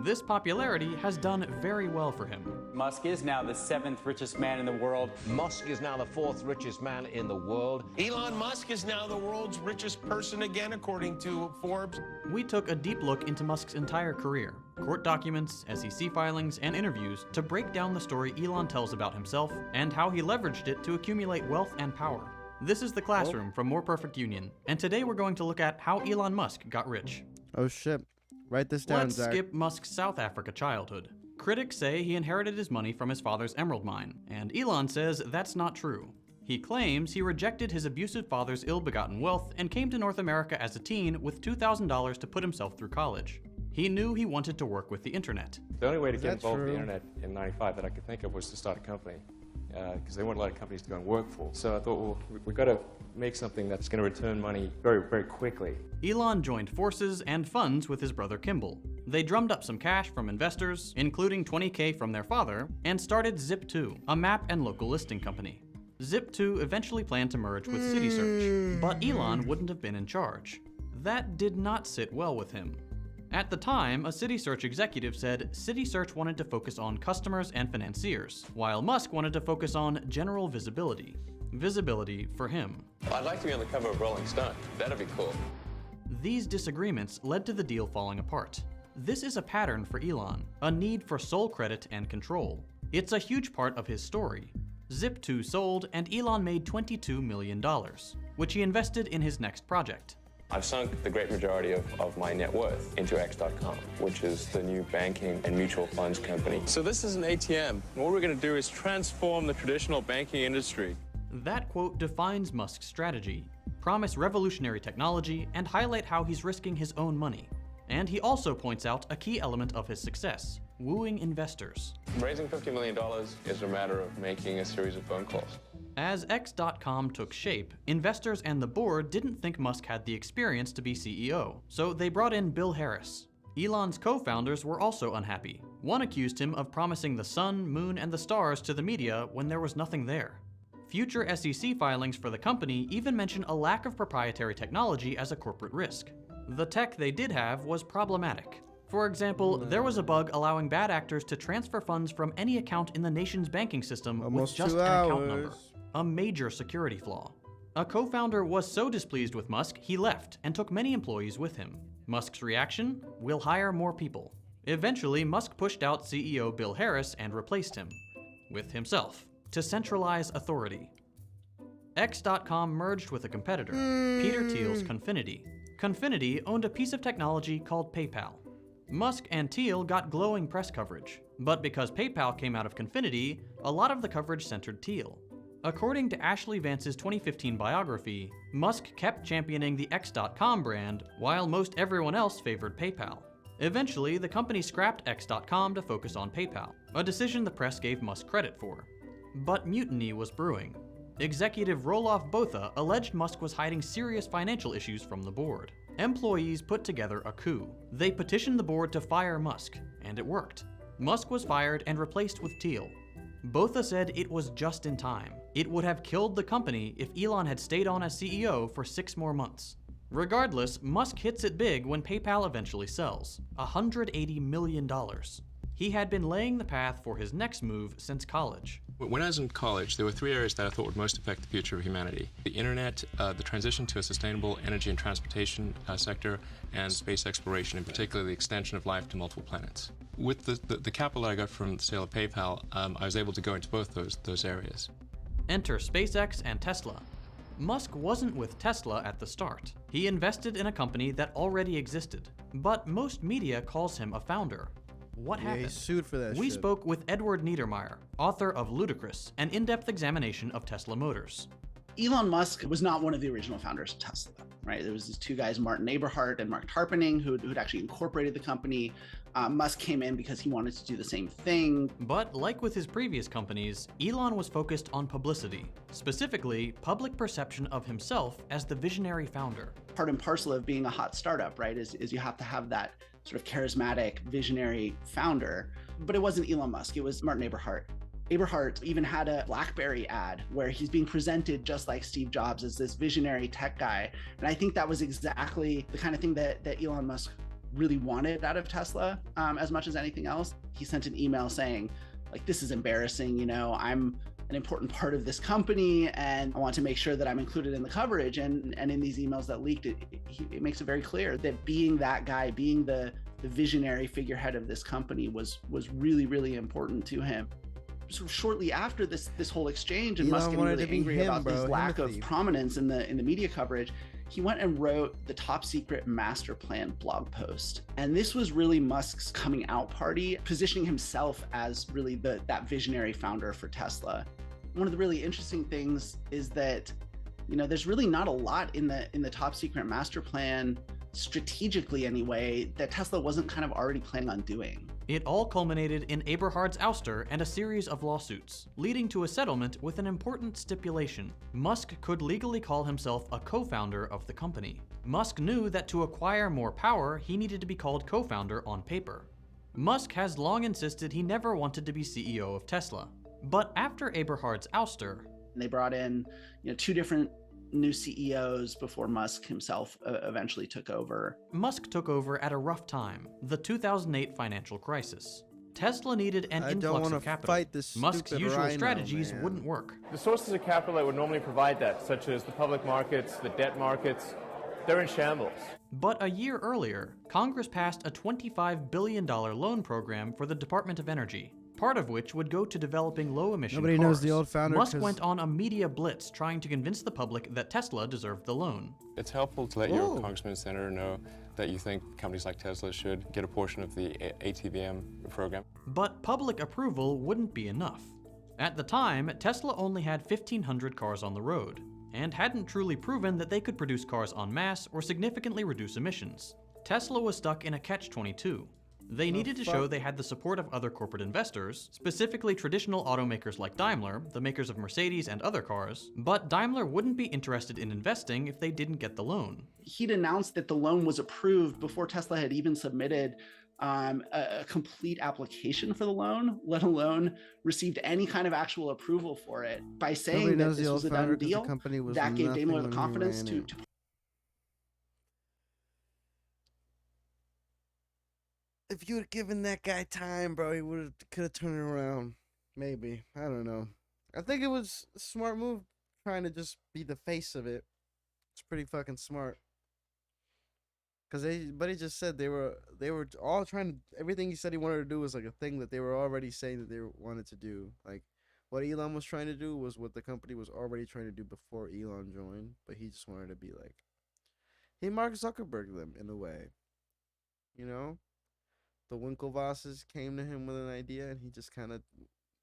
This popularity has done very well for him. Musk is now the 7th richest man in the world. Musk is now the 4th richest man in the world. Elon Musk is now the world's richest person again, according to Forbes. We took a deep look into Musk's entire career, court documents, SEC filings, and interviews to break down the story Elon tells about himself and how he leveraged it to accumulate wealth and power. This is The Classroom from More Perfect Union, and today we're going to look at how Elon Musk got rich. Oh shit. Write this down, Let's Zach. skip Musk's South Africa childhood. Critics say he inherited his money from his father's emerald mine, and Elon says that's not true. He claims he rejected his abusive father's ill-begotten wealth and came to North America as a teen with $2,000 to put himself through college. He knew he wanted to work with the internet. The only way to get involved with the internet in '95 that I could think of was to start a company, because they weren't a lot of companies to go and work for. So I thought, well, we've got to make something that's going to return money very, very quickly. Elon joined forces and funds with his brother Kimball. They drummed up some cash from investors, including $20K from their father, and started Zip2, a map and local listing company. Zip2 eventually planned to merge with CitySearch, but Elon wouldn't have been in charge. That did not sit well with him. At the time, a CitySearch executive said CitySearch wanted to focus on customers and financiers, while Musk wanted to focus on general visibility. Visibility for him. I'd like to be on the cover of Rolling Stone. That'd be cool. These disagreements led to the deal falling apart. This is a pattern for Elon, a need for sole credit and control. It's a huge part of his story. Zip2 sold, and Elon made $22 million, which he invested in his next project. I've sunk the great majority of my net worth into X.com, which is the new banking and mutual funds company. So this is an ATM. What we're going to do is transform the traditional banking industry. That quote defines Musk's strategy: promise revolutionary technology and highlight how he's risking his own money. And he also points out a key element of his success: wooing investors. Raising $50 million is a matter of making a series of phone calls. As X.com took shape, investors and the board didn't think Musk had the experience to be CEO, so they brought in Bill Harris. Elon's co-founders were also unhappy. One accused him of promising the sun, moon, and the stars to the media when there was nothing there. Future SEC filings for the company even mention a lack of proprietary technology as a corporate risk. The tech they did have was problematic. For example, there was a bug allowing bad actors to transfer funds from any account in the nation's banking system with just an account number. A major security flaw. A co-founder was so displeased with Musk, he left and took many employees with him. Musk's reaction? We'll hire more people. Eventually, Musk pushed out CEO Bill Harris and replaced him with himself to centralize authority. X.com merged with a competitor, Peter Thiel's Confinity. Confinity owned a piece of technology called PayPal. Musk and Thiel got glowing press coverage, but because PayPal came out of Confinity, a lot of the coverage centered Thiel. According to Ashley Vance's 2015 biography, Musk kept championing the X.com brand while most everyone else favored PayPal. Eventually, the company scrapped X.com to focus on PayPal, a decision the press gave Musk credit for. But mutiny was brewing. Executive Roelof Botha alleged Musk was hiding serious financial issues from the board. Employees put together a coup. They petitioned the board to fire Musk, and it worked. Musk was fired and replaced with Thiel. Botha said it was just in time. It would have killed the company if Elon had stayed on as CEO for 6 more months. Regardless, Musk hits it big when PayPal eventually sells, $180 million. He had been laying the path for his next move since college. When I was in college, there were 3 areas that I thought would most affect the future of humanity: the internet, the transition to a sustainable energy and transportation sector, and space exploration, in particular the extension of life to multiple planets. With the capital that I got from the sale of PayPal, I was able to go into both those areas. Enter SpaceX and Tesla. Musk wasn't with Tesla at the start. He invested in a company that already existed, but most media calls him a founder. What happened? He's sued for that We shit. spoke with Edward Niedermeyer, author of Ludicrous, an in-depth examination of Tesla Motors. Elon Musk was not one of the original founders of Tesla, right? There was these 2 guys, Martin Eberhard and Mark Tarpenning, who'd actually incorporated the company. Musk came in because he wanted to do the same thing. But like with his previous companies, Elon was focused on publicity, specifically public perception of himself as the visionary founder. Part and parcel of being a hot startup, right, is you have to have that sort of charismatic, visionary founder. But it wasn't Elon Musk, it was Martin Eberhard. Eberhard even had a BlackBerry ad where he's being presented just like Steve Jobs as this visionary tech guy. And I think that was exactly the kind of thing that Elon Musk really wanted out of Tesla, as much as anything else. He sent an email saying, like, this is embarrassing, you know, I'm an important part of this company and I want to make sure that I'm included in the coverage. And in these emails that leaked, it makes it very clear that being that guy, being the visionary figurehead of this company was really, really important to him. Sort of shortly after this whole exchange and Musk getting really angry about his lack of prominence in the media coverage, he went and wrote the Top Secret Master Plan blog post. And this was really Musk's coming out party, positioning himself as really that visionary founder for Tesla. One of the really interesting things is that, there's really not a lot in the Top Secret Master Plan, strategically anyway, that Tesla wasn't kind of already planning on doing. It all culminated in Eberhard's ouster and a series of lawsuits, leading to a settlement with an important stipulation. Musk could legally call himself a co-founder of the company. Musk knew that to acquire more power, he needed to be called co-founder on paper. Musk has long insisted he never wanted to be CEO of Tesla. But after Eberhard's ouster, they brought in, 2 different new CEOs before Musk himself eventually took over. Musk took over at a rough time, the 2008 financial crisis. Tesla needed an influx of capital. Musk's usual strategies wouldn't work. The sources of capital that would normally provide that, such as the public markets, the debt markets, they're in shambles. But a year earlier, Congress passed a $25 billion loan program for the Department of Energy, part of which would go to developing low-emission cars. Nobody knows the old founder. Musk went on a media blitz trying to convince the public that Tesla deserved the loan. It's helpful to let your congressman and senator know that you think companies like Tesla should get a portion of the ATVM program. But public approval wouldn't be enough. At the time, Tesla only had 1,500 cars on the road, and hadn't truly proven that they could produce cars en masse or significantly reduce emissions. Tesla was stuck in a catch-22. They needed to show they had the support of other corporate investors, specifically traditional automakers like Daimler, the makers of Mercedes and other cars, but Daimler wouldn't be interested in investing if they didn't get the loan. He'd announced that the loan was approved before Tesla had even submitted a complete application for the loan, let alone received any kind of actual approval for it. By saying that this was a done deal, that gave Daimler the confidence to If you had given that guy time, bro, he could have turned it around. Maybe. I don't know. I think it was a smart move trying to just be the face of it. It's pretty fucking smart. But he just said they were all trying to, everything he said he wanted to do was like a thing that they were already saying that they wanted to do. Like what Elon was trying to do was what the company was already trying to do before Elon joined, but he just wanted to be like, he Mark Zuckerberg them in a way, The Winklevosses came to him with an idea, and he just kind of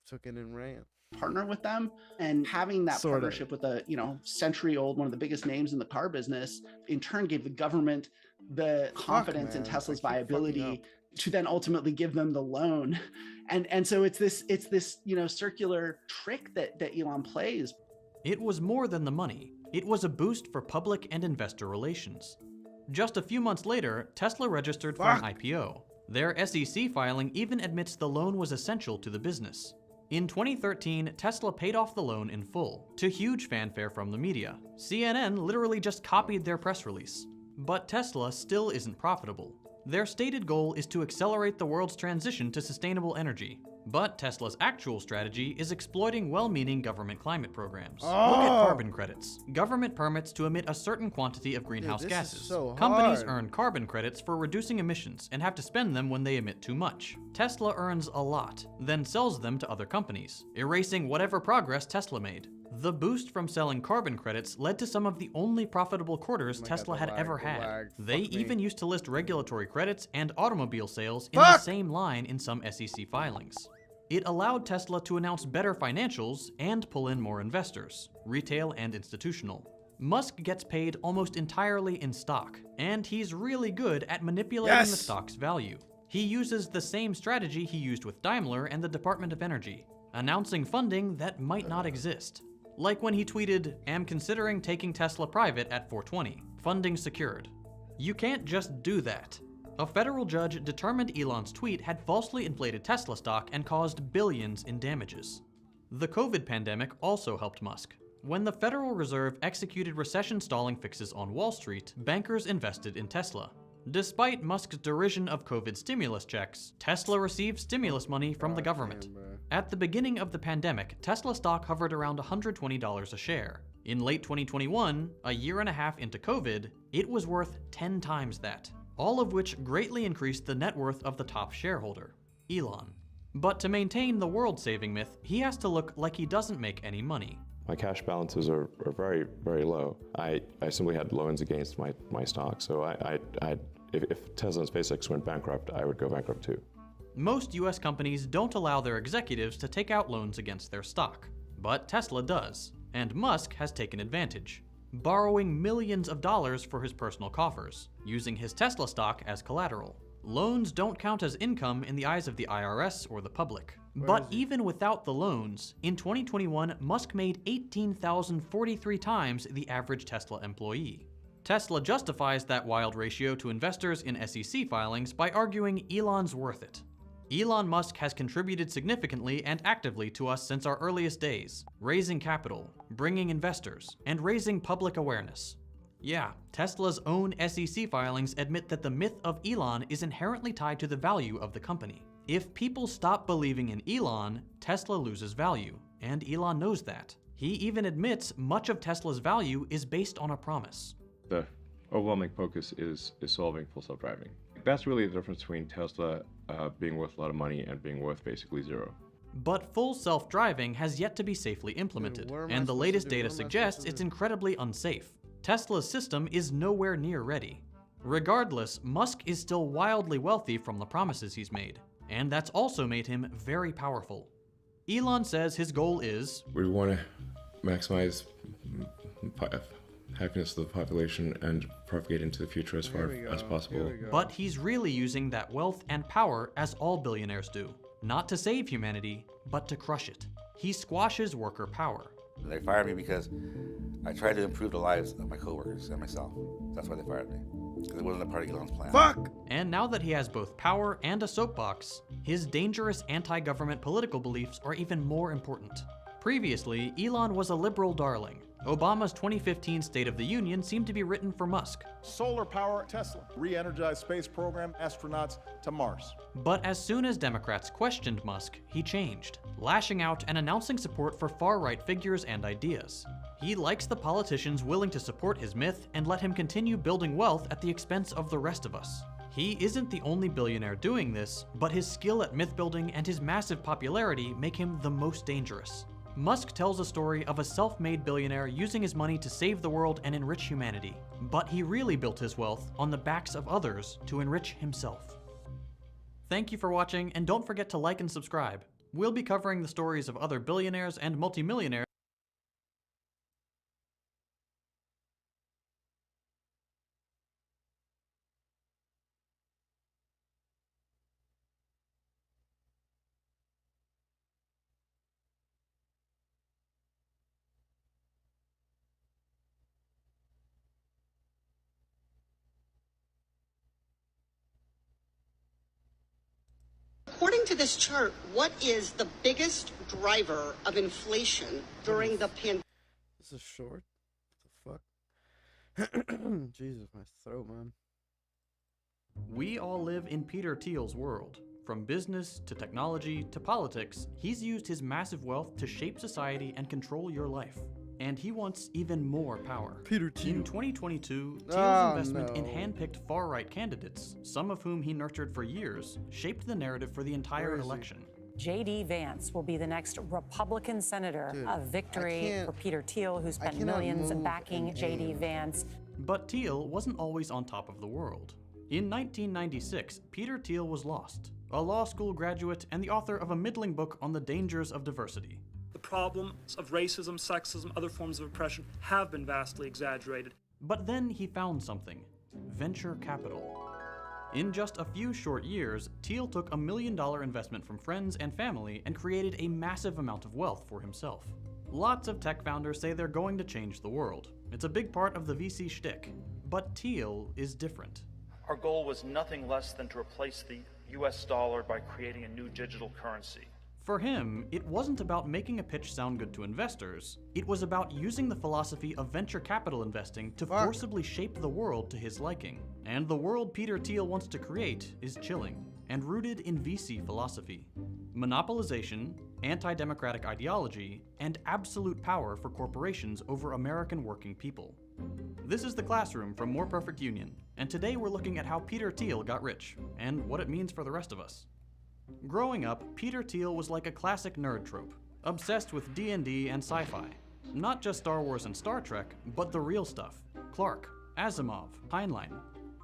took it and ran. Partner with them, and having that partnership with a century-old, one of the biggest names in the car business, in turn gave the government the confidence in Tesla's viability to then ultimately give them the loan, and so it's this circular trick that Elon plays. It was more than the money. It was a boost for public and investor relations. Just a few months later, Tesla registered for an IPO. Their SEC filing even admits the loan was essential to the business. In 2013, Tesla paid off the loan in full, to huge fanfare from the media. CNN literally just copied their press release. But Tesla still isn't profitable. Their stated goal is to accelerate the world's transition to sustainable energy. But Tesla's actual strategy is exploiting well-meaning government climate programs. Look at carbon credits. Government permits to emit a certain quantity of greenhouse gases. Companies earn carbon credits for reducing emissions and have to spend them when they emit too much. Tesla earns a lot, then sells them to other companies, erasing whatever progress Tesla made. The boost from selling carbon credits led to some of the only profitable quarters Tesla had ever had. They even used to list regulatory credits and automobile sales in the same line in some SEC filings. It allowed Tesla to announce better financials and pull in more investors, retail and institutional. Musk gets paid almost entirely in stock, and he's really good at manipulating the stock's value. He uses the same strategy he used with Daimler and the Department of Energy, announcing funding that might not exist. Like when he tweeted, "Am considering taking Tesla private at 420, funding secured." You can't just do that. A federal judge determined Elon's tweet had falsely inflated Tesla stock and caused billions in damages. The COVID pandemic also helped Musk. When the Federal Reserve executed recession-stalling fixes on Wall Street, bankers invested in Tesla. Despite Musk's derision of COVID stimulus checks, Tesla received stimulus money from the government. At the beginning of the pandemic, Tesla stock hovered around $120 a share. In late 2021, a year and a half into COVID, it was worth 10 times that, all of which greatly increased the net worth of the top shareholder, Elon. But to maintain the world-saving myth, he has to look like he doesn't make any money. My cash balances are very, very low. I simply had loans against my stock, so if Tesla and SpaceX went bankrupt, I would go bankrupt too. Most US companies don't allow their executives to take out loans against their stock, but Tesla does, and Musk has taken advantage, borrowing millions of dollars for his personal coffers, using his Tesla stock as collateral. Loans don't count as income in the eyes of the IRS or the public. But even without the loans, in 2021, Musk made 18,043 times the average Tesla employee. Tesla justifies that wild ratio to investors in SEC filings by arguing Elon's worth it. Elon Musk has contributed significantly and actively to us since our earliest days, raising capital, bringing investors, and raising public awareness. Yeah, Tesla's own SEC filings admit that the myth of Elon is inherently tied to the value of the company. If people stop believing in Elon, Tesla loses value, and Elon knows that. He even admits much of Tesla's value is based on a promise. The overwhelming focus is solving full self-driving. That's really the difference between Tesla being worth a lot of money and being worth basically zero. But full self-driving has yet to be safely implemented, and the latest data suggests it's incredibly unsafe. Tesla's system is nowhere near ready. Regardless, Musk is still wildly wealthy from the promises he's made, and that's also made him very powerful. Elon says his goal is, we want to maximize happiness of the population and propagate into the future as far as possible. But he's really using that wealth and power as all billionaires do, not to save humanity, but to crush it. He squashes worker power. They fired me because I tried to improve the lives of my coworkers and myself. That's why they fired me, because it wasn't a part of Elon's plan. Fuck! And now that he has both power and a soapbox, his dangerous anti-government political beliefs are even more important. Previously, Elon was a liberal darling. Obama's 2015 State of the Union seemed to be written for Musk. Solar power, Tesla, re-energized space program, astronauts to Mars. But as soon as Democrats questioned Musk, he changed, lashing out and announcing support for far-right figures and ideas. He likes the politicians willing to support his myth and let him continue building wealth at the expense of the rest of us. He isn't the only billionaire doing this, but his skill at myth building and his massive popularity make him the most dangerous. Musk tells a story of a self-made billionaire using his money to save the world and enrich humanity. But he really built his wealth on the backs of others to enrich himself. Thank you for watching, and don't forget to like and subscribe. We'll be covering the stories of other billionaires and multimillionaires. According to this chart, what is the biggest driver of inflation during the pandemic? This is short. What the fuck? Jesus, my throat, man. We all live in Peter Thiel's world. From business to technology to politics, he's used his massive wealth to shape society and control your life. And he wants even more power. Peter Thiel. In 2022, Thiel's investment in hand-picked far-right candidates, some of whom he nurtured for years, shaped the narrative for the entire election. J.D. Vance will be the next Republican senator. A victory for Peter Thiel, who spent millions backing J.D. Vance. But Thiel wasn't always on top of the world. In 1996, Peter Thiel was lost, a law school graduate and the author of a middling book on the dangers of diversity. The problems of racism, sexism, other forms of oppression have been vastly exaggerated. But then he found something: venture capital. In just a few short years, Thiel took $1 million investment from friends and family and created a massive amount of wealth for himself. Lots of tech founders say they're going to change the world. It's a big part of the VC shtick. But Thiel is different. Our goal was nothing less than to replace the US dollar by creating a new digital currency. For him, it wasn't about making a pitch sound good to investors. It was about using the philosophy of venture capital investing to forcibly shape the world to his liking. And the world Peter Thiel wants to create is chilling and rooted in VC philosophy. Monopolization, anti-democratic ideology, and absolute power for corporations over American working people. This is The Classroom from More Perfect Union, and today we're looking at how Peter Thiel got rich, and what it means for the rest of us. Growing up, Peter Thiel was like a classic nerd trope, obsessed with D&D and sci-fi. Not just Star Wars and Star Trek, but the real stuff. Clarke, Asimov, Heinlein.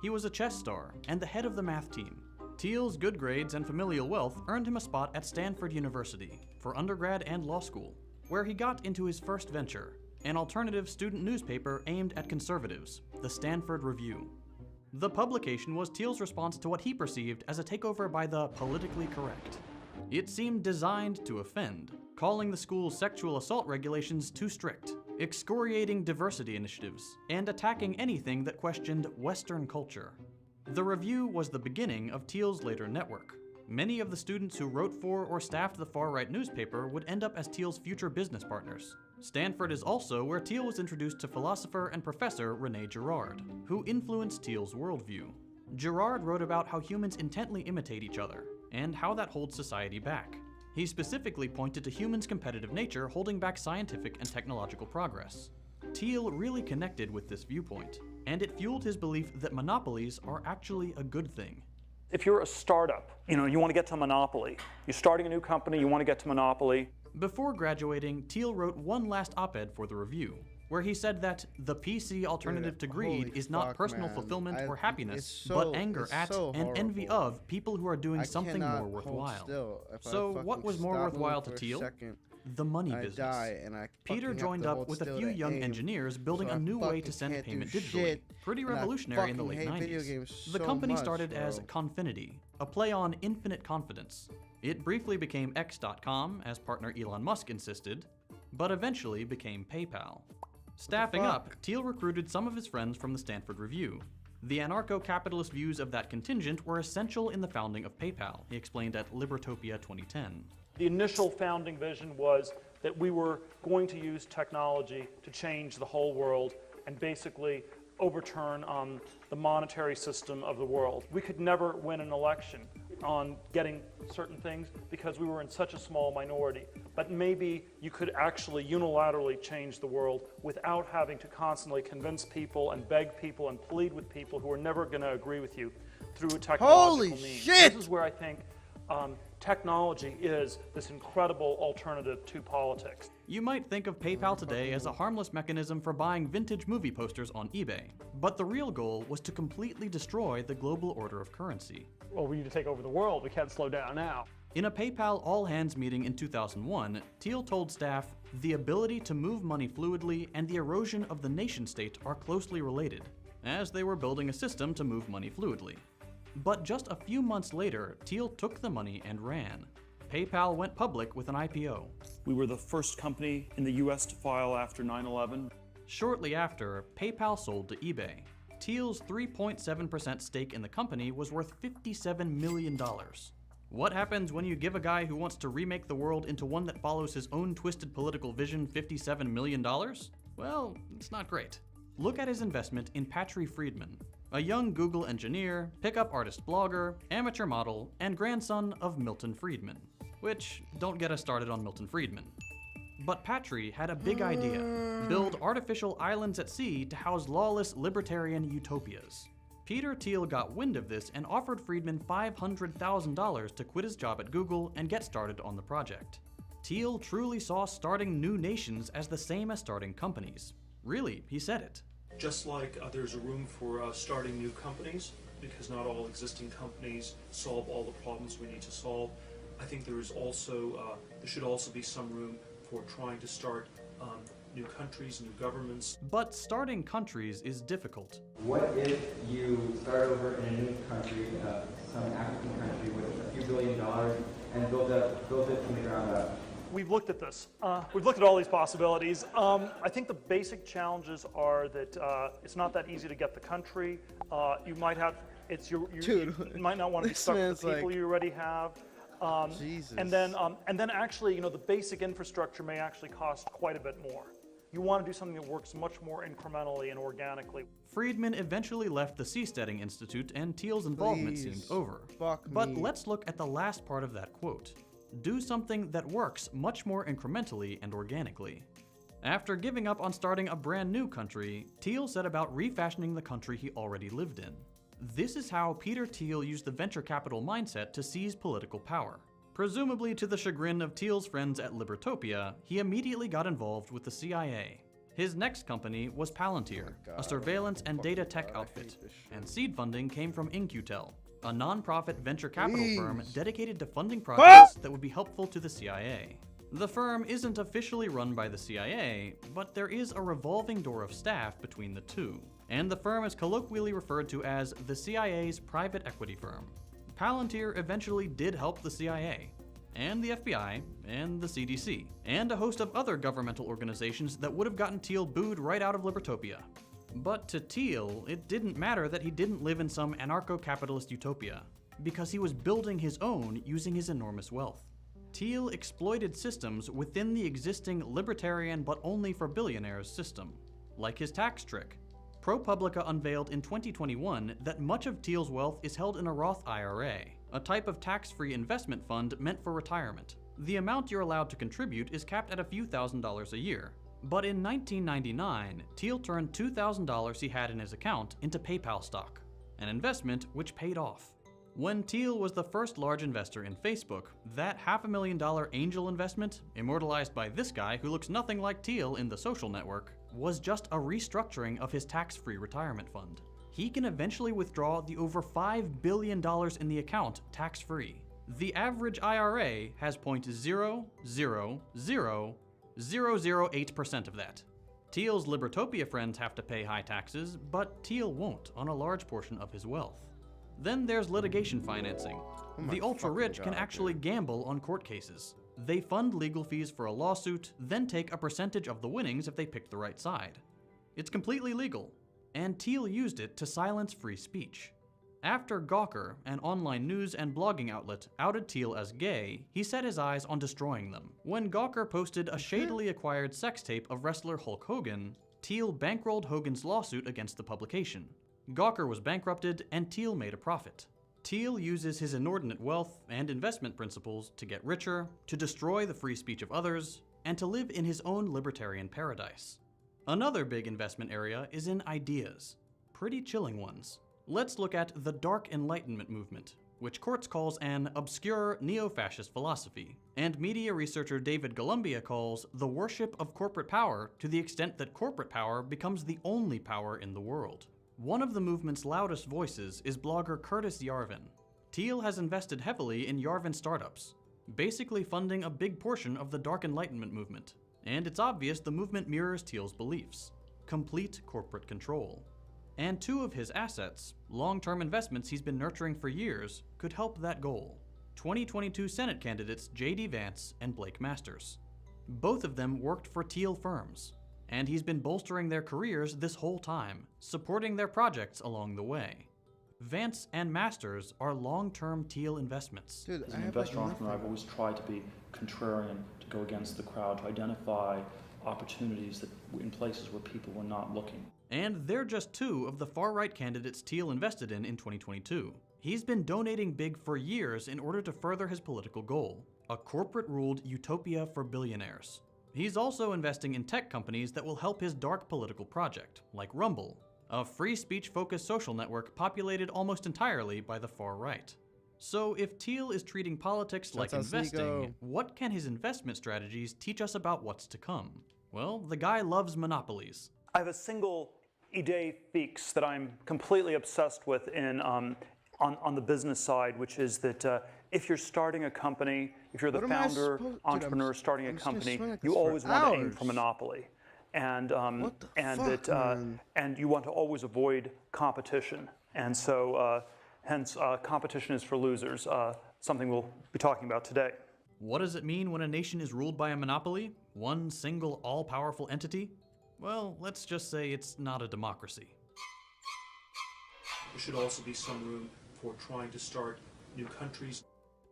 He was a chess star and the head of the math team. Thiel's good grades and familial wealth earned him a spot at Stanford University for undergrad and law school, where he got into his first venture, an alternative student newspaper aimed at conservatives, the Stanford Review. The publication was Thiel's response to what he perceived as a takeover by the politically correct. It seemed designed to offend, calling the school's sexual assault regulations too strict, excoriating diversity initiatives, and attacking anything that questioned Western culture. The Review was the beginning of Thiel's later network. Many of the students who wrote for or staffed the far-right newspaper would end up as Thiel's future business partners. Stanford is also where Thiel was introduced to philosopher and professor René Girard, who influenced Thiel's worldview. Girard wrote about how humans intently imitate each other, and how that holds society back. He specifically pointed to humans' competitive nature holding back scientific and technological progress. Thiel really connected with this viewpoint, and it fueled his belief that monopolies are actually a good thing. If you're a startup, you want to get to monopoly. You're starting a new company, you want to get to monopoly. Before graduating, Thiel wrote one last op-ed for the Review, where he said that the PC alternative to greed is not personal fulfillment or happiness, but anger at and envy of people who are doing something more worthwhile. So what was more worthwhile to Thiel? The money business. Peter joined up with a few young engineers building a new way to send payment digitally. Pretty revolutionary in the late 90s. The company started as Confinity, a play on infinite confidence. It briefly became X.com, as partner Elon Musk insisted, but eventually became PayPal. Staffing up, Thiel recruited some of his friends from the Stanford Review. The anarcho-capitalist views of that contingent were essential in the founding of PayPal, he explained at Libertopia 2010. The initial founding vision was that we were going to use technology to change the whole world and basically overturn the monetary system of the world. We could never win an election on getting certain things because we were in such a small minority. But maybe you could actually unilaterally change the world without having to constantly convince people and beg people and plead with people who are never going to agree with you through a technological means. Shit! This is where I think technology is this incredible alternative to politics. You might think of PayPal today as a harmless mechanism for buying vintage movie posters on eBay, but the real goal was to completely destroy the global order of currency. Well, we need to take over the world. We can't slow down now. In a PayPal all-hands meeting in 2001, Thiel told staff, "The ability to move money fluidly and the erosion of the nation-state are closely related," as they were building a system to move money fluidly. But just a few months later, Thiel took the money and ran. PayPal went public with an IPO. We were the first company in the US to file after 9/11. Shortly after, PayPal sold to eBay. Thiel's 3.7% stake in the company was worth $57 million. What happens when you give a guy who wants to remake the world into one that follows his own twisted political vision $57 million? Well, it's not great. Look at his investment in Patri Friedman, a young Google engineer, pickup artist blogger, amateur model, and grandson of Milton Friedman. Which, don't get us started on Milton Friedman. But Patri had a big idea: build artificial islands at sea to house lawless libertarian utopias. Peter Thiel got wind of this and offered Friedman $500,000 to quit his job at Google and get started on the project. Thiel truly saw starting new nations as the same as starting companies. Really, he said it. Just like there's a room for starting new companies, because not all existing companies solve all the problems we need to solve, I think there should also be some room for trying to start new countries, new governments. But starting countries is difficult. What if you start over in a new country, some African country with a few $billion and build it from the ground up? We've looked at this. We've looked at all these possibilities. I think the basic challenges are that it's not that easy to get the country. You might have, you might not want to be stuck with the people you already have. Jesus. And then actually, the basic infrastructure may actually cost quite a bit more. You want to do something that works much more incrementally and organically. Friedman eventually left the Seasteading Institute and Thiel's involvement seemed over. But let's look at the last part of that quote. Do something that works much more incrementally and organically. After giving up on starting a brand new country, Thiel set about refashioning the country he already lived in. This is how Peter Thiel used the venture capital mindset to seize political power. Presumably to the chagrin of Thiel's friends at Libertopia, he immediately got involved with the CIA. His next company was Palantir, a surveillance and data tech outfit, and seed funding came from In-Q-Tel, a non-profit venture capital firm dedicated to funding projects that would be helpful to the CIA. The firm isn't officially run by the CIA, but there is a revolving door of staff between the two, and the firm is colloquially referred to as the CIA's private equity firm. Palantir eventually did help the CIA, and the FBI, and the CDC, and a host of other governmental organizations that would have gotten Thiel booed right out of Libertopia. But to Thiel, it didn't matter that he didn't live in some anarcho-capitalist utopia, because he was building his own using his enormous wealth. Thiel exploited systems within the existing libertarian but only for billionaires system, like his tax trick. ProPublica unveiled in 2021 that much of Thiel's wealth is held in a Roth IRA, a type of tax-free investment fund meant for retirement. The amount you're allowed to contribute is capped at a few $1,000s a year. But in 1999, Thiel turned $2,000 he had in his account into PayPal stock, an investment which paid off. When Thiel was the first large investor in Facebook, that $500,000 angel investment, immortalized by this guy who looks nothing like Thiel in The Social Network, was just a restructuring of his tax-free retirement fund. He can eventually withdraw the over $5 billion in the account tax-free. The average IRA has 0.0000008% of that. Thiel's Libertopia friends have to pay high taxes, but Thiel won't on a large portion of his wealth. Then there's litigation financing. The ultra-rich can actually gamble on court cases. They fund legal fees for a lawsuit, then take a percentage of the winnings if they pick the right side. It's completely legal, and Thiel used it to silence free speech. After Gawker, an online news and blogging outlet, outed Thiel as gay, he set his eyes on destroying them. When Gawker posted a shadily acquired sex tape of wrestler Hulk Hogan, Thiel bankrolled Hogan's lawsuit against the publication. Gawker was bankrupted, and Thiel made a profit. Thiel uses his inordinate wealth and investment principles to get richer, to destroy the free speech of others, and to live in his own libertarian paradise. Another big investment area is in ideas. Pretty chilling ones. Let's look at the Dark Enlightenment movement, which Kortz calls an obscure neo-fascist philosophy, and media researcher David Columbia calls the worship of corporate power to the extent that corporate power becomes the only power in the world. One of the movement's loudest voices is blogger Curtis Yarvin. Thiel has invested heavily in Yarvin startups, basically funding a big portion of the Dark Enlightenment movement. And it's obvious the movement mirrors Thiel's beliefs: complete corporate control. And two of his assets, long-term investments he's been nurturing for years, could help that goal. 2022 Senate candidates J.D. Vance and Blake Masters. Both of them worked for Thiel firms, and he's been bolstering their careers this whole time, supporting their projects along the way. Vance and Masters are long-term Thiel investments. As an investor entrepreneur, I've always tried to be contrarian, to go against the crowd, to identify opportunities that in places where people were not looking. And they're just two of the far-right candidates Thiel invested in 2022. He's been donating big for years in order to further his political goal: a corporate-ruled utopia for billionaires. He's also investing in tech companies that will help his dark political project, like Rumble, a free speech-focused social network populated almost entirely by the far right. So if Thiel is treating politics like investing, what can his investment strategies teach us about what's to come? Well, the guy loves monopolies. I have a single idée fixe that I'm completely obsessed with on the business side, which is that if you're starting a company, if you're the founder, entrepreneur starting a company, you always want to aim for monopoly. And and you want to always avoid competition. And so hence competition is for losers, something we'll be talking about today. What does it mean when a nation is ruled by a monopoly? One single all-powerful entity? Well, let's just say it's not a democracy. There should also be some room for trying to start new countries.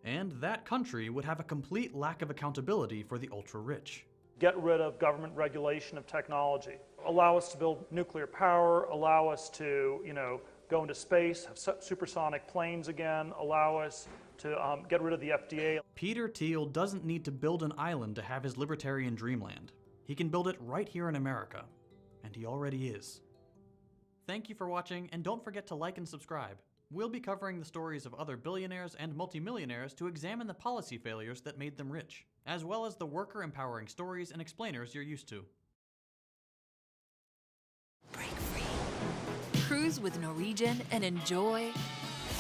And that country would have a complete lack of accountability for the ultra-rich. Get rid of government regulation of technology. Allow us to build nuclear power, allow us to, go into space, have supersonic planes again, allow us to get rid of the FDA. Peter Thiel doesn't need to build an island to have his libertarian dreamland. He can build it right here in America, and he already is. Thank you for watching, and don't forget to like and subscribe. We'll be covering the stories of other billionaires and multimillionaires to examine the policy failures that made them rich, as well as the worker-empowering stories and explainers you're used to. Cruise with Norwegian and enjoy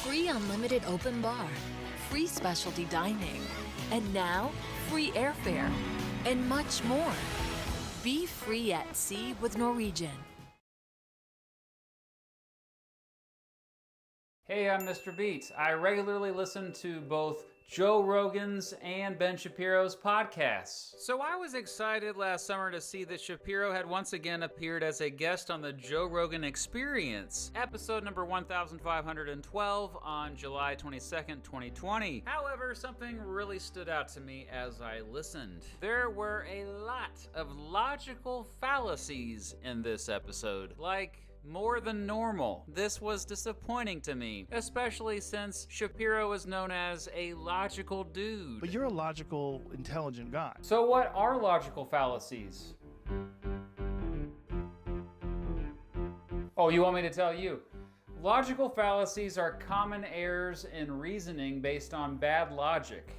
free unlimited open bar, free specialty dining, and now free airfare, and much more. Be free at sea with Norwegian. Hey, I'm Mr. Beat. I regularly listen to both Joe Rogan's and Ben Shapiro's podcasts. So I was excited last summer to see that Shapiro had once again appeared as a guest on the Joe Rogan Experience, episode number 1512 on July 22nd, 2020. However, something really stood out to me as I listened. There were a lot of logical fallacies in this episode, like more than normal. This was disappointing to me, especially since Shapiro is known as a logical dude. But you're a logical, intelligent guy. So what are logical fallacies? Oh, you want me to tell you? Logical fallacies are common errors in reasoning based on bad logic.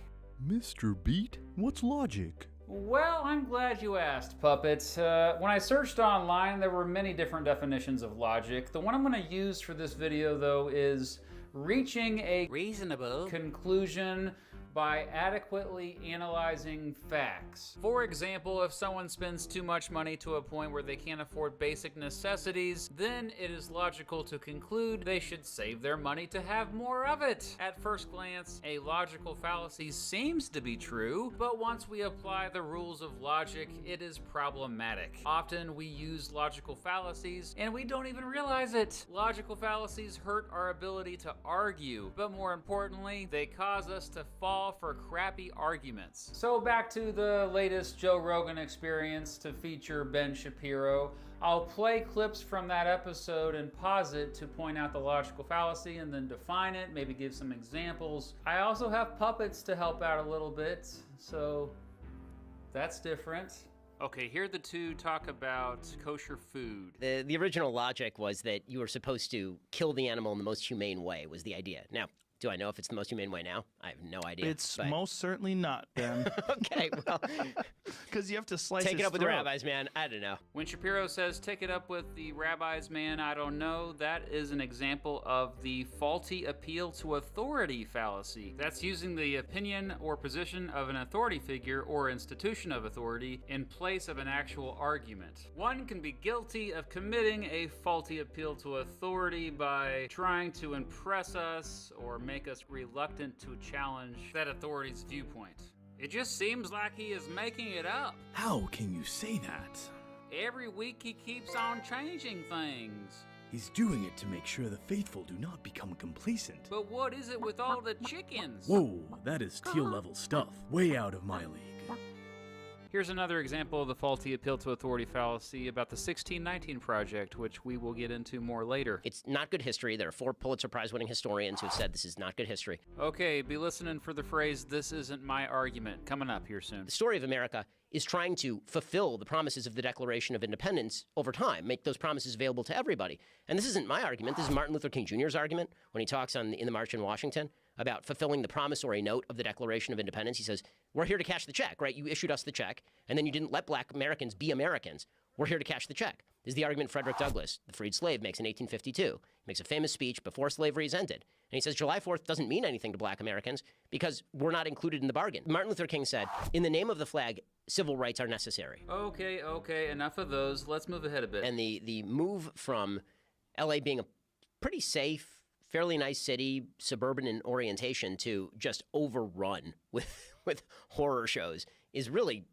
Mr. Beat, what's logic? Well, I'm glad you asked, Puppets. When I searched online, there were many different definitions of logic. The one I'm going to use for this video, though, is reaching a reasonable conclusion by adequately analyzing facts. For example, if someone spends too much money to a point where they can't afford basic necessities, then it is logical to conclude they should save their money to have more of it. At first glance, a logical fallacy seems to be true, but once we apply the rules of logic, it is problematic. Often we use logical fallacies and we don't even realize it. Logical fallacies hurt our ability to argue, but more importantly, they cause us to fall for crappy arguments. So back to the latest Joe Rogan Experience to feature Ben Shapiro. I'll play clips from that episode and pause it to point out the logical fallacy and then define it, maybe give some examples. I also have puppets to help out a little bit, so that's different. Okay, here the two talk about kosher food. The original logic was that you were supposed to kill the animal in the most humane way, was the idea. Now, do I know if it's the most humane way now? I have no idea. It's most certainly not, Ben. Okay, well. Because you have to slice Take it up with the throat. rabbis, man. I don't know. When Shapiro says, take it up with the rabbis, man, I don't know, that is an example of the faulty appeal to authority fallacy. That's using the opinion or position of an authority figure or institution of authority in place of an actual argument. One can be guilty of committing a faulty appeal to authority by trying to impress us or make us reluctant to challenge that authority's viewpoint. It just seems like he is making it up. How can you say that? Every week he keeps on changing things. He's doing it to make sure the faithful do not become complacent. But what is it with all the chickens? Whoa, that is teal-level stuff. Way out of my league. Here's another example of the faulty appeal to authority fallacy about the 1619 Project, which we will get into more later. It's not good history. There are 4 Pulitzer Prize-winning historians who have said this is not good history. Okay, be listening for the phrase, "this isn't my argument," coming up here soon. The story of America is trying to fulfill the promises of the Declaration of Independence over time, make those promises available to everybody. And this isn't my argument. This is Martin Luther King Jr.'s argument when he talks in the March in Washington about fulfilling the promissory note of the Declaration of Independence. He says, we're here to cash the check, right? You issued us the check, and then you didn't let black Americans be Americans. We're here to cash the check. This is the argument Frederick Douglass, the freed slave, makes in 1852. He makes a famous speech before slavery is ended. And he says July 4th doesn't mean anything to black Americans because we're not included in the bargain. Martin Luther King said, in the name of the flag, civil rights are necessary. Okay, enough of those. Let's move ahead a bit. And the move from LA being a pretty safe, fairly nice city, suburban in orientation, to just overrun with horror shows is really,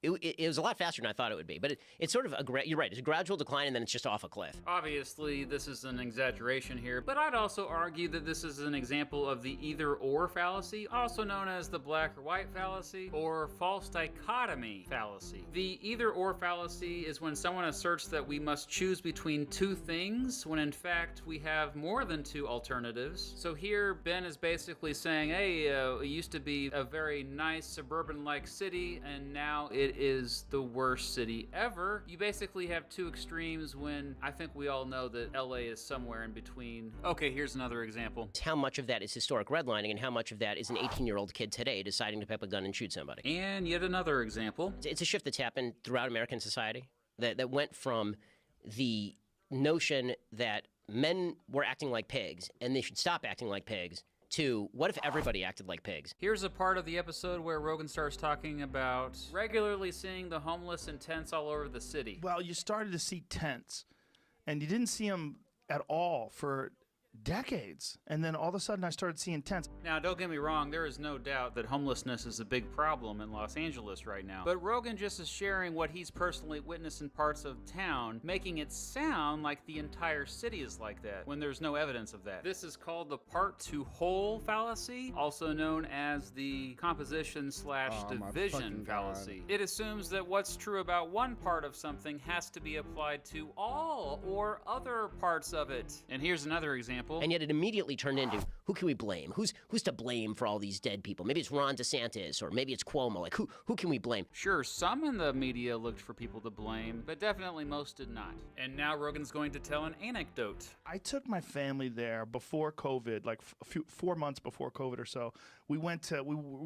it was a lot faster than I thought it would be. But it's sort of you're right, it's a gradual decline and then it's just off a cliff. Obviously, this is an exaggeration here, but I'd also argue that this is an example of the either-or fallacy, also known as the black or white fallacy, or false dichotomy fallacy. The either-or fallacy is when someone asserts that we must choose between 2 things, when in fact we have more than 2 alternatives. So here, Ben is basically saying, hey, it used to be a very nice suburban-like city, and now it is the worst city ever. You basically have two extremes when I think we all know that LA is somewhere in between. Okay, here's another example. How much of that is historic redlining and how much of that is an 18-year-old kid today deciding to pick up a gun and shoot somebody? And yet another example. It's a shift that's happened throughout American society that went from the notion that men were acting like pigs and they should stop acting like pigs to what if everybody acted like pigs? Here's a part of the episode where Rogan starts talking about regularly seeing the homeless in tents all over the city. Well, you started to see tents, and you didn't see them at all for decades. And then all of a sudden I started seeing tents. Now, don't get me wrong, there is no doubt that homelessness is a big problem in Los Angeles right now. But Rogan just is sharing what he's personally witnessed in parts of town, making it sound like the entire city is like that, when there's no evidence of that. This is called the part to whole fallacy, also known as the composition / division fallacy. It assumes that what's true about one part of something has to be applied to all or other parts of it. And here's another example. And yet it immediately turned into, who can we blame? Who's to blame for all these dead people? Maybe it's Ron DeSantis, or maybe it's Cuomo. Like, who can we blame? Sure, some in the media looked for people to blame, but definitely most did not. And now Rogan's going to tell an anecdote. I took my family there before COVID, like 4 months before COVID or so. We were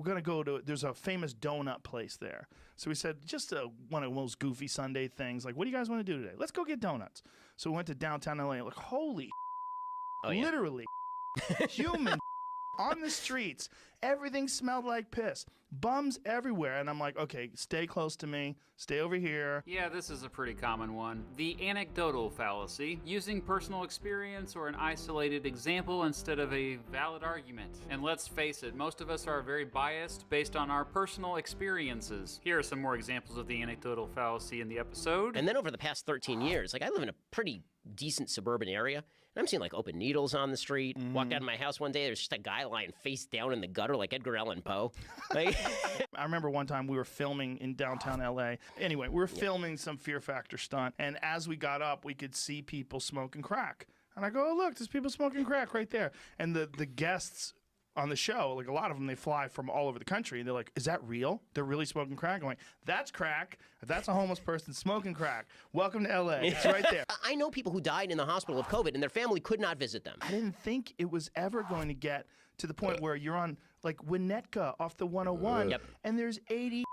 going to go to, there's a famous donut place there. So we said, just one of those goofy Sunday things, like, what do you guys want to do today? Let's go get donuts. So we went to downtown LA, like, holy literally human on the streets. Everything smelled like piss. Bums everywhere. And I'm like, okay, stay close to me. Stay over here. Yeah, this is a pretty common one. The anecdotal fallacy, using personal experience or an isolated example instead of a valid argument. And let's face it, most of us are very biased based on our personal experiences. Here are some more examples of the anecdotal fallacy in the episode. And then over the past 13 years, like I live in a pretty decent suburban area, and I'm seeing like open needles on the street. Walked out of my house one day, there's just a guy lying face down in the gutter like Edgar Allan Poe. Like, I remember one time we were filming in downtown LA. Anyway, we were filming some Fear Factor stunt, and as we got up, we could see people smoking crack. And I go, oh, look, there's people smoking crack right there. And the guests on the show, like a lot of them, they fly from all over the country. And they're like, is that real? They're really smoking crack? I'm like, that's crack. That's a homeless person smoking crack. Welcome to LA. It's right there. I know people who died in the hospital of COVID and their family could not visit them. I didn't think it was ever going to get to the point where you're on like Winnetka off the 101 and there's 80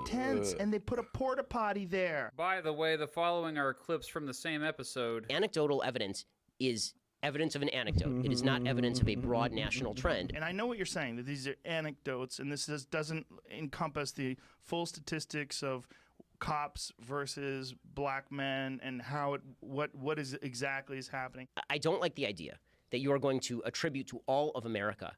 tents and they put a porta potty there. By the way, the following are clips from the same episode. Anecdotal evidence is evidence of an anecdote. It is not evidence of a broad national trend. And I know what you're saying, that these are anecdotes, and this doesn't encompass the full statistics of cops versus black men and how what is exactly is happening. I don't like the idea that you are going to attribute to all of America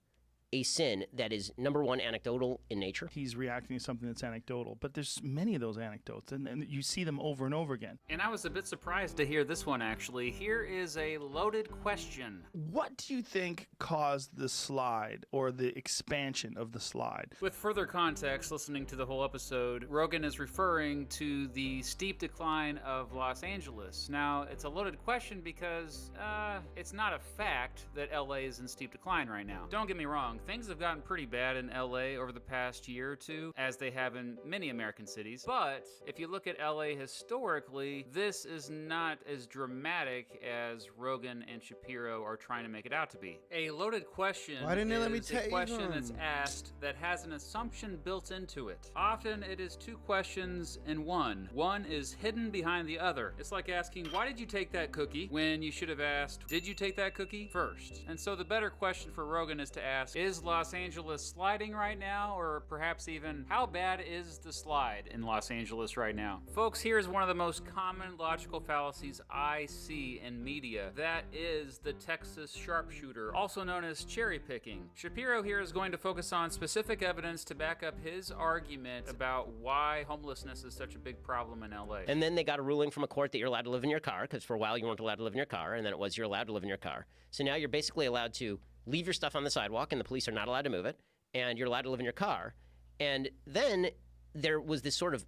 a sin that is, number one, anecdotal in nature. He's reacting to something that's anecdotal, but there's many of those anecdotes, and you see them over and over again. And I was a bit surprised to hear this one, actually. Here is a loaded question. What do you think caused the slide, or the expansion of the slide? With further context, listening to the whole episode, Rogan is referring to the steep decline of Los Angeles. Now, it's a loaded question because, it's not a fact that LA is in steep decline right now. Don't get me wrong. Things have gotten pretty bad in LA over the past year or two, as they have in many American cities. But if you look at LA historically, this is not as dramatic as Rogan and Shapiro are trying to make it out to be. A loaded question is a question that's asked that has an assumption built into it. Often it is two questions in one. One is hidden behind the other. It's like asking, why did you take that cookie? When you should have asked, did you take that cookie? First. And so the better question for Rogan is to ask, is Los Angeles sliding right now? Or perhaps even, how bad is the slide in Los Angeles right now? Folks, here's one of the most common logical fallacies I see in media. That is the Texas sharpshooter, also known as cherry picking. Shapiro here is going to focus on specific evidence to back up his argument about why homelessness is such a big problem in LA. And then they got a ruling from a court that you're allowed to live in your car, because for a while you weren't allowed to live in your car, and then it was you're allowed to live in your car. So now you're basically allowed to leave your stuff on the sidewalk, and the police are not allowed to move it, and you're allowed to live in your car. And then there was this sort of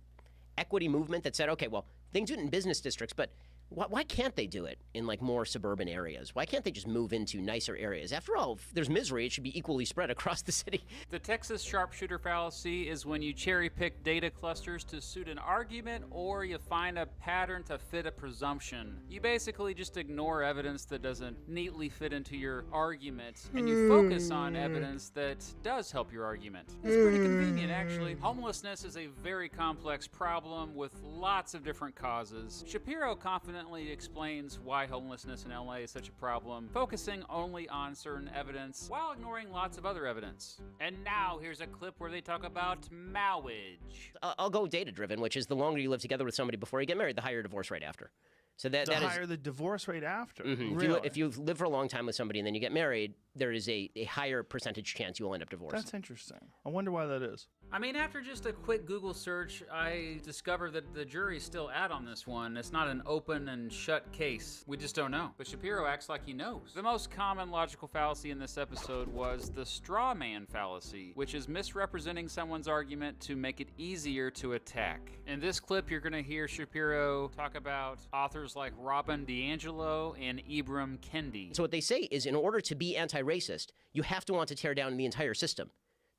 equity movement that said, okay, well, things do it in business districts, but Why can't they do it in like more suburban areas? Why can't they just move into nicer areas? After all, if there's misery, it should be equally spread across the city. The Texas sharpshooter fallacy is when you cherry pick data clusters to suit an argument, or you find a pattern to fit a presumption. You basically just ignore evidence that doesn't neatly fit into your argument, and you focus on evidence that does help your argument. It's pretty convenient, actually. Homelessness is a very complex problem with lots of different causes. Shapiro confidently explains why homelessness in LA is such a problem, focusing only on certain evidence while ignoring lots of other evidence. And now here's a clip where they talk about marriage. I'll go data-driven, which is the longer you live together with somebody before you get married, the higher your divorce rate after. So that is higher the divorce rate after. Really? If you live for a long time with somebody and then you get married, there is a higher percentage chance you will end up divorced. That's interesting. I wonder why that is. I mean, after just a quick Google search, I discovered that the jury's still out on this one. It's not an open and shut case. We just don't know. But Shapiro acts like he knows. The most common logical fallacy in this episode was the straw man fallacy, which is misrepresenting someone's argument to make it easier to attack. In this clip, you're going to hear Shapiro talk about authors like Robin DiAngelo and Ibram Kendi. So what they say is, in order to be anti-racist, you have to want to tear down the entire system.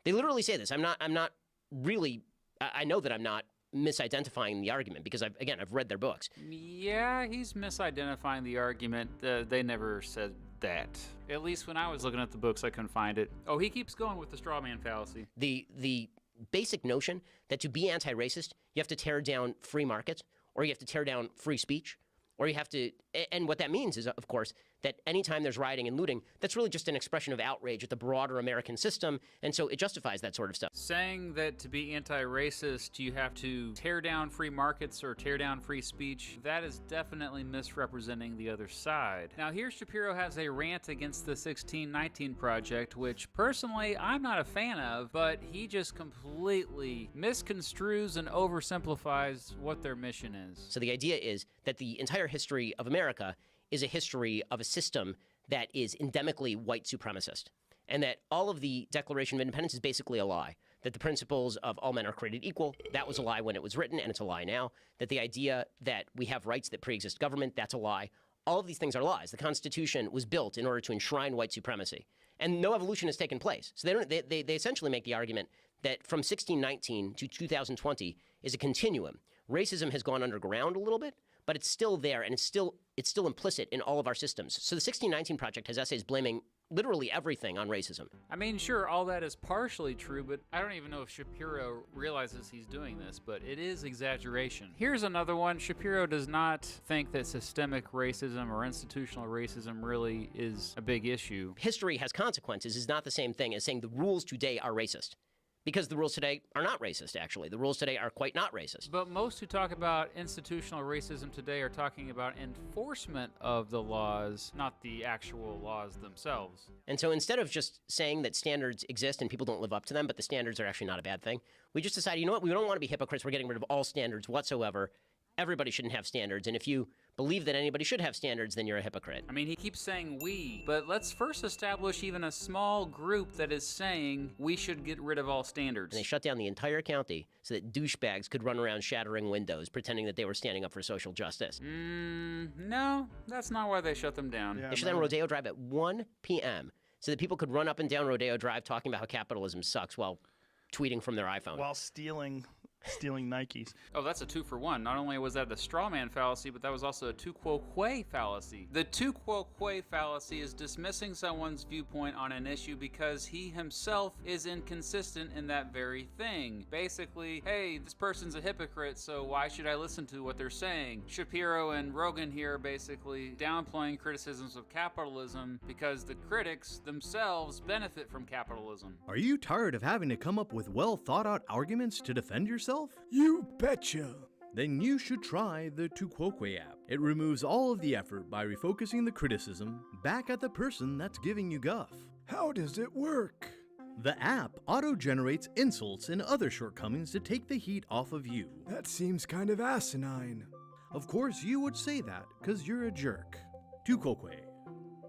They literally say this. I'm not really, I know that I'm not misidentifying the argument because I've read their books. Yeah, he's misidentifying the argument. They never said that. At least when I was looking at the books, I couldn't find it. Oh, he keeps going with the straw man fallacy. The basic notion that to be anti-racist, you have to tear down free markets, or you have to tear down free speech, or you have to, and what that means is, of course, that anytime there's rioting and looting, that's really just an expression of outrage at the broader American system, and so it justifies that sort of stuff. Saying that to be anti-racist, you have to tear down free markets or tear down free speech, that is definitely misrepresenting the other side. Now here Shapiro has a rant against the 1619 Project, which personally I'm not a fan of, but he just completely misconstrues and oversimplifies what their mission is. So the idea is that the entire history of America is a history of a system that is endemically white supremacist, and that all of the Declaration of Independence is basically a lie, that the principles of all men are created equal, that was a lie when it was written, and it's a lie now, that the idea that we have rights that pre-exist government, that's a lie. All of these things are lies. The Constitution was built in order to enshrine white supremacy, and no evolution has taken place. So they essentially make the argument that from 1619 to 2020 is a continuum. Racism has gone underground a little bit, but it's still there, and it's still implicit in all of our systems. So the 1619 Project has essays blaming literally everything on racism. I mean, sure, all that is partially true, but I don't even know if Shapiro realizes he's doing this, but it is exaggeration. Here's another one. Shapiro does not think that systemic racism or institutional racism really is a big issue. History has consequences is not the same thing as saying the rules today are racist. Because the rules today are not racist, actually. The rules today are quite not racist. But most who talk about institutional racism today are talking about enforcement of the laws, not the actual laws themselves. And so instead of just saying that standards exist and people don't live up to them, but the standards are actually not a bad thing, we just decided, you know what, we don't want to be hypocrites. We're getting rid of all standards whatsoever. Everybody shouldn't have standards. And if you believe that anybody should have standards, then you're a hypocrite. I mean, he keeps saying we, but let's first establish even a small group that is saying we should get rid of all standards. And they shut down the entire county so that douchebags could run around shattering windows, pretending that they were standing up for social justice. No, that's not why they shut them down. They shut down Rodeo Drive at 1 p.m. so that people could run up and down Rodeo Drive talking about how capitalism sucks while tweeting from their iPhone. While stealing Nikes. Oh, that's a 2-for-1. Not only was that the straw man fallacy, but that was also a tu quo que fallacy. The tu quo que fallacy is dismissing someone's viewpoint on an issue because he himself is inconsistent in that very thing. Basically, hey, this person's a hypocrite, so why should I listen to what they're saying? Shapiro and Rogan here are basically downplaying criticisms of capitalism because the critics themselves benefit from capitalism. Are you tired of having to come up with well thought out arguments to defend yourself? You betcha! Then you should try the Tu Quoque app. It removes all of the effort by refocusing the criticism back at the person that's giving you guff. How does it work? The app auto-generates insults and other shortcomings to take the heat off of you. That seems kind of asinine. Of course you would say that, because you're a jerk. Tu Quoque.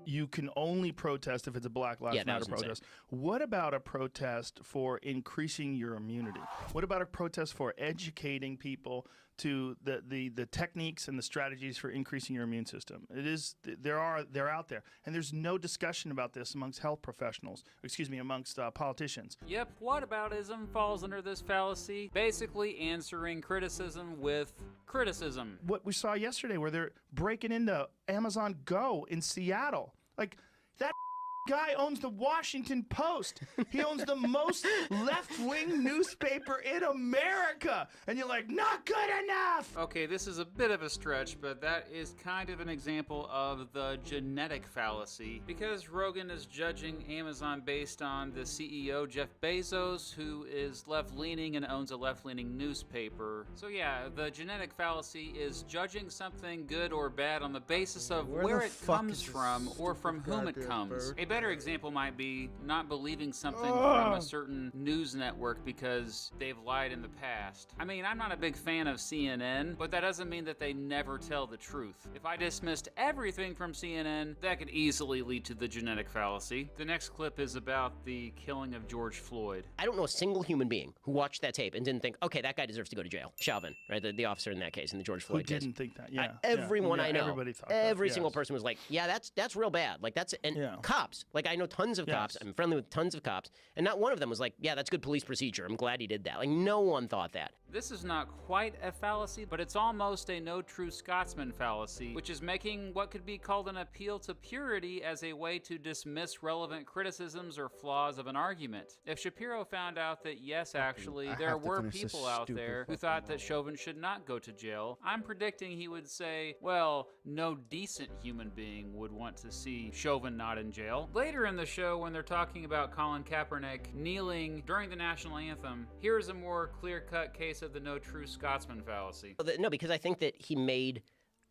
you can only protest if it's a Black Lives Matter protest. What about a protest for increasing your immunity? What about a protest for educating people to the techniques and the strategies for increasing your immune system? They're out there, and there's no discussion about this amongst health professionals. Excuse me, amongst politicians. Yep, whataboutism falls under this fallacy, basically answering criticism with criticism. What we saw yesterday, where they're breaking into Amazon Go in Seattle, like that guy owns the Washington Post. He owns the most left-wing newspaper in America. And you're like, not good enough. Okay, this is a bit of a stretch, but that is kind of an example of the genetic fallacy, because Rogan is judging Amazon based on the CEO, Jeff Bezos, who is left-leaning and owns a left-leaning newspaper. So yeah, the genetic fallacy is judging something good or bad on the basis of where it comes from or from whom it comes. A better example might be not believing something from a certain news network because they've lied in the past. I mean, I'm not a big fan of CNN, but that doesn't mean that they never tell the truth. If I dismissed everything from CNN, that could easily lead to the genetic fallacy. The next clip is about the killing of George Floyd. I don't know a single human being who watched that tape and didn't think, okay, that guy deserves to go to jail. Chauvin, right? The officer in that case, in the George Floyd case. Who didn't think that? Yeah. Everyone I know, everybody thought every that, single person was like, yeah, that's real bad. Like that's, and cops, like I know tons of cops. I'm friendly with tons of cops, and not one of them was like, yeah, that's good police procedure. I'm glad he did that. Like no one thought that. This is not quite a fallacy, but it's almost a no true Scotsman fallacy, which is making what could be called an appeal to purity as a way to dismiss relevant criticisms or flaws of an argument. If Shapiro found out that yes, actually, there were people out there who thought that Chauvin should not go to jail, I'm predicting he would say, well, no decent human being would want to see Chauvin not in jail. Later in the show, when they're talking about Colin Kaepernick kneeling during the national anthem, here's a more clear-cut case of the no true Scotsman fallacy. No, because I think that he made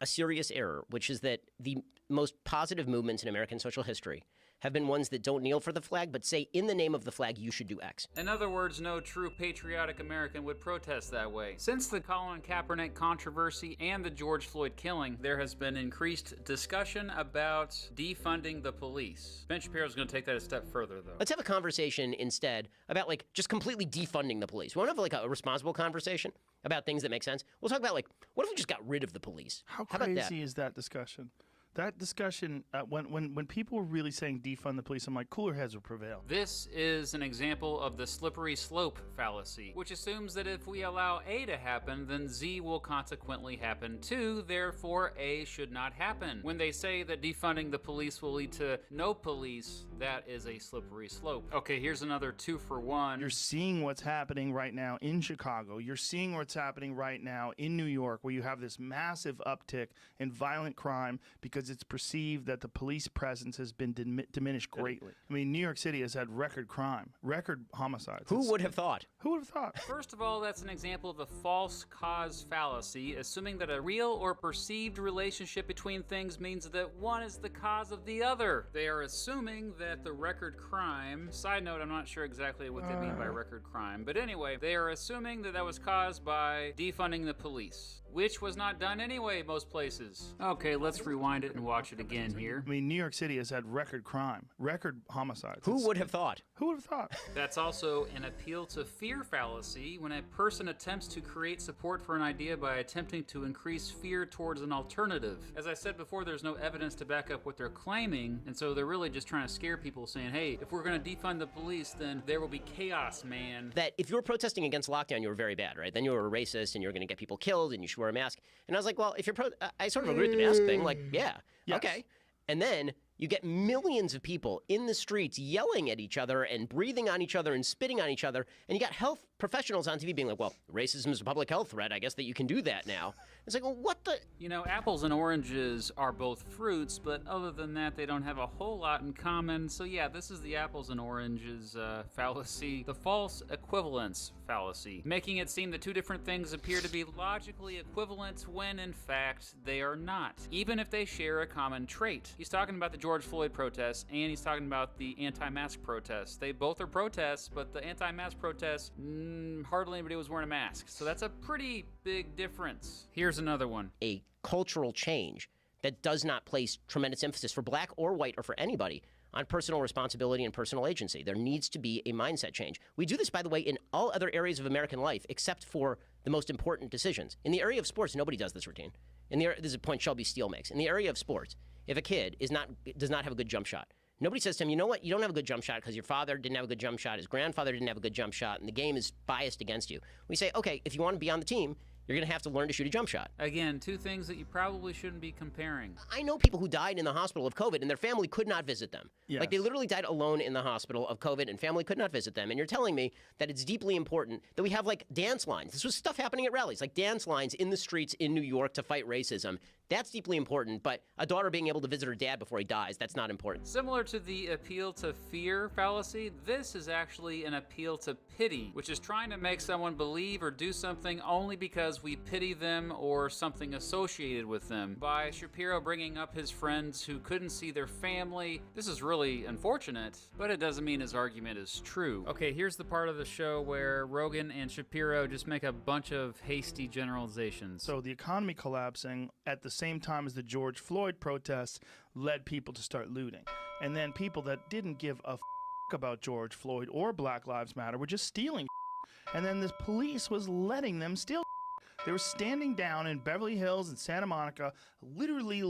a serious error, which is that the most positive movements in American social history have been ones that don't kneel for the flag, but say, in the name of the flag, you should do X. In other words, no true patriotic American would protest that way. Since the Colin Kaepernick controversy and the George Floyd killing, there has been increased discussion about defunding the police. Ben Shapiro's going to take that a step further, though. Let's have a conversation instead about, like, just completely defunding the police. We want to have, like, a responsible conversation about things that make sense. We'll talk about, like, what if we just got rid of the police? How crazy is that discussion? That discussion, when people were really saying defund the police, I'm like, cooler heads will prevail. This is an example of the slippery slope fallacy, which assumes that if we allow A to happen, then Z will consequently happen too, therefore A should not happen. When they say that defunding the police will lead to no police, that is a slippery slope. Okay, here's another 2-for-1. You're seeing what's happening right now in Chicago. You're seeing what's happening right now in New York, where you have this massive uptick in violent crime because it's perceived that the police presence has been diminished greatly. I mean, New York City has had record crime, record homicides. Who would have thought? Who would have thought? First of all, that's an example of the false cause fallacy, assuming that a real or perceived relationship between things means that one is the cause of the other. They are assuming that the record crime, side note, I'm not sure exactly what they mean by record crime, but anyway, they are assuming that that was caused by defunding the police, which was not done anyway most places. Okay, let's rewind it and watch it again here. I mean, New York City has had record crime, record homicides. Who would have thought? Who would have thought? That's also an appeal to fear fallacy, when a person attempts to create support for an idea by attempting to increase fear towards an alternative. As I said before, there's no evidence to back up what they're claiming, and so they're really just trying to scare people, saying, hey, if we're going to defund the police, then there will be chaos, man. That if you were protesting against lockdown, you were very bad, right? Then you were a racist, and you were going to get people killed, and you should wear a mask. And I was like, well, if you're I sort of agree with the mask thing, like, yeah, yes. Okay. And then you get millions of people in the streets yelling at each other and breathing on each other and spitting on each other. And you got health professionals on TV being like, well, racism is a public health threat. I guess that you can do that now. It's like, well, what the? You know, apples and oranges are both fruits, but other than that, they don't have a whole lot in common. So yeah, this is the apples and oranges fallacy, the false equivalence fallacy, making it seem that two different things appear to be logically equivalent when in fact they are not, even if they share a common trait. He's talking about the George Floyd protests, and he's talking about the anti-mask protests. They both are protests, but the anti-mask protests, hardly anybody was wearing a mask. So that's a pretty big difference. Here's another one. A cultural change that does not place tremendous emphasis for black or white or for anybody on personal responsibility and personal agency. There needs to be a mindset change. We do this, by the way, in all other areas of American life except for the most important decisions. In the area of sports, nobody does this routine. This is a point Shelby Steele makes. In the area of sports, if a kid does not have a good jump shot, nobody says to him, you know what, you don't have a good jump shot because your father didn't have a good jump shot, his grandfather didn't have a good jump shot, and the game is biased against you. We say, okay, if you want to be on the team, you're going to have to learn to shoot a jump shot. Again, two things that you probably shouldn't be comparing. I know people who died in the hospital of COVID and their family could not visit them. Yes. Like they literally died alone in the hospital of COVID and family could not visit them. And you're telling me that it's deeply important that we have like dance lines. This was stuff happening at rallies, like dance lines in the streets in New York to fight racism. That's deeply important, but a daughter being able to visit her dad before he dies, that's not important. Similar to the appeal to fear fallacy, this is actually an appeal to pity, which is trying to make someone believe or do something only because we pity them or something associated with them. By Shapiro bringing up his friends who couldn't see their family, this is really unfortunate, but it doesn't mean his argument is true. Okay, here's the part of the show where Rogan and Shapiro just make a bunch of hasty generalizations. So the economy collapsing at the same time as the George Floyd protests led people to start looting. And then people that didn't give a about George Floyd or Black Lives Matter were just stealing. And then the police was letting them steal. They were standing down in Beverly Hills and Santa Monica, literally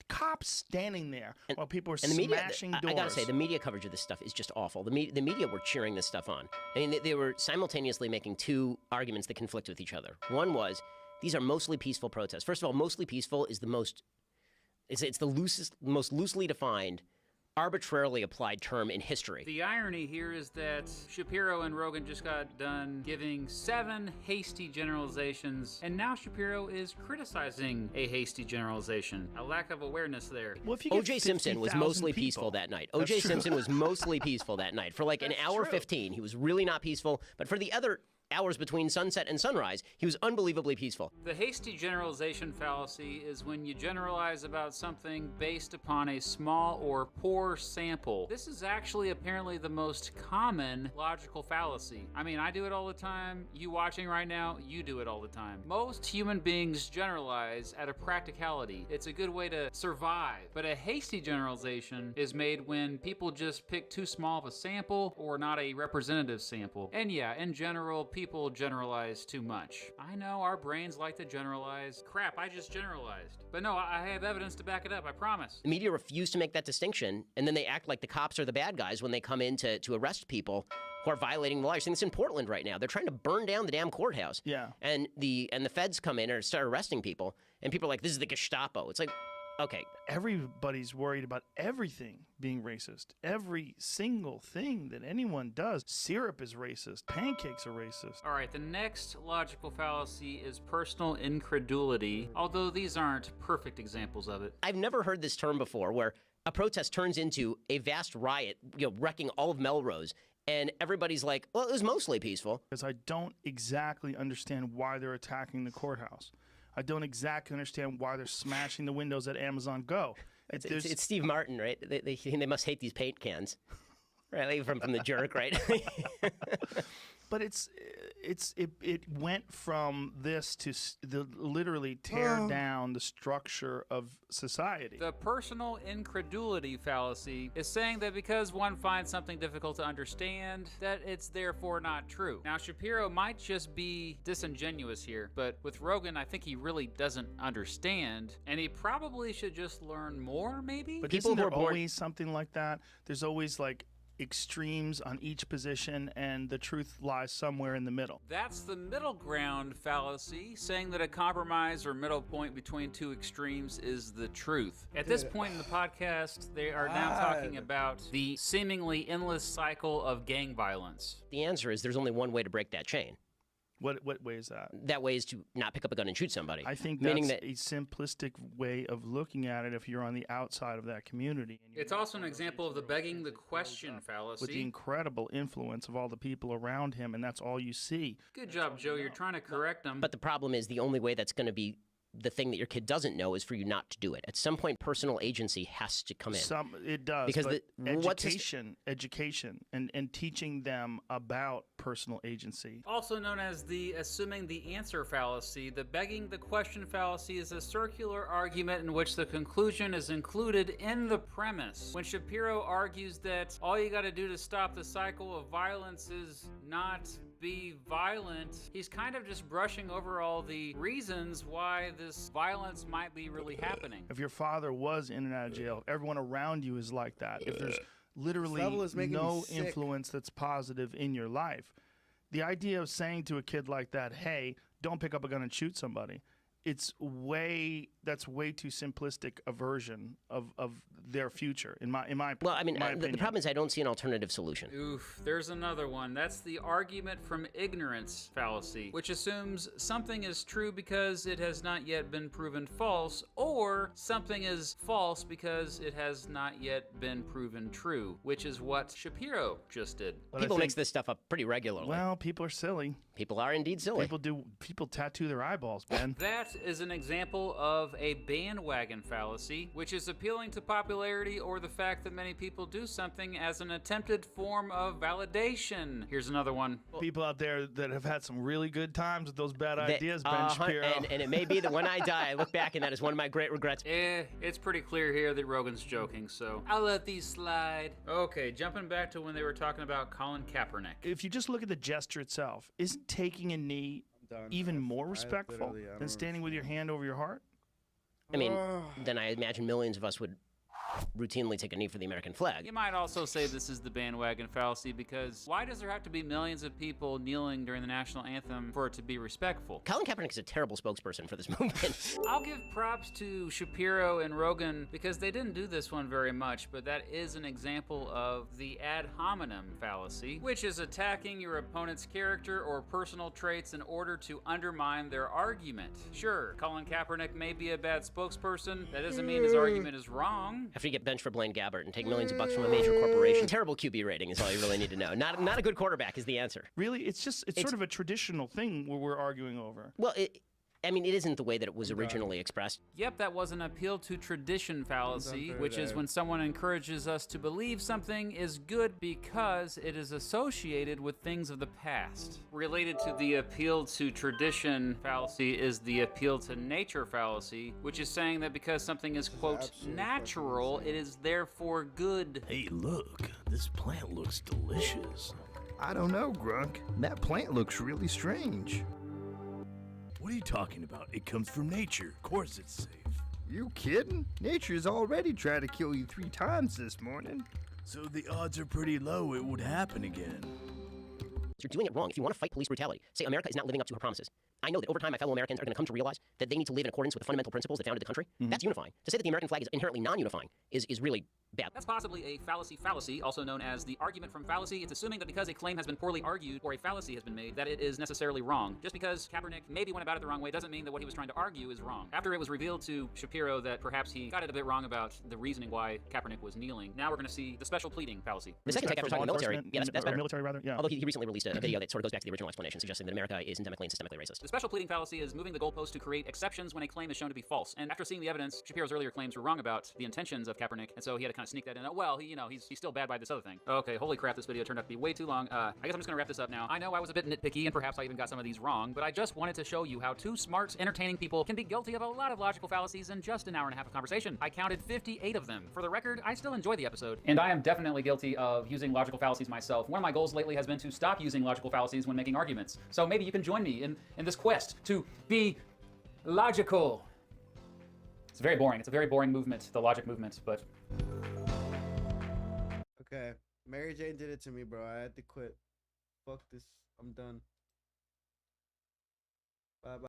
cops standing there while people were smashing doors. I gotta say, the media coverage of this stuff is just awful. The media were cheering this stuff on. I mean, they were simultaneously making two arguments that conflict with each other. One was, these are mostly peaceful protests. First of all, mostly peaceful is it's the most loosely defined, arbitrarily applied term in history. The irony here is that Shapiro and Rogan just got done giving 7 hasty generalizations, and now Shapiro is criticizing a hasty generalization. A lack of awareness there. Well, O.J. Simpson was mostly peaceful that night. O.J. Simpson was mostly peaceful that night. For like an hour 15, he was really not peaceful, but for the other hours between sunset and sunrise, he was unbelievably peaceful. The hasty generalization fallacy is when you generalize about something based upon a small or poor sample. This is actually apparently the most common logical fallacy. I mean, I do it all the time. You watching right now, you do it all the time. Most human beings generalize at a practicality. It's a good way to survive. But a hasty generalization is made when people just pick too small of a sample or not a representative sample. And yeah, in general, people generalize too much. I know our brains like to generalize. Crap, I just generalized. But no, I have evidence to back it up, I promise. The media refuse to make that distinction, and then they act like the cops are the bad guys when they come in to arrest people who are violating the law. You're seeing this in Portland right now. They're trying to burn down the damn courthouse. Yeah. And the feds come in and start arresting people, and people are like, this is the Gestapo. It's like, okay. Everybody's worried about everything being racist. Every single thing that anyone does. Syrup is racist. Pancakes are racist. All right, the next logical fallacy is personal incredulity, although these aren't perfect examples of it. I've never heard this term before where a protest turns into a vast riot, wrecking all of Melrose. And everybody's like, well, it was mostly peaceful. Because I don't exactly understand why they're attacking the courthouse. I don't exactly understand why they're smashing the windows at Amazon Go. It's Steve Martin, right? They must hate these paint cans, right? Like from the Jerk, right? But it went from this to literally tear down the structure of society. The personal incredulity fallacy is saying that because one finds something difficult to understand, that it's therefore not true. Now, Shapiro might just be disingenuous here, but with Rogan, I think he really doesn't understand, and he probably should just learn more, maybe? But isn't there always something like that? There's always like extremes on each position, and the truth lies somewhere in the middle. That's the middle ground fallacy, saying that a compromise or middle point between two extremes is the truth. At this point in the podcast, they are now talking about the seemingly endless cycle of gang violence. The answer is there's only one way to break that chain. What way is that? That way is to not pick up a gun and shoot somebody. I think that's a simplistic way of looking at it if you're on the outside of that community. It's also an example of the begging the question fallacy. With the incredible influence of all the people around him, and that's all you see. Good job, Joe. You're trying to correct them. But the problem is the only way that's going to be the thing that your kid doesn't know is for you not to do it. At some point, personal agency has to come in. It does. Because but the, education, and teaching them about personal agency. Also known as the assuming the answer fallacy, the begging the question fallacy is a circular argument in which the conclusion is included in the premise. When Shapiro argues that all you got to do to stop the cycle of violence is not be violent, he's kind of just brushing over all the reasons why this violence might be really happening. If your father was in and out of jail, everyone around you is like that. If there's literally no influence that's positive in your life, the idea of saying to a kid like that, hey, don't pick up a gun and shoot somebody, that's way too simplistic a version of their future, in my Well, I mean, opinion. The problem is I don't see an alternative solution. Oof, there's another one. That's the argument from ignorance fallacy, which assumes something is true because it has not yet been proven false, or something is false because it has not yet been proven true, which is what Shapiro just did. People mix this stuff up pretty regularly. Well, people are silly. People are indeed silly. People tattoo their eyeballs, Ben. That is an example of a bandwagon fallacy, which is appealing to popularity or the fact that many people do something as an attempted form of validation. Here's another one. People out there that have had some really good times with those bad ideas, Ben Shapiro. And it may be that when I die, I look back and that is one of my great regrets. It's pretty clear here that Rogan's joking, so I'll let these slide. Okay, jumping back to when they were talking about Colin Kaepernick. If you just look at the gesture itself, isn't taking a knee even more respectful than standing with your hand over your heart? I mean, then I imagine millions of us would routinely take a knee for the American flag. You might also say this is the bandwagon fallacy because why does there have to be millions of people kneeling during the national anthem for it to be respectful? Colin Kaepernick is a terrible spokesperson for this movement. I'll give props to Shapiro and Rogan because they didn't do this one very much, but that is an example of the ad hominem fallacy, which is attacking your opponent's character or personal traits in order to undermine their argument. Sure, Colin Kaepernick may be a bad spokesperson. That doesn't mean his argument is wrong. After you get benched for Blaine Gabbert and take millions of bucks from a major corporation, terrible QB rating is all you really need to know. Not a good quarterback is the answer. Really? It's sort of a traditional thing where we're arguing over. Well, it isn't the way that it was originally expressed. Yep, that was an appeal to tradition fallacy, which is when someone encourages us to believe something is good because it is associated with things of the past. Related to the appeal to tradition fallacy is the appeal to nature fallacy, which is saying that because something is, quote, natural, it is therefore good. Hey, look, this plant looks delicious. I don't know, Grunk. That plant looks really strange. What are you talking about? It comes from nature. Of course it's safe. You kidding? Nature's already tried to kill you 3 times this morning. So the odds are pretty low it would happen again. You're doing it wrong. If you want to fight police brutality, say America is not living up to her promises. I know that over time my fellow Americans are going to come to realize that they need to live in accordance with the fundamental principles that founded the country. That's unifying. To say that the American flag is inherently non-unifying is really bad. That's possibly a fallacy, also known as the argument from fallacy. It's assuming that because a claim has been poorly argued or a fallacy has been made, that it is necessarily wrong. Just because Kaepernick maybe went about it the wrong way doesn't mean that what he was trying to argue is wrong. After it was revealed to Shapiro that perhaps he got it a bit wrong about the reasoning why Kaepernick was kneeling, now we're going to see the special pleading fallacy. The second take after talking about military, that's better. Military, rather, yeah. Although he recently released a video that sort of goes back to the original explanation, suggesting that America is endemically and systemically racist. The special pleading fallacy is moving the goalpost to create exceptions when a claim is shown to be false. And after seeing the evidence, Shapiro's earlier claims were wrong about the intentions of Kaepernick, and so he had to kind of sneak that in. Well, he's still bad by this other thing. Okay, holy crap, this video turned out to be way too long. I guess I'm just gonna wrap this up now. I know I was a bit nitpicky, and perhaps I even got some of these wrong, but I just wanted to show you how 2 smart, entertaining people can be guilty of a lot of logical fallacies in just an hour and a half of conversation. I counted 58 of them. For the record, I still enjoy the episode. And I am definitely guilty of using logical fallacies myself. One of my goals lately has been to stop using logical fallacies when making arguments. So maybe you can join me in this quest to be logical. It's very boring. It's a very boring movement, the logic movement, but... Okay, Mary Jane did it to me, bro. I had to quit. Fuck this. I'm done. Bye-bye.